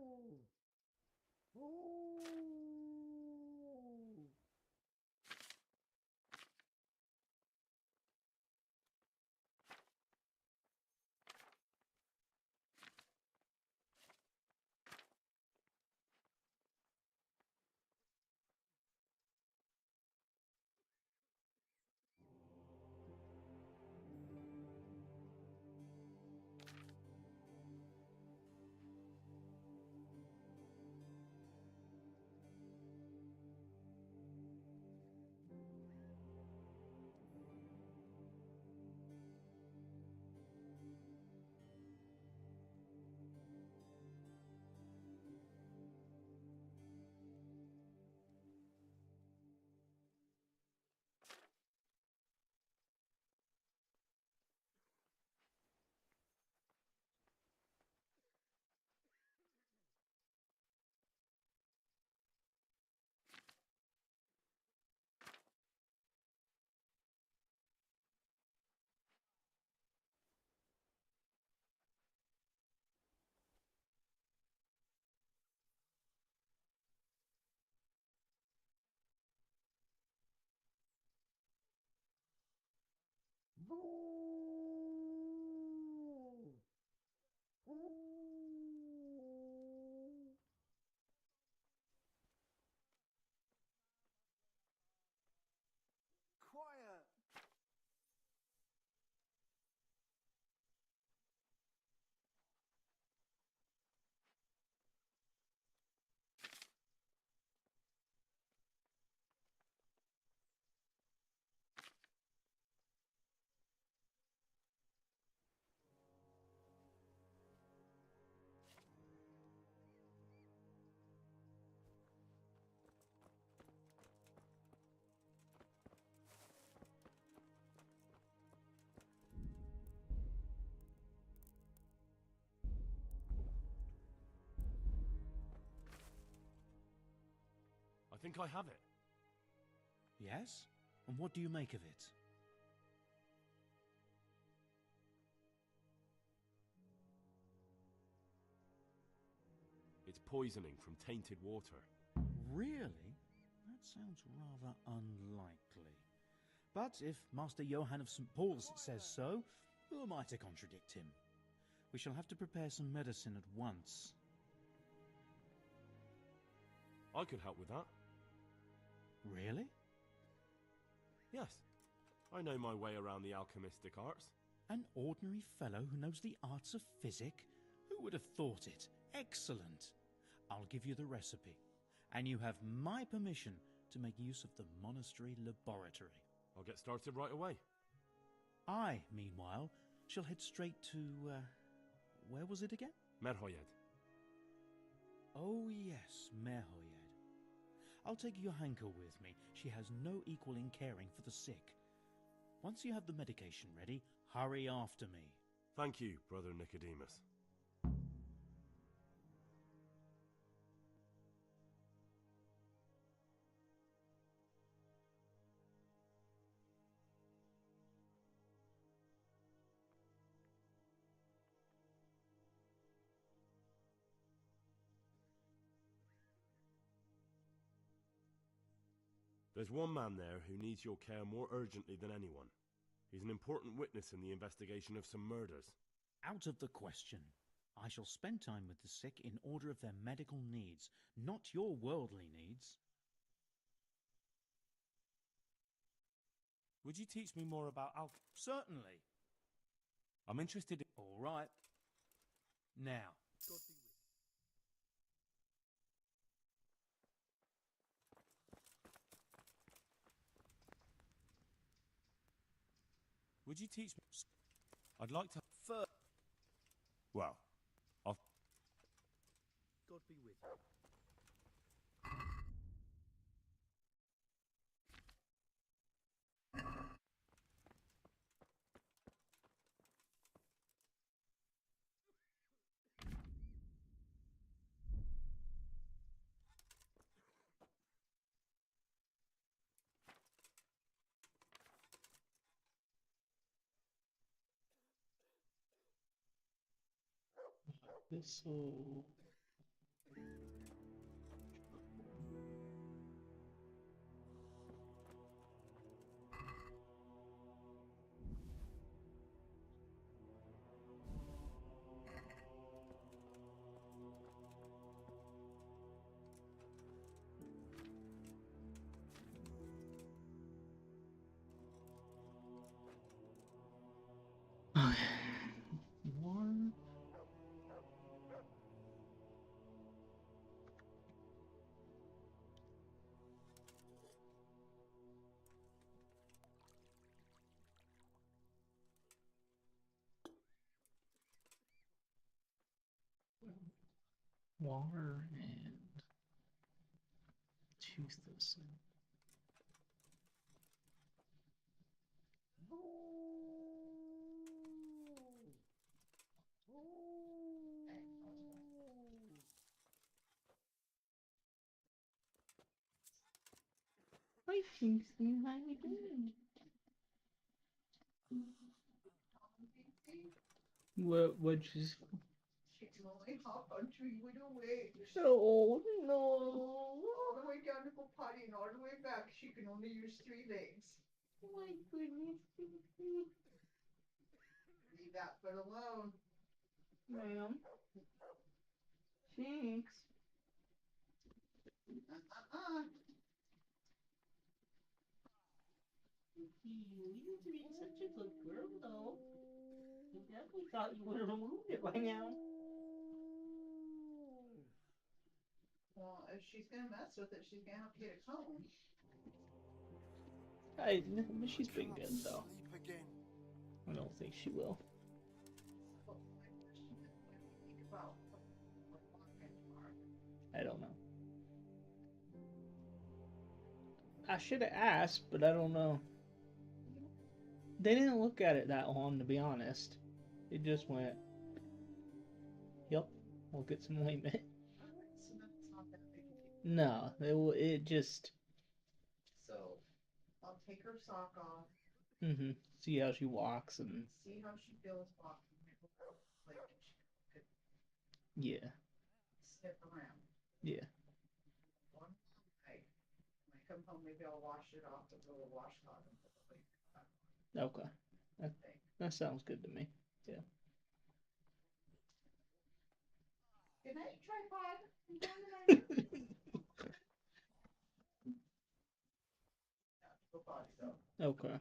Quiet! think I have it. Yes? And what do you make of it? It's poisoning from tainted water. Really? That sounds rather unlikely. But if Master Johann of St. Paul's says so, who am I to contradict him? We shall have to prepare some medicine at once. I could help with that. Really? Yes. I know my way around the alchemistic arts. An ordinary fellow who knows the arts of physic? Who would have thought it? Excellent. I'll give you the recipe, and you have my permission to make use of the monastery laboratory. I'll get started right away. I, meanwhile, shall head straight to, where was it again? Merhoyed. Oh yes, Merhoyed. I'll take Johanka with me. She has no equal in caring for the sick. Once you have the medication ready, hurry after me. Thank you, Brother Nicodemus. There's one man there who needs your care more urgently than anyone. He's an important witness in the investigation of some murders. Out of the question. I shall spend time with the sick in order of their medical needs, not your worldly needs. Would you teach me more about alchemy? Certainly. I'm interested in... All right. Now. Would you teach me? I'd like to... Well, I'll... God be with you. This'll... Okay. One. Water and tooth thistle. I think you might be doing. What just? She can only hop on 3 wood away. Oh no! All the way down to go potty and all the way back, she can only use 3 legs. My goodness. Leave that foot alone. Ma'am. Thanks. You're being such a good girl, though. I definitely thought you would have removed it by now. Well, if she's gonna mess with it, she's gonna have to get a comb. She's been good, though. I don't think she will. I don't know. I should have asked, but I don't know. They didn't look at it that long, to be honest. It just went, yep, we'll get some ointment. So that's not that big a deal. No, it just. So I'll take her sock off, See how she walks and. see how she feels walking. Like she could Yeah. sniff around. Yeah. One night, when I come home, maybe I'll wash it off with a little washcloth and put the lace back on. Okay. That sounds good to me. Yeah. Good night, tripod. I'm going tonight. Go potty though. Okay.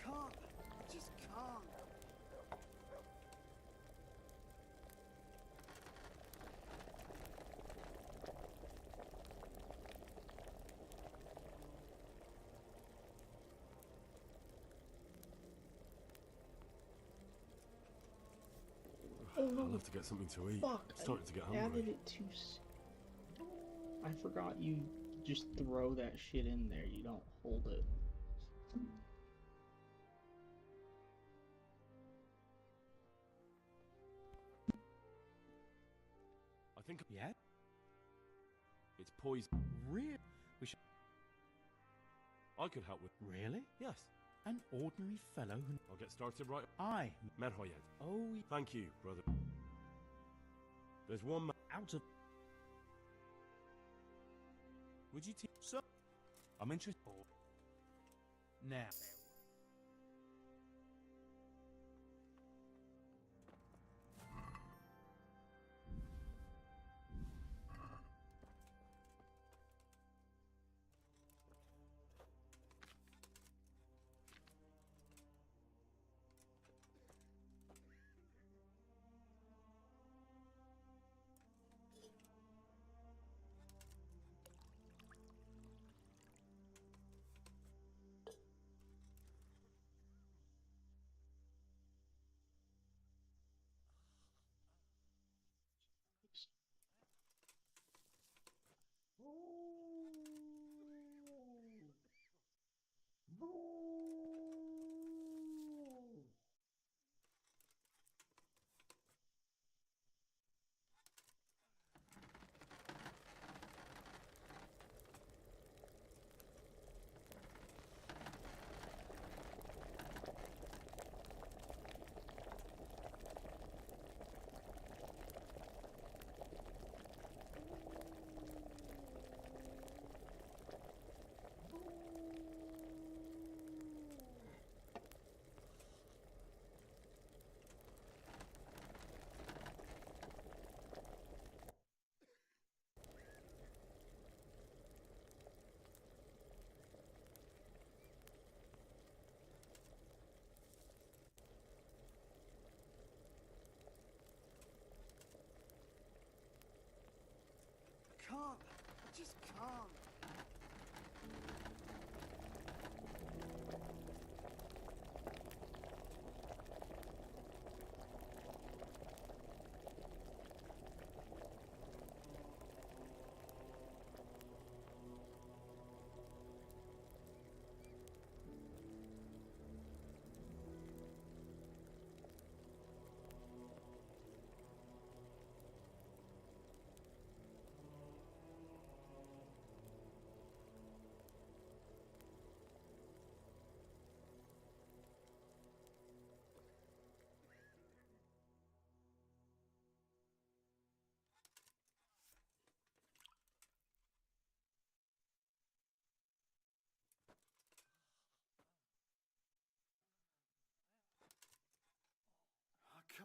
Can't. I just can't. I'll have to get something to eat. Fuck, I'm starting to get I hungry. added it too I forgot you just throw that shit in there. You don't hold it. I think. Yeah? It's poison. Really? We should. I could help with. Really? Yes. An ordinary fellow who. I'll get started right. I. Merhoyed. Oh. Thank you, brother. There's one man. Out of. Would you teach? So. I'm interested. Now. Can't. I just can't.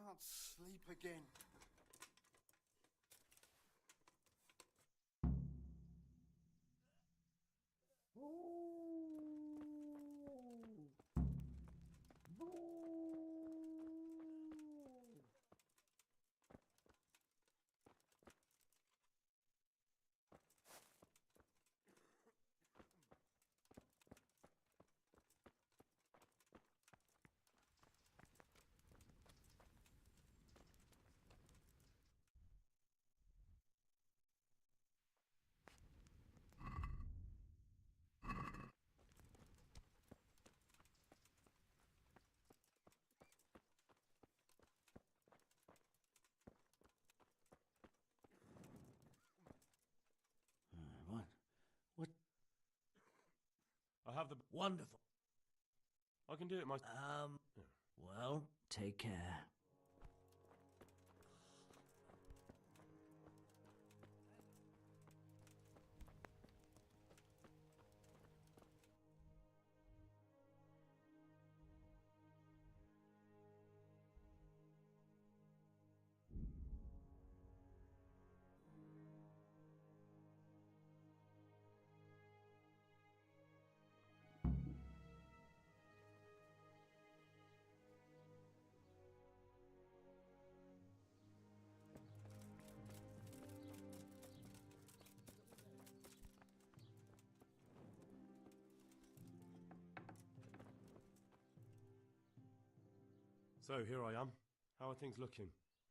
can't sleep again. What? I have the... Wonderful. I can do it myself. Well, take care. So, here I am. How are things looking?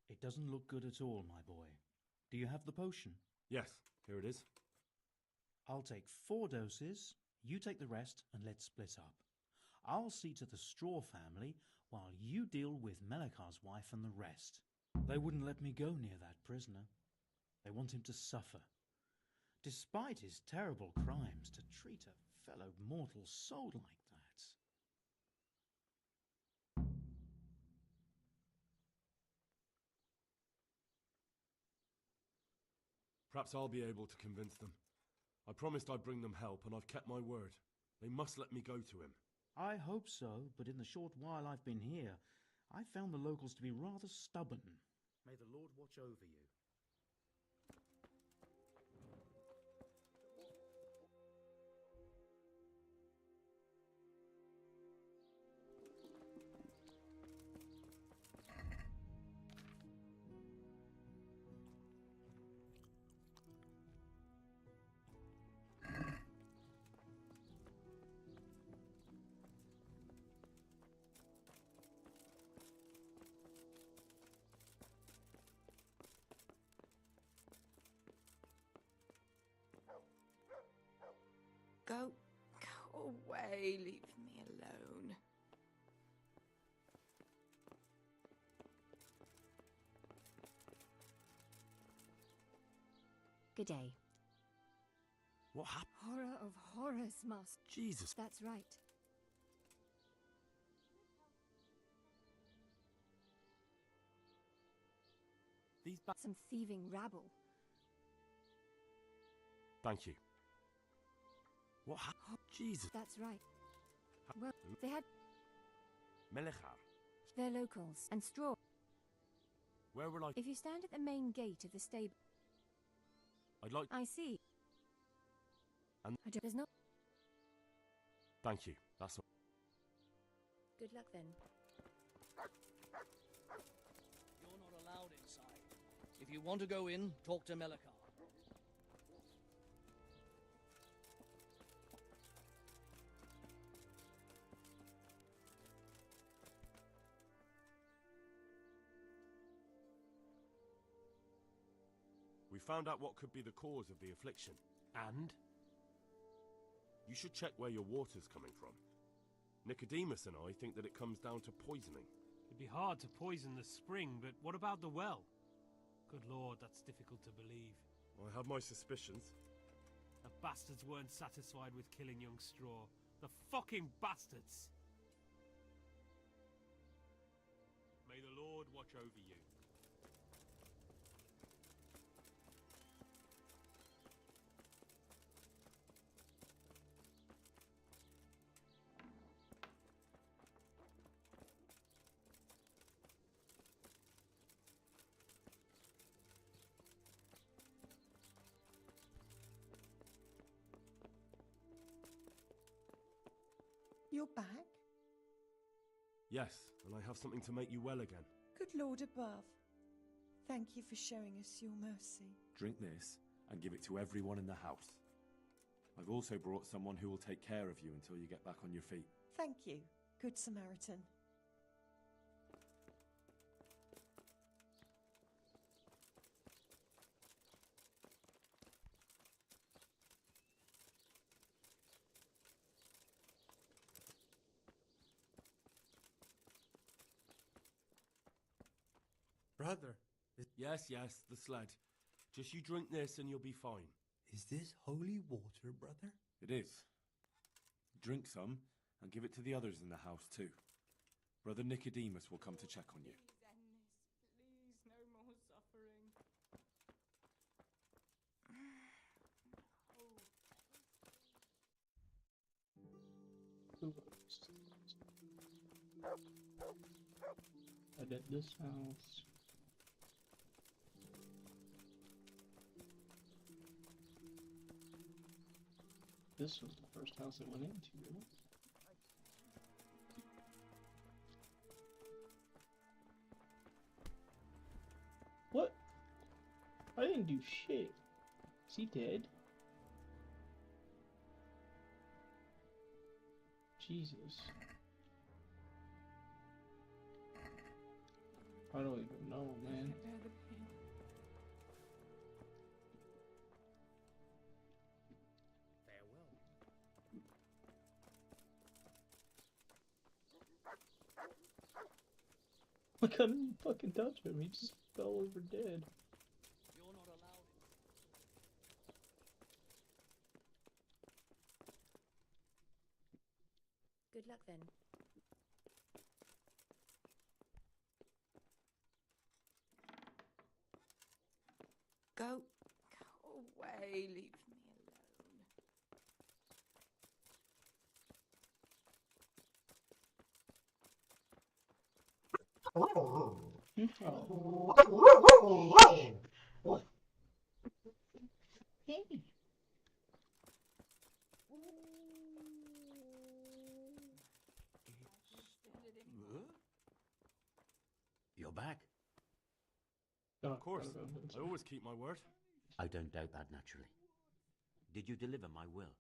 It doesn't look good at all, my boy. Do you have the potion? Yes, here it is. I'll take 4 doses, you take the rest, and let's split up. I'll see to the Straw family, while you deal with Melikar's wife and the rest. They wouldn't let me go near that prisoner. They want him to suffer. Despite his terrible crimes, to treat a fellow mortal soul like that. Perhaps I'll be able to convince them. I promised I'd bring them help, and I've kept my word. They must let me go to him. I hope so, but in the short while I've been here, I've found the locals to be rather stubborn. May the Lord watch over you. Go away, leave me alone. Good day. What happened? Horror of horrors, Master. Jesus. That's right. These Some thieving rabble. Thank you. What happened? Jesus. That's right. Well, they had... Melechar. They're locals. And straw. Where will I... If you stand at the main gate of the stable... I'd like... I see. And... There's no... Thank you. That's all. Good luck then. You're not allowed inside. If you want to go in, talk to Melikar. We found out what could be the cause of the affliction. And? You should check where your water's coming from. Nicodemus and I think that it comes down to poisoning. It'd be hard to poison the spring, but what about the well? Good lord, that's difficult to believe. I have my suspicions. The bastards weren't satisfied with killing young Straw. The fucking bastards! May the Lord watch over you. You're back? Yes, and I have something to make you well again. Good Lord above. Thank you for showing us your mercy. Drink this and give it to everyone in the house. I've also brought someone who will take care of you until you get back on your feet. Thank you, Good Samaritan. Brother. Yes, the sled. Just you drink this and you'll be fine. Is this holy water, brother? It is. Drink some and give it to the others in the house too. Brother Nicodemus will come to check on you. Please, no more suffering. I did this house. This was the first house I went into, really? What? I didn't do shit. Is he dead? Jesus. I don't even know, man. I couldn't even fucking touch him. He just fell over dead. You're not allowed in. Good luck then. Go away, leave me Hey. You're back? Of course. I always keep my word. I don't doubt that, naturally. Did you deliver my will?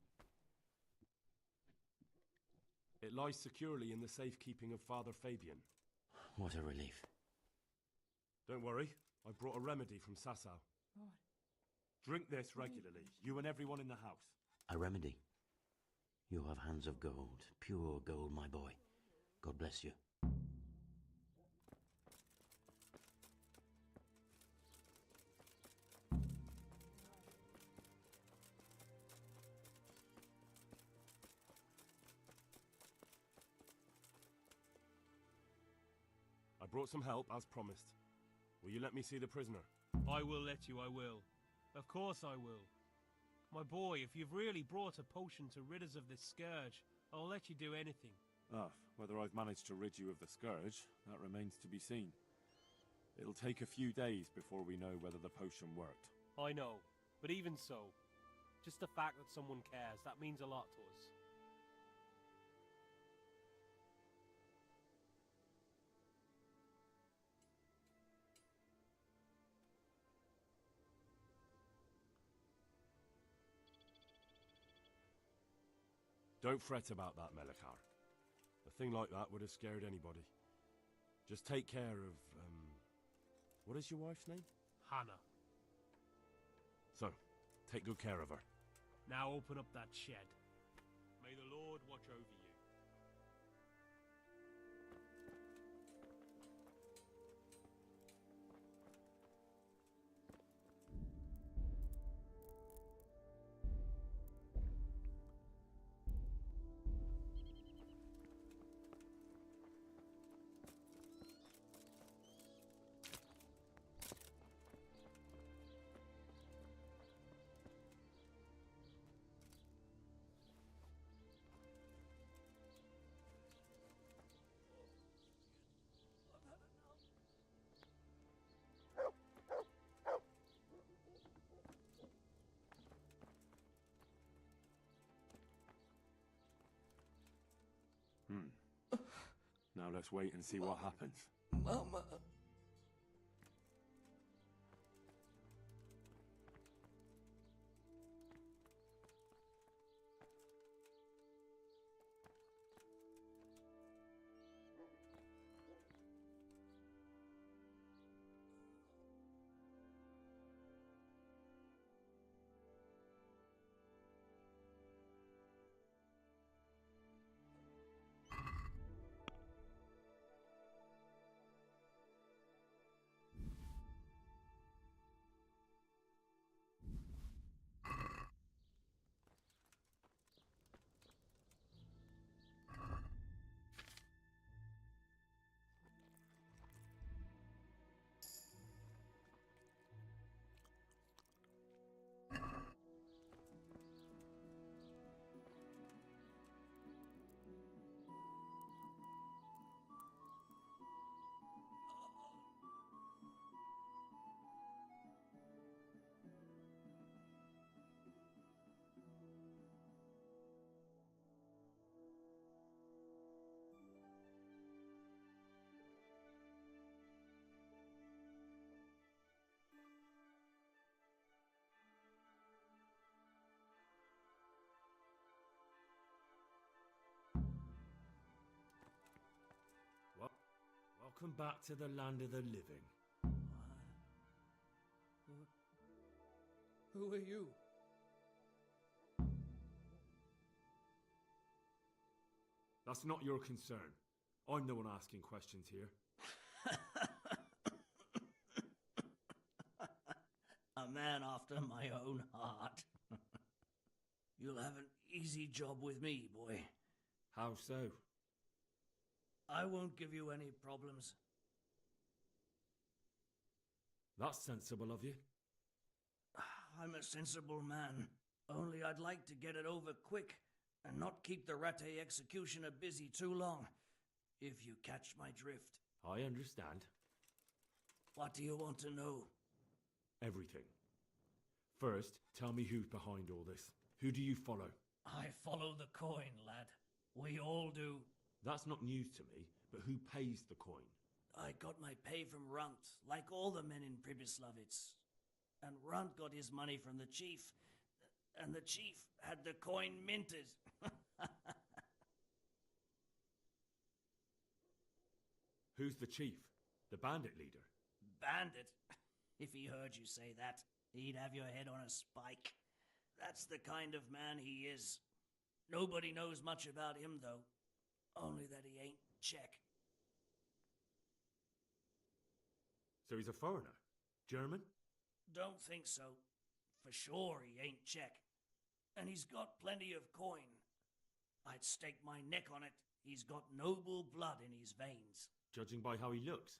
It lies securely in the safekeeping of Father Fabian. What a relief. Don't worry, I brought a remedy from Sasau. Drink this regularly, you and everyone in the house. A remedy? You have hands of gold, pure gold, my boy. God bless you. I brought some help, as promised. Will you let me see the prisoner? I will let you, I will. Of course I will. My boy, if you've really brought a potion to rid us of this scourge, I'll let you do anything. Whether I've managed to rid you of the scourge, that remains to be seen. It'll take a few days before we know whether the potion worked. I know, but even so, just the fact that someone cares, that means a lot to us. Don't fret about that, Melikar. A thing like that would have scared anybody. Just take care of, what is your wife's name? Hannah. So, take good care of her. Now open up that shed. May the Lord watch over you. Now let's wait and see what happens. Mama. Welcome back to the land of the living. Who are you? That's not your concern. I'm the one asking questions here. A man after my own heart. You'll have an easy job with me, boy. How so? I won't give you any problems. That's sensible of you. I'm a sensible man. Only I'd like to get it over quick and not keep the Ratte executioner busy too long, if you catch my drift. I understand. What do you want to know? Everything. First, tell me who's behind all this. Who do you follow? I follow the coin, lad. We all do. That's not news to me, but who pays the coin? I got my pay from Runt, like all the men in Pribyslavitz. And Runt got his money from the chief. And the chief had the coin minted. Who's the chief? The bandit leader? Bandit? If he heard you say that, he'd have your head on a spike. That's the kind of man he is. Nobody knows much about him, though. Only that he ain't Czech. So he's a foreigner? German? Don't think so. For sure he ain't Czech. And he's got plenty of coin. I'd stake my neck on it. He's got noble blood in his veins. Judging by how he looks?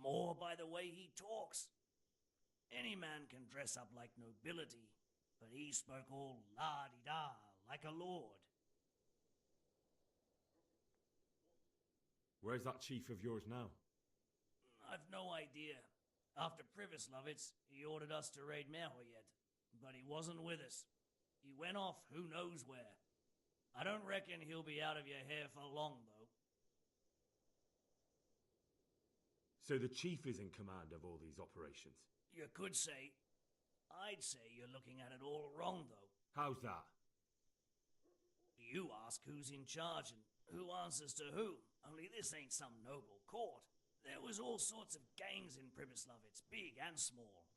More by the way he talks. Any man can dress up like nobility, but he spoke all la-di-da, like a lord. Where's that chief of yours now? I've no idea. After Pribyslavitz, he ordered us to raid Merhoyed, but he wasn't with us. He went off who knows where. I don't reckon he'll be out of your hair for long, though. So the chief is in command of all these operations? You could say. I'd say you're looking at it all wrong, though. How's that? You ask who's in charge and who answers to who. Only this ain't some noble court. There was all sorts of gangs in Pribyslavitz, big and small.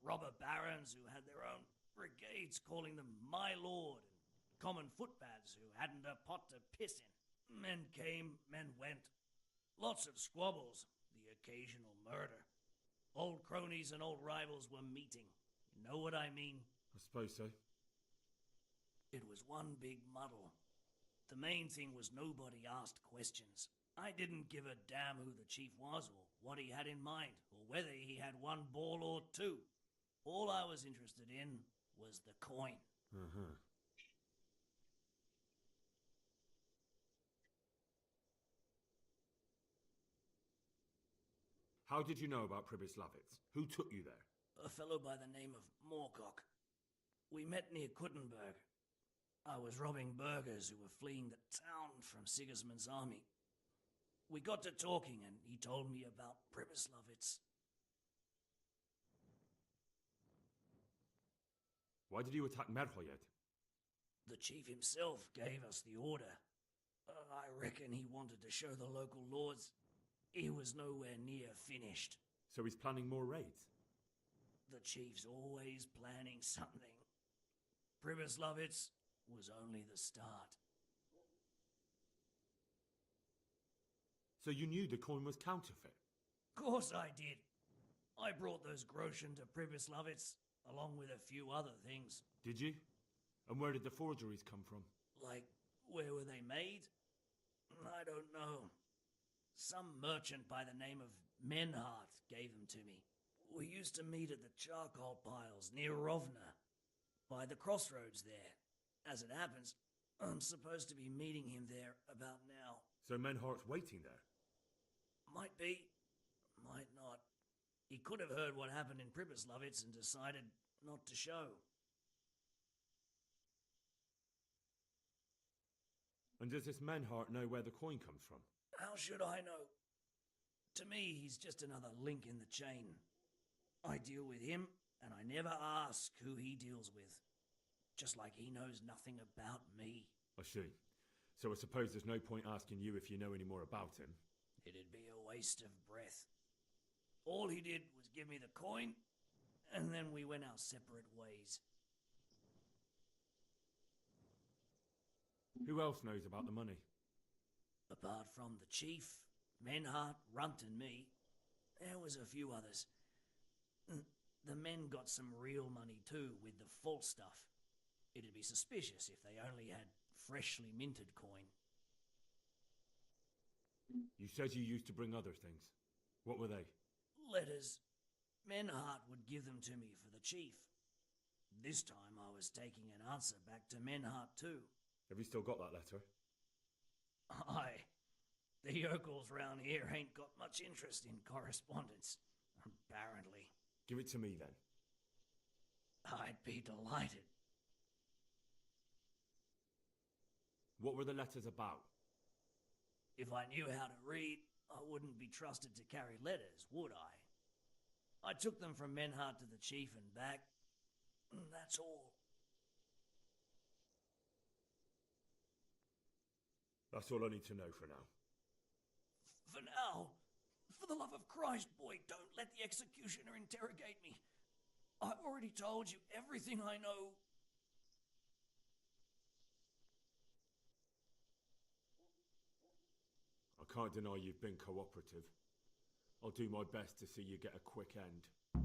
Robber barons who had their own brigades calling them my lord, and common footpads who hadn't a pot to piss in. Men came, men went. Lots of squabbles, the occasional murder. Old cronies and old rivals were meeting. You know what I mean? I suppose so. It was one big muddle. The main thing was nobody asked questions. I didn't give a damn who the chief was or what he had in mind or whether he had one ball or two. All I was interested in was the coin. Uh-huh. How did you know about Pribyslavitz? Who took you there? A fellow by the name of Moorcock. We met near Kuttenberg. I was robbing burghers who were fleeing the town from Sigismund's army. We got to talking and he told me about Pribyslavitz. Why did you attack Merhoyed? The chief himself gave us the order. I reckon he wanted to show the local lords he was nowhere near finished. So he's planning more raids? The chief's always planning something. Pribyslavitz was only the start. So you knew the coin was counterfeit? Course I did. I brought those groschen to Pribyslavitz, along with a few other things. Did you? And where did the forgeries come from? Like, where were they made? I don't know. Some merchant by the name of Menhart gave them to me. We used to meet at the charcoal piles near Rovna, by the crossroads there. As it happens, I'm supposed to be meeting him there about now. So Menhart's waiting there? Might be, might not. He could have heard what happened in Pribyslavitz and decided not to show. And does this Menhart know where the coin comes from? How should I know? To me, he's just another link in the chain. I deal with him, and I never ask who he deals with. Just like he knows nothing about me. I see. So I suppose there's no point asking you if you know any more about him. It'd be a waste of breath. All he did was give me the coin, and then we went our separate ways. Who else knows about the money? Apart from the chief, Menhart, Runt and me, there was a few others. The men got some real money too, with the false stuff. It'd be suspicious if they only had freshly minted coin. You said you used to bring other things. What were they? Letters. Menhart would give them to me for the chief. This time I was taking an answer back to Menhart too. Have you still got that letter? Aye. The yokels round here ain't got much interest in correspondence, apparently. Give it to me then. I'd be delighted. What were the letters about? If I knew how to read, I wouldn't be trusted to carry letters, would I? I took them from Menhart to the chief and back. That's all. That's all I need to know for now. For now, for the love of Christ, boy, don't let the executioner interrogate me. I've already told you everything I know. I can't deny you've been cooperative. I'll do my best to see you get a quick end.